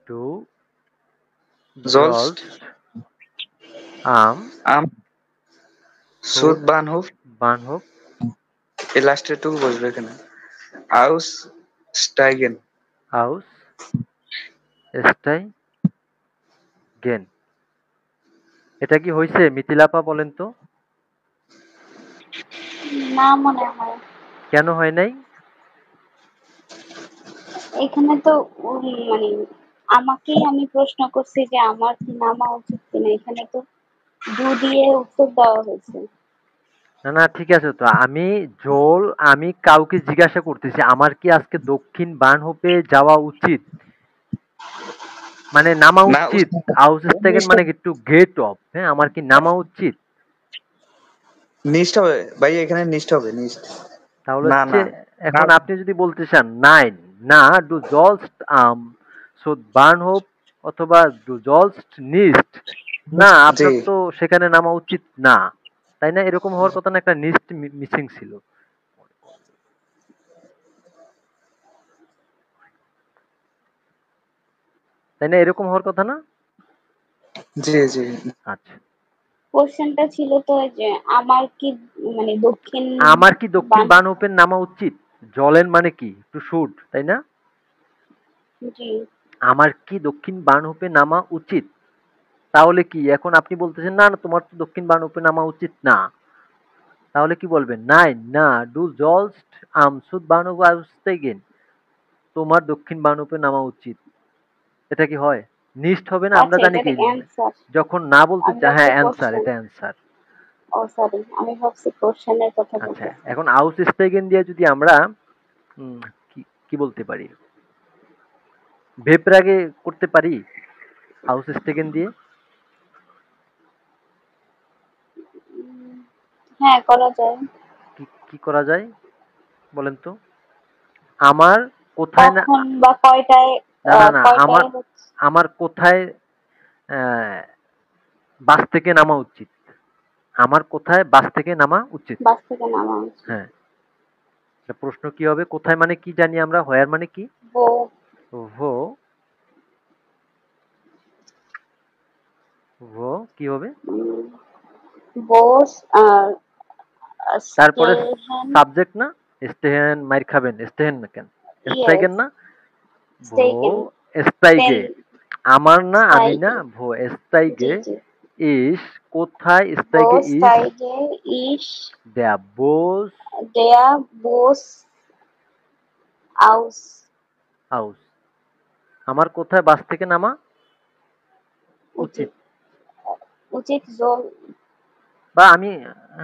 ডু জোলস্ট জলস আম আম সুদ সুদ বানহোফ। বানহোপ এই লাস্টের টুকু বসবে এখানে। আউস স্টাইগেন। House এস্টাই gain. এটা কি হয়েছে মিথিলাপা বলেন তো? না মনে হয়। কেন হয় নাই? এখানে তো মানে আমাকেই আমি প্রশ্ন করছি যে আমার কি নামা উচিত কিনা, এখানে তো ডু দিয়ে উত্তর দেওয়া হয়েছে। না না ঠিক আছে তো আমি কাউকে জিজ্ঞাসা করতেছি আমার কি আজকে দক্ষিণ বানহোপে যাওয়া উচিত, মানে নামা না উচিত। আউসস্টেগেন মানে কি টু গেট অফ, হ্যাঁ আমার কি নামা উচিত? নিস্ট হবে ভাই, এখানে নিস্ট হবে, নিস্ট। তাহলে না হচ্ছে না না, এখন আপনি যদি বলতে চান নাইন, না ডু জলস্ট সোদ বার্নহোপ অথবা ডু জলস্ট নিস্ট, না জি আপনার তো সেখানে নামা উচিত না, তাই না? এরকম হওয়ার কথা না, একটা নিস্ট মিসিং ছিল, তাই না? এরকম হওয়ার কথা না? জি জি। আচ্ছা, কোশ্চেনটা ছিল তো যে আমার কি মানে দক্ষিণ আমার কি দক্ষিণ বান বানহোপের নামা উচিত? জলেন মানে কি টু শুড, তাই না? জি আমার কি দক্ষিণ বানহোপে নামা উচিত? তাহলে কি এখন আপনি বলতেছেন না না তোমার তো দক্ষিণ বানহোপে নামা উচিত না, তাহলে কি বলবেন? নাইন না ডু জলস্ট সুদ বানহোপ আউসস্টেগেন, তোমার দক্ষিণ বানহোপে নামা উচিত, এটা কি হয়? নিশ্চিত হবে না? আমরা আচ্ছা জানি এটার কি অ্যান্সার যখন না বলতে আমি হ্যাঁ ভাবছি অ্যান্সার, কোশ্চেন। এটা অ্যান্সার। ও সরি, আমি ভাবছি কোশ্চেনের কথা আচ্ছা, বলতেছি। এখন আউসস্টেগেন দিয়ে যদি আমরা উম, কি কি বলতে পারি, ভেপরাগে করতে পারি আউসস্টেগেন দিয়ে? উম, হ্যাঁ করা যায়। কি কি করা যায় বলেন তো? আমার কোথায় না, কখন বা কয়টায় না না না আমার কয়টায় হচ্ছে আমার কোথায় আহ, বাস থেকে নামা উচিত, আমার কোথায় বাস থেকে নামা উচিত। বাস থেকে নামা উচিত। হ্যাঁ, এটা প্রশ্ন কি হবে? কোথায় মানে কি জানি আমরা, হোয়ার মানে কি? বো ভো, ভো কি হবে? বোস তারপরে স্টেলহেন সাবজেক্ট না, স্টেহেন মাইর খাবেন, স্টেহেন না কেন, ইয়েস স্ট্রাইগেন না, ভো স্টেকেন পেন স্ট্রাইগে, আমার না আমি না, স্ট্রাইকে ভো জি স্ট্রাইগে জি ইস, কোথায় বো স্ট্রাইগে ইস স্টাইগে ইস দ্য বোস দেয়া বোস আউস হাউস, আমার কোথায় বাস থেকে নামা উচিত। উচিত উচিত জোন বা আমি,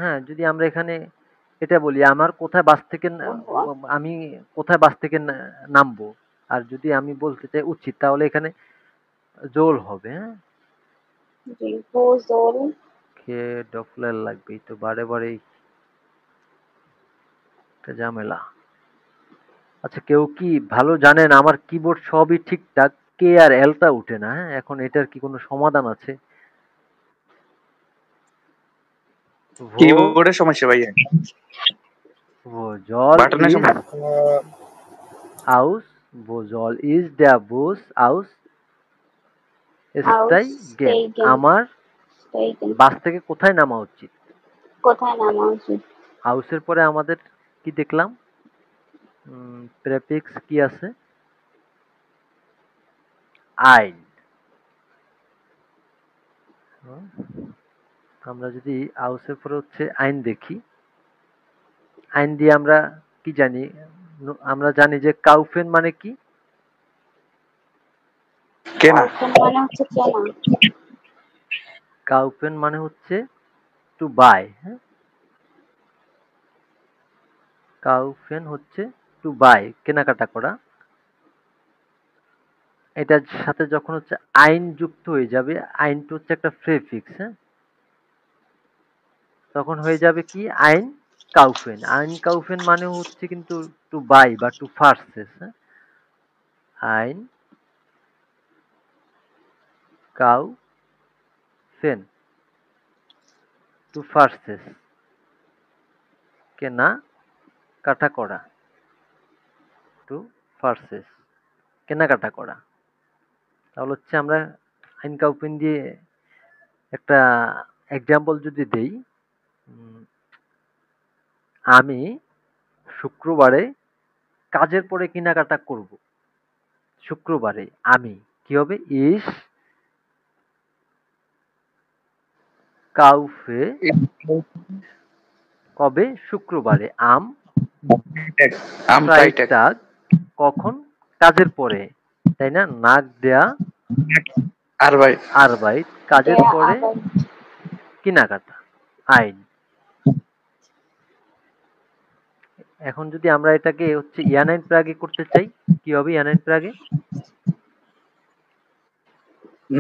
হ্যাঁ যদি আমরা এখানে এটা বলি আমার কোথায় বাস থেকে আমি কোথায় বাস থেকে নামবো, আর যদি আমি বলতে চাই উচিত, তাহলে এখানে জোল হবে। হ্যাঁ, জি বো জোন কে ডফলার লাগবে, এই তো বারে বারে একটা ঝামেলা। আচ্ছা, কেউ কি ভালো জানেন? আমার কিবোর্ড সবই ঠিকঠাক, কে আর এলটা উঠে না। হ্যাঁ, এখন এটার কি কোনো সমাধান আছে? ভো, কিবোর্ডের সমস্যা ভাইয়া, ভো জল বাটনের ইজ সমস্যা। আউস, ভো জল ইজ দ্য বুস আউস আউস স্টাইগেন, স্টেইগেন আমার স্টেইগেন বাস থেকে কোথায় নামা উচিত। কোথায় নামা উচিত? হাউসের পরে আমাদের কি দেখলাম? প্রেফিক্স কি আছে? আইন। হুম, আমরা যদি হাউসের পরে হচ্ছে আইন দেখি, আইন দিয়ে আমরা কি জানি? আমরা জানি যে কাউফেন মানে কি? কেনা। কাউফেন মানে হচ্ছে কেনা। কাউফেন মানে হচ্ছে টু বাই। হ্যাঁ, কাউফেন হচ্ছে টু বাই, কেনাকাটা করা। এটার সাথে যখন হচ্ছে আইন যুক্ত হয়ে যাবে, আইনটা হচ্ছে একটা প্রেফিক্স, হ্যাঁ, তখন হয়ে যাবে কি আইন কাউফেন। আইন কাউফেন মানে হচ্ছে কিন্তু টু বাই বা টু পারচেজ। হ্যাঁ, আইন কাউফেন টু পারচেজ, কেনা কাটা করা, টু পারচেজ কেনাকাটা করা। তাহলে হচ্ছে আমরা আইন কাউফেন দিয়ে একটা এক্সাম্পল যদি দেই, উম, আমি শুক্রবারে কাজের পরে কেনাকাটা করব। শুক্রবারে আমি কি হবে? ইস কাউফে, কবে? শুক্রবারে। আম আম ফ্রাইটেক। ফ্রাইটাগ, কখন? কাজের পরে, তাই না? নাক দেয়া আর ভাই আরবাইট, কাজের দেয়া পরে আবার কেনাকাটা, আইন। এখন যদি আমরা এটাকে হচ্ছে ইয়ানাইন প্রাগে করতে চাই, কি হবে ইয়ানাইন প্রাগে?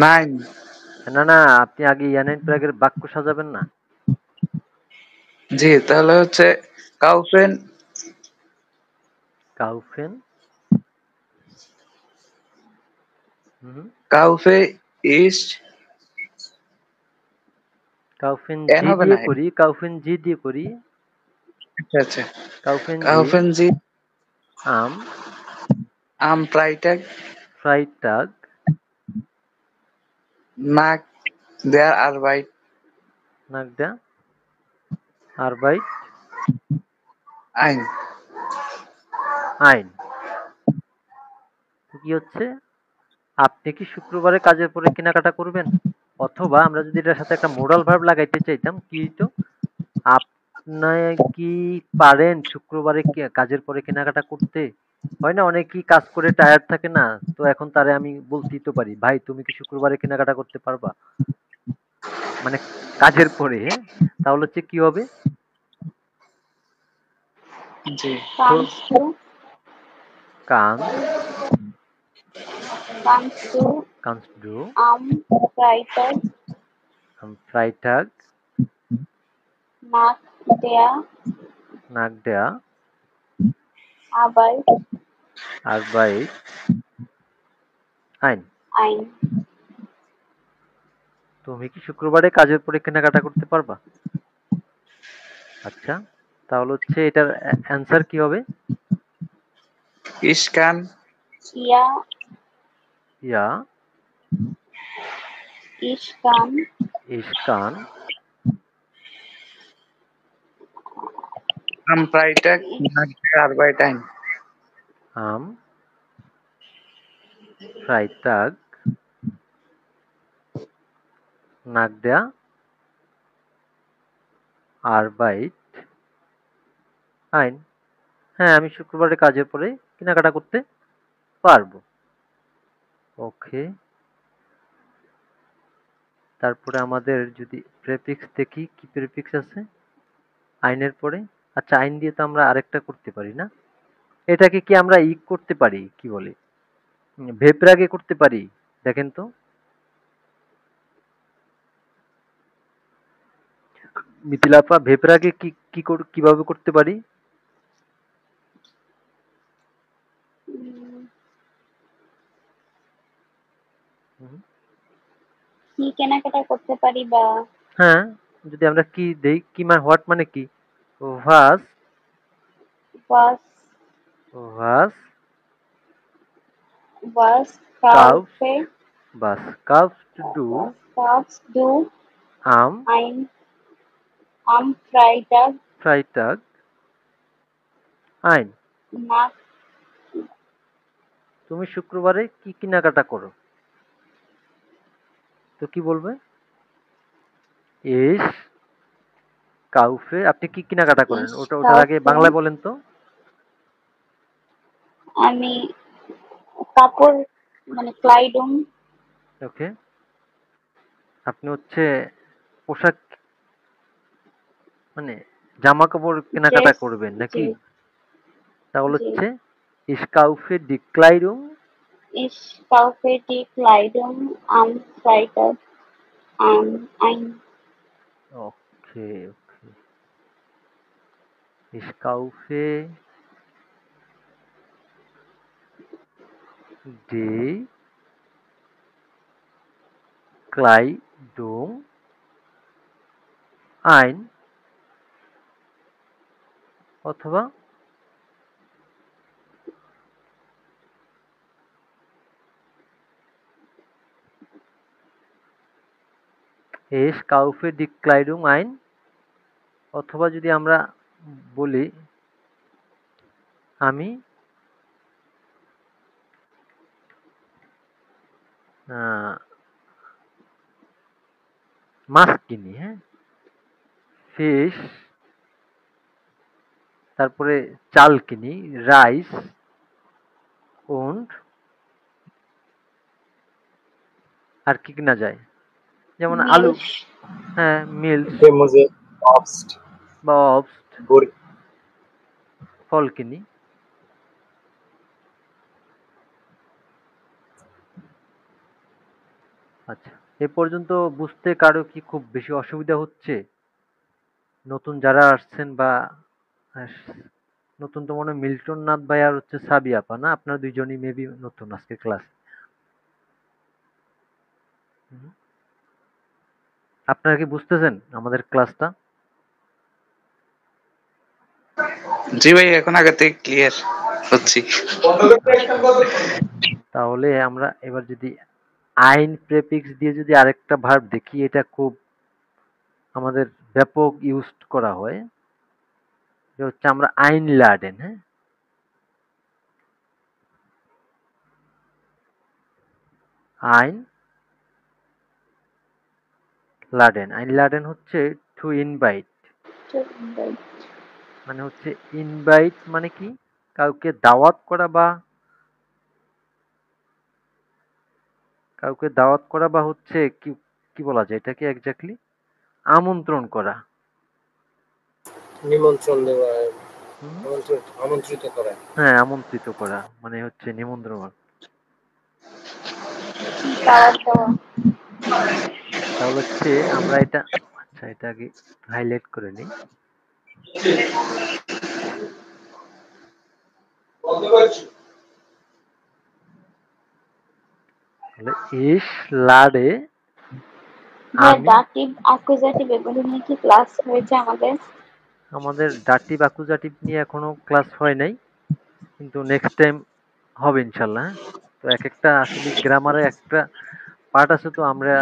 9 না না, আপনি আগে ইয়ানাইন প্রাগের বাক্য সাজাবেন না? জি, তাহলে হচ্ছে কাউফেন কাউফেন হুম কাউফে ইস্ট কাউফেন এন জি হবে দিয়ে না। করি, কাউফেন জি দিয়ে করি। আচ্ছা আচ্ছা, কাউফেন জি কাউফেন জি আম আম ফ্রাইটাগ ফ্রাইটাগ নাক দেয়ার আরবাইট নাগদা আরবাইট আইন। আইন। তো কি হচ্ছে, আপনি কি শুক্রবারে কাজের পরে কেনাকাটা করবেন? অথবা আমরা যদি এটার সাথে একটা মোডাল ভার্ব লাগাইতে চাইতাম, কি হইতো? আপনি কি পারেন শুক্রবারে কাজের পরে কেনাকাটা করতে? হয় না, অনেকেই কাজ করে টায়ার্ড থাকে না, তো এখন তারে আমি বলতেই তো পারি, ভাই তুমি কি শুক্রবারে কেনাকাটা করতে পারবা? মানে কাজের পরে, হ্যাঁ? তাহলে হচ্ছে কি হবে? জি, comes to কান্স comes to কান্স ডু Freitag ফ্রাইটাগ nach der নাক দেয়া Arbeit আরবাইট আইন। ein। তুমি কি শুক্রবারে কাজের পরে কেনাকাটা করতে পারবা? আচ্ছা, তাহলে হচ্ছে এটার অ্যান্সার কি হবে? ইস্কান Ja, ইয়া ich kann ইশকান আম ফ্রাইটাগ নাক দেয়ার আরবাইট আইন। আম ফ্রাইটাগ নাক দেয়া আরবাইট আইন। হ্যাঁ, আমি শুক্রবারে কাজের পরে কেনাকাটা করতে পারবো। ওকে, তারপরে আমাদের যদি প্রেফিক্স দেখি, কি প্রেফিক্স আছে আইনের পরে? আচ্ছা, আইন দিয়ে তো আমরা আরেকটা করতে পারি না? এটাকে কি আমরা করতে পারি, কি বলে, ভেপ্রাগে করতে পারি? দেখেন তো, মিথিলাপা, ভেপ্রাগে কিভাবে করতে পারি? উম, হুম, কি কেনাকাটা করতে পারি বা হ্যাঁ, যদি আমরা কি দেই, কি মানে হোয়াট মানে কি? ভাস was ভাস was কাউফ kaufe বাস কাউফ টু ডু was kaufst du আম ein am Freitag ফ্রাইটাগ আইন। nach তুমি শুক্রবারে কি কেনাকাটা করো? তো কি বলবে? এস কাউফে, আপনি কি কেনাকাটা করেন? ich ওটার আগে kaufe বাংলায় বলেন তো। আমি কাপড় মানে Kleidung ওকে, আপনি হচ্ছে পোশাক মানে জামা কাপড় কেনাকাটা Dress করবেন জি নাকি? তাহলে জি হচ্ছে ইস কাউফে ডিক্লাইরুম ich kaufe die Kleidung am Freitag ein okay okay ইস কাউফে ডি ক্লাইডুম আইন, অথবা এস কাউফে ডিক্লাইডুম আইন, অথবা যদি আমরা বলি আমি মাছ কিনি, হ্যাঁ, ফিশ, তারপরে চাল কিনি, রাইস und আর কি কিনা যায়, যেমন আলু, Milch হ্যাঁ, মিল্ক Gemüse, Obst, বা অবস্ট, Gurke, ফলকিনি। আচ্ছা, এ পর্যন্ত বুঝতে কারো কি খুব বেশি অসুবিধা হচ্ছে? নতুন যারা আসছেন বা আহ, নতুন তো মনে হয় মিল্টন নাথ ভাই আর হচ্ছে সাবি আপা, না? আপনারা দুইজনই মেবি নতুন আজকে ক্লাস। আপনারা কি বুঝতেছেন আমাদের ক্লাসটা? জি ভাই, এখন আগে থেকে ক্লিয়ার হচ্ছি। তাহলে আমরা এবার যদি আইন প্রেফিক্স দিয়ে যদি আরেকটা ভার্ব দেখি, এটা খুব আমাদের ব্যাপক ইউজ করা হয়। এটা হচ্ছে আমরা আইন লাডেন। হ্যাঁ, আইন লাডেন। আইন লাডেন হচ্ছে টু ইনভাইট। মানে হচ্ছে ইনভাইট মানে কি, কাউকে দাওয়াত করা বা হচ্ছে কি কি বলা যায় এটাকে এক্স্যাক্টলি, আমন্ত্রণ করা। নিমন্ত্রণ দেওয়া, হুম? আমন্ত্রিত করা। হ্যাঁ, আমন্ত্রিত করা মানে হচ্ছে নিমন্ত্রণ। তাহলে হচ্ছে আমরা এটা, আচ্ছা এটা আগে হাইলাইট করে নিই। তাহলে ইস লাডে আমি, দাটিভ অ্যাকুজাটিভ এগুলো নিয়ে কি ক্লাস হয়েছে আমাদের? আমাদের দাটিভ অ্যাকুজাটিভ নিয়ে এখনো ক্লাস হয় নাই, কিন্তু নেক্সট টাইম হবে ইনশাল্লাহ। হ্যাঁ? তো এক একটা আসলে গ্রামারে একটা পার্ট আছে, তো আমরা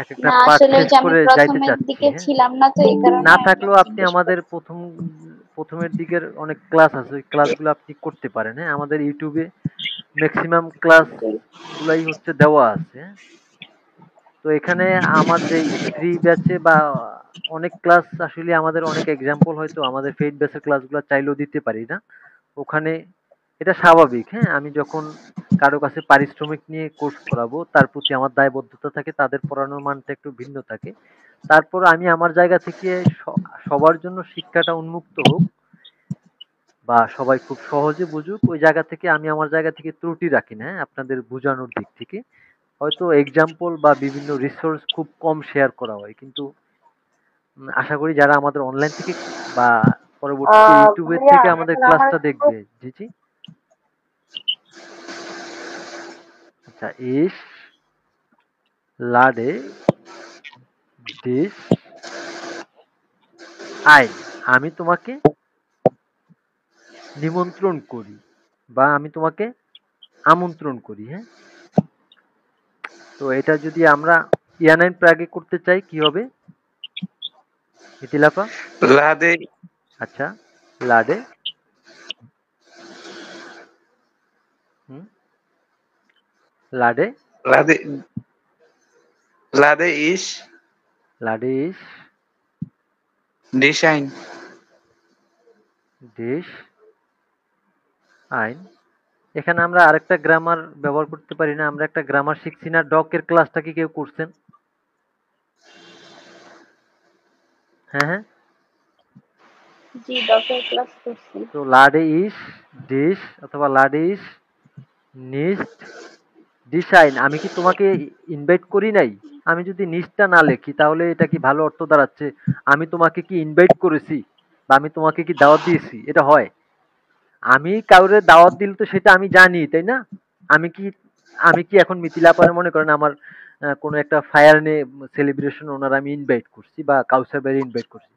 এক একটা না পার্ট আসলে ওই শেষ যে আমি করে যাইতে প্রথমের চাচ্ছি। দিকে হ্যাঁ, ছিলাম না, তো এই কারণে না আমি থাকলেও আপনি জিজ্ঞেস আমাদের করছি। প্রথমের দিকের অনেক ক্লাস আছে, ওই ক্লাসগুলো আপনি করতে পারেন। হ্যাঁ, আমাদের ইউটিউবে ম্যাক্সিমাম ক্লাস গুলাই হচ্ছে দেওয়া আছে। হ্যাঁ? তো এখানে আমার যে ফ্রি ব্যাচে বা অনেক ক্লাস, আসলে আমাদের অনেক এক্সাম্পল হয়তো আমাদের পেইড ব্যাচের ক্লাসগুলো চাইলেও দিতে পারি না ওখানে। এটা স্বাভাবিক। হ্যাঁ, আমি যখন কারো কাছে পারিশ্রমিক নিয়ে কোর্স করাবো, তার প্রতি আমার দায়বদ্ধতা থাকে, তাদের পড়ানোর মানটা একটু ভিন্ন থাকে। তারপর আমি আমার জায়গা থেকে সবার জন্য শিক্ষাটা উন্মুক্ত হোক বা সবাই খুব সহজে বুঝুক, ওই জায়গা থেকে আমি আমার জায়গা থেকে ত্রুটি রাখি না। হ্যাঁ, আপনাদের বোঝানোর দিক থেকে হয়তো এক্সাম্পল বা বিভিন্ন রিসোর্স খুব কম শেয়ার করা হয়, কিন্তু আশা করি যারা আমাদের অনলাইন থেকে বা পরবর্তীতে ইউটিউবের ভাইয়া থেকে আমাদের এখন আমার ক্লাসটা একটু দেখবে। জি জি। আচ্ছা, ইস লাডে ডিস আইন, আমি তোমাকে নিমন্ত্রণ করি বা আমি তোমাকে আমন্ত্রণ করি। হ্যাঁ, তো এটা যদি আমরা ইয়ানাইন প্রাগে করতে চাই কি হবে ইতিলাফা? লাদে আচ্ছা, লাডে লাডে লাদে লাদে ইস লাডে ইস ডিসাইন। ডিশ আইন। এখানে আমরা আরেকটা গ্রামার ব্যবহার করতে পারি না? আমরা একটা গ্রামার শিখছি না, ডকের ক্লাসটা কি কেউ করছেন? হ্যাঁ হ্যাঁ। জি ডক্টর ক্লাস করছি। তো লাডে ইস ডিশ অথবা লাডে ইস নিস্ট ডিসাইন, আমি কি তোমাকে ইনভাইট করি নাই? আমি যদি নিচটা না লিখি তাহলে এটা কি ভালো অর্থ দাঁড়াচ্ছে আমি তোমাকে কি ইনভাইট করেছি বা আমি তোমাকে কি দাওয়াত দিয়েছি? এটা হয়? আমি কাউরে দাওয়াত দিলে তো সেটা আমি জানি, তাই না? আমি কি এখন মিথিলা পারে মনে করেন আমার কোনো একটা ফায়ার নে সেলিব্রেশন ওনার আমি ইনভাইট করছি বা কাউসার ভাইরে ইনভাইট করছি।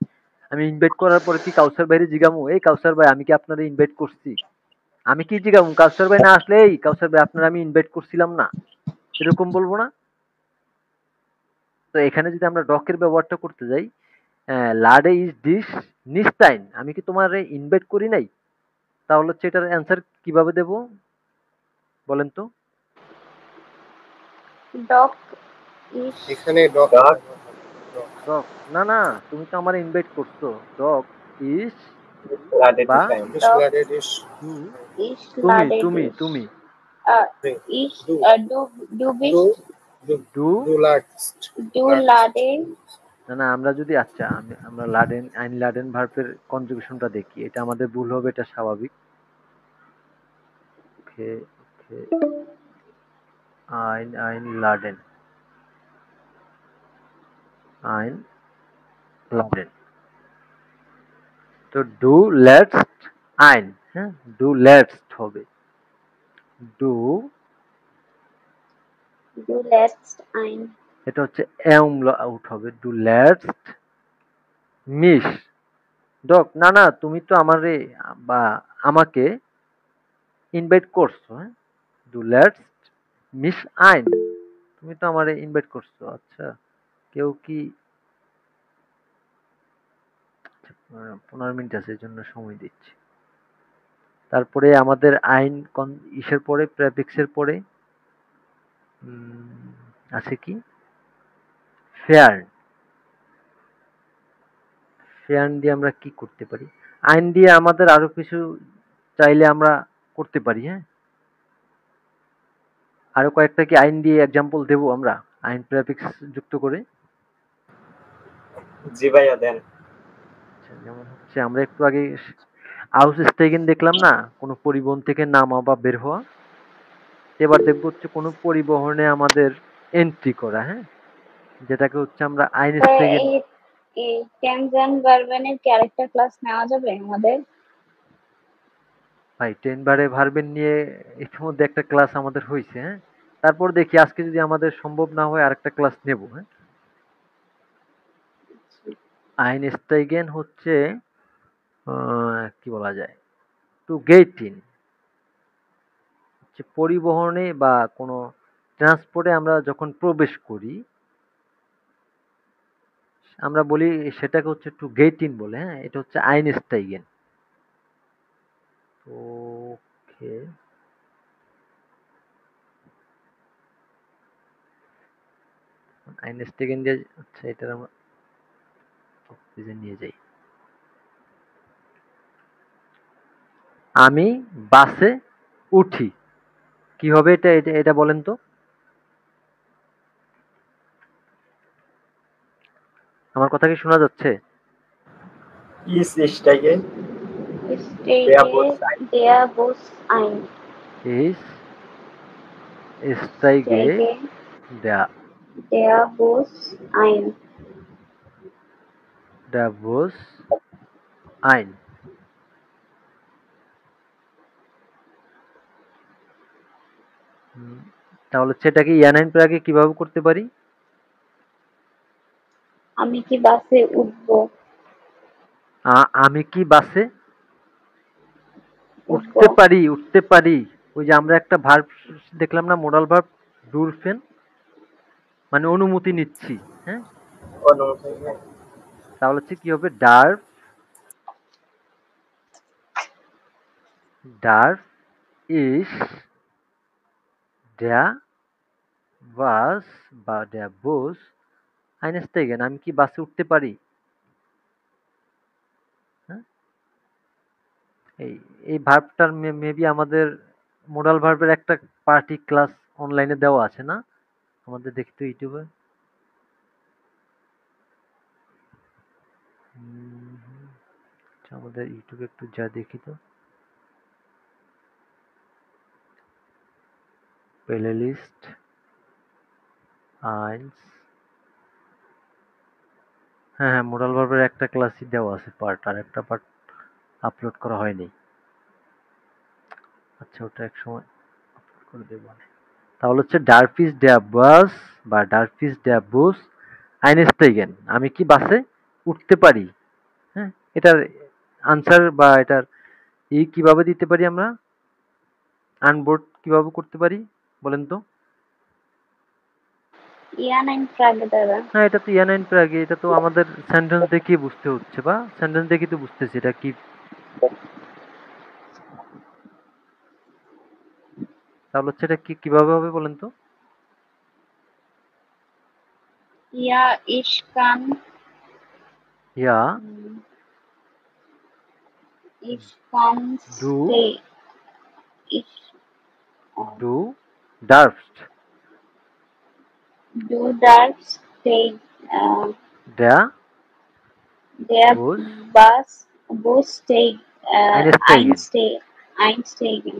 আমি ইনভাইট করার পরে কি কাউসার ভাইরে জিগামু, এই কাউসার ভাই আমি কি আপনাদের ইনভাইট করছি? আমি কি জিগামু কাউসার ভাই না আসলে, এই কাউসার ভাই আপনারা আমি ইনভাইট করছিলাম না? এরকম বলবো না? তো এখানে যদি আমরা ডকের ব্যবহারটা করতে যাই, লাডে ইজ ডিশ নিস্টাইন, আমি কি তোমার ইনভাইট করি নাই? তাহলে হচ্ছে এটার অ্যান্সার কিভাবে দেব বলেন তো? ডক ইস এখানে ডক ডক, না না, তুমি তো আমার ইনভাইট করছো। ডক ইজ বা ডক ডিশ ইস তুমি লাডে তুমি ডিশ তুমি ইস ডু ডু ডু ডু বিশ ডু ডু ডু লাস্ট ডু লাডে না না, আমরা যদি আচ্ছা আমরা লাডেন আইন লাডেন ভার্বের কনজুগেশনটা দেখি, এটা আমাদের ভুল হবে, এটা স্বাভাবিক। ওকে ওকে, আইন আইন লাডেন, আইন লাডেন, তো ডু লেটস্ট আইন, হ্যাঁ ডু লেটস্ট হবে, ডু, ডু লেটস্ট আইন। এটা হচ্ছে আউট হবে, ডু লেটস্ট মিস ডক, না না তুমি তো আমারে বা আমাকে ইনভাইট করছো, হ্যাঁ ডু লেটস্ট মিস আইন, তুমি তো আমারে ইনভাইট করছো। আচ্ছা, কেউ কি 15 মিনিট আছে, এই জন্য সময় দিচ্ছি। তারপরে আমাদের আইন ইসের পরে প্রেফিক্সের পরে আছে কি ফেয়ার, ফেয়ার দিয়ে আমরা কি করতে পারি? আইন দিয়ে আমাদের আরো কিছু চাইলে আমরা করতে পারি, হ্যাঁ আরো কয়েকটা কি আইন দিয়ে এক্সাম্পল দেব আমরা, আইন প্রেফিক্স যুক্ত করে। জি ভাইয়া দেন। আচ্ছা, যেমন হচ্ছে আমরা একটু আগে আউস স্টেগেন দেখলাম না, কোনো পরিবহন থেকে নামা বা বের হওয়া। এবার দেখবো হচ্ছে কোনো পরিবহনে আমাদের এন্ট্রি করা, হ্যাঁ যেটাকে হচ্ছে আমরা আইন স্টেগেন। এই টেন্স এন্ড ভার্বের ক্যারেক্টার ক্লাস নেওয়া যাবে আমাদের? ভাই 10 বারে ভার্বেন নিয়ে ইতিমধ্যে একটা ক্লাস আমাদের হয়েছে, হ্যাঁ তারপর দেখি আজকে যদি আমাদের সম্ভব না হয় আরেকটা ক্লাস নেব, হ্যাঁ। আইনস্টাইগেন হচ্ছে কি বলা যায়, টু গেট ইন, হচ্ছে পরিবহনে বা কোনো ট্রান্সপোর্টে আমরা যখন প্রবেশ করি আমরা বলি সেটাকে হচ্ছে টু গেট ইন বলে, হ্যাঁ এটা হচ্ছে আইনস্টাইগেন। ওকে, আইনস্টাইগেন দিয়ে আচ্ছা এটা আমরা নিয়ে যাই। আমি বাসে উঠি, কি হবে এটা এটা এটা বলেন তো? আমার কথা কি শোনা যাচ্ছে? ইস স্টাইগেন Der Bus ein. Ich steige Der Bus ein. der Bus ein. তাহলে সেটাকে ইয়ানাইন প্রাগে কিভাবে করতে পারি? আমি কি বাসে উঠবো? আমি কি বাসে উঠতে পারি? উঠতে পারি, ওই যে আমরা একটা ভার্ব দেখলাম না, মোডাল ভার্ব ডুরফেন, মানে অনুমতি নিচ্ছি, হ্যাঁ তাহলে হচ্ছে কি হবে, ডার্ফ, ডার্ফ ইস der বাস বা der Bus einsteigen, আমি কি বাসে উঠতে পারি? হ্যাঁ এই এই ভার্বটার মেবি আমাদের মোডাল ভার্বের একটা পার্টি ক্লাস অনলাইনে দেওয়া আছে না আমাদের, দেখি তো ইউটিউবে। আমাদের ইউটিউবে একটু যা দেখি তো, প্লে লিস্ট আইনস, হ্যাঁ হ্যাঁ মোডাল ভার্বের একটা ক্লাসই দেওয়া আছে পার্ট, আর একটা পার্ট আপলোড করা হয়নি। আচ্ছা ওটা এক সময় আপলোড করে দেবো। তাহলে হচ্ছে ডারফিস ডেয়া বাস বা ডারফিস ডেয়া বুস আইনস্টাইগেন, আমি কি বাসে উঠতে পারি, হ্যাঁ এটার আনসার বা এটার কিভাবে দিতে পারি আমরা, আনবোর্ড কিভাবে করতে পারি বলেন তো? ইয়ানাইন প্রাগে দ্বারা। হ্যাঁ এটা তো ইয়ানাইন প্রাগে, এটা তো আমাদের সেন্টেন্স দেখে বুঝতে হচ্ছে, বা সেন্টেন্স দেখে তো বুঝতেছি এটা কি। তাহলে হচ্ছে এটা কি কিভাবে হবে বলেন তো? Ja, ich kann. Ja, Ich kann du, stay. Ich, du darfst. du darfst stay. der Der Bus Bus steigt einsteigen. einsteigen.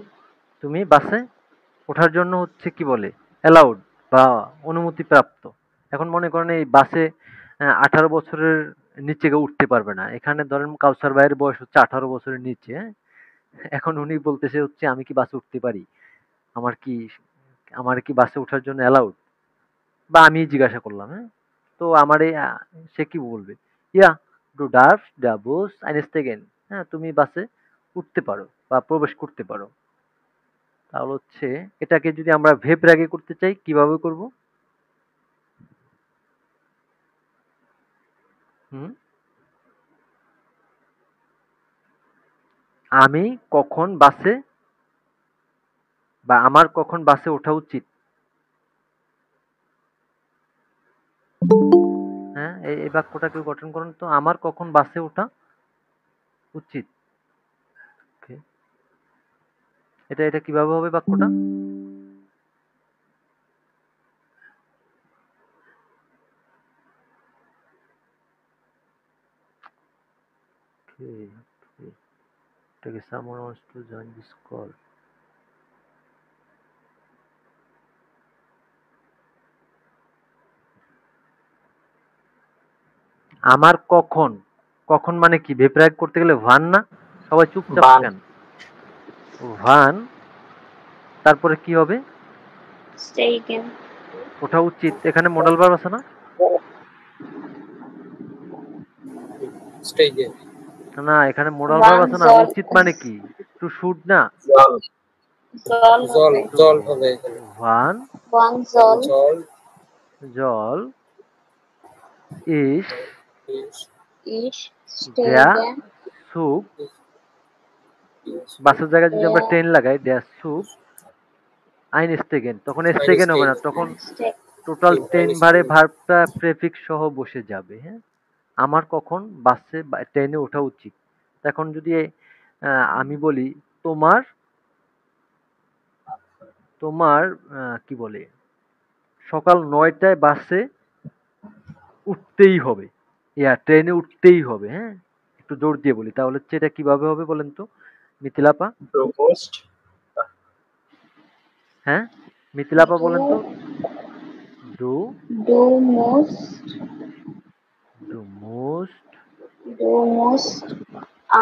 তুমি বাসে ওঠার জন্য হচ্ছে কি বলে অ্যালাউড বা অনুমতিপ্রাপ্ত। এখন মনে করেন এই বাসে 18 বছরের নিচে কেউ উঠতে পারবে না। এখানে ধরেন কাউসার ভাইয়ের বয়স হচ্ছে 18 বছরের নিচে, হ্যাঁ? এখন উনি বলতেছে হচ্ছে আমি কি বাসে উঠতে পারি? আমার কি আমার কি বাসে ওঠার জন্য অ্যালাউড? বা আমি জিজ্ঞাসা করলাম, হ্যাঁ? তো আমার এই সে কি বলবে? ইয়া ডু ডার্ফ দ্য বুস আইনস্টেগেন। হ্যাঁ, তুমি বাসে উঠতে পারো বা প্রবেশ করতে পারো। তাহলে হচ্ছে এটাকে যদি আমরা ভেব রাগে করতে চাই কিভাবে করব? হুম, আমি কখন বাসে বা আমার কখন বাসে ওঠা উচিত? হ্যাঁ, এই বাক্যটা কেউ গঠন করুন তো। আমার কখন বাসে ওঠা উচিত? Okay, এটা কিভাবে হবে বাক্যটা? Okay, okay. Okay, someone wants to join this call. আমার কখন, কখন মানে কি? ভেব রাগ করতে গেলে ভান না? সবাই চুপচাপ বান কেন? ভান, তারপরে কি হবে? Steigen. ওঠা উচিত। এখানে মডাল ভার্ব আছে না? স্টেজে না, এখানে মডাল ভার্ব Wann আছে না? soll উচিত মানে কি? টু শুড না? জল soll জল হবে? জল হবে এখানে। ভান Wann soll জল জল ইস ich der steigen? Zug, বাসের জায়গায় যদি আমরা Der ট্রেন লাগাই der Zug einsteigen, তখন স্টেগেন হবে না, তখন টোটাল টেন ভারে ভার্বটা প্রেফিক্স সহ বসে যাবে, হ্যাঁ? আমার কখন বাসে বা ট্রেনে ওঠা উচিত? এখন যদি আমি বলি তোমার তোমার কি বলে সকাল 9টায় বাসে উঠতেই হবে, ট্রেনে উঠতেই হবে, হ্যাঁ? একটু জোর দিয়ে বলি তাহলে হচ্ছে এটা কিভাবে হবে বলেন তো মিথিলাপা? প্রোপোস্ট হ্যাঁ, মিথিলাপা বলেন তো। Do du musst do most du musst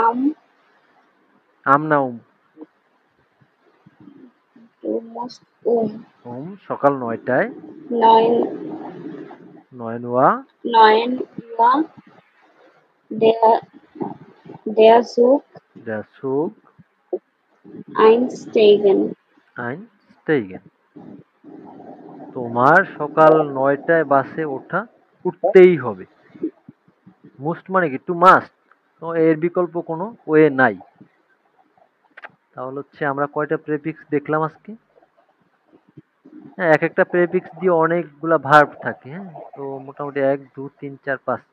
am আম না du musst সকাল 9টায় 9 9 Uhr der der Zug der Zug einsteigen. einsteigen, তোমার সকাল 9টায় বাসে উঠতেই হবে। মোস্ট মানে কি? To must. তো এর বিকল্প কোনো ওয়ে নাই। তাহলে হচ্ছে আমরা কয়টা প্রেফিক্স দেখলাম আজকে? হ্যাঁ, এক একটা প্রেফিক্স দিয়ে অনেকগুলা ভার্ব থাকে, হ্যাঁ? তো মোটামুটি 1 2 3 4 5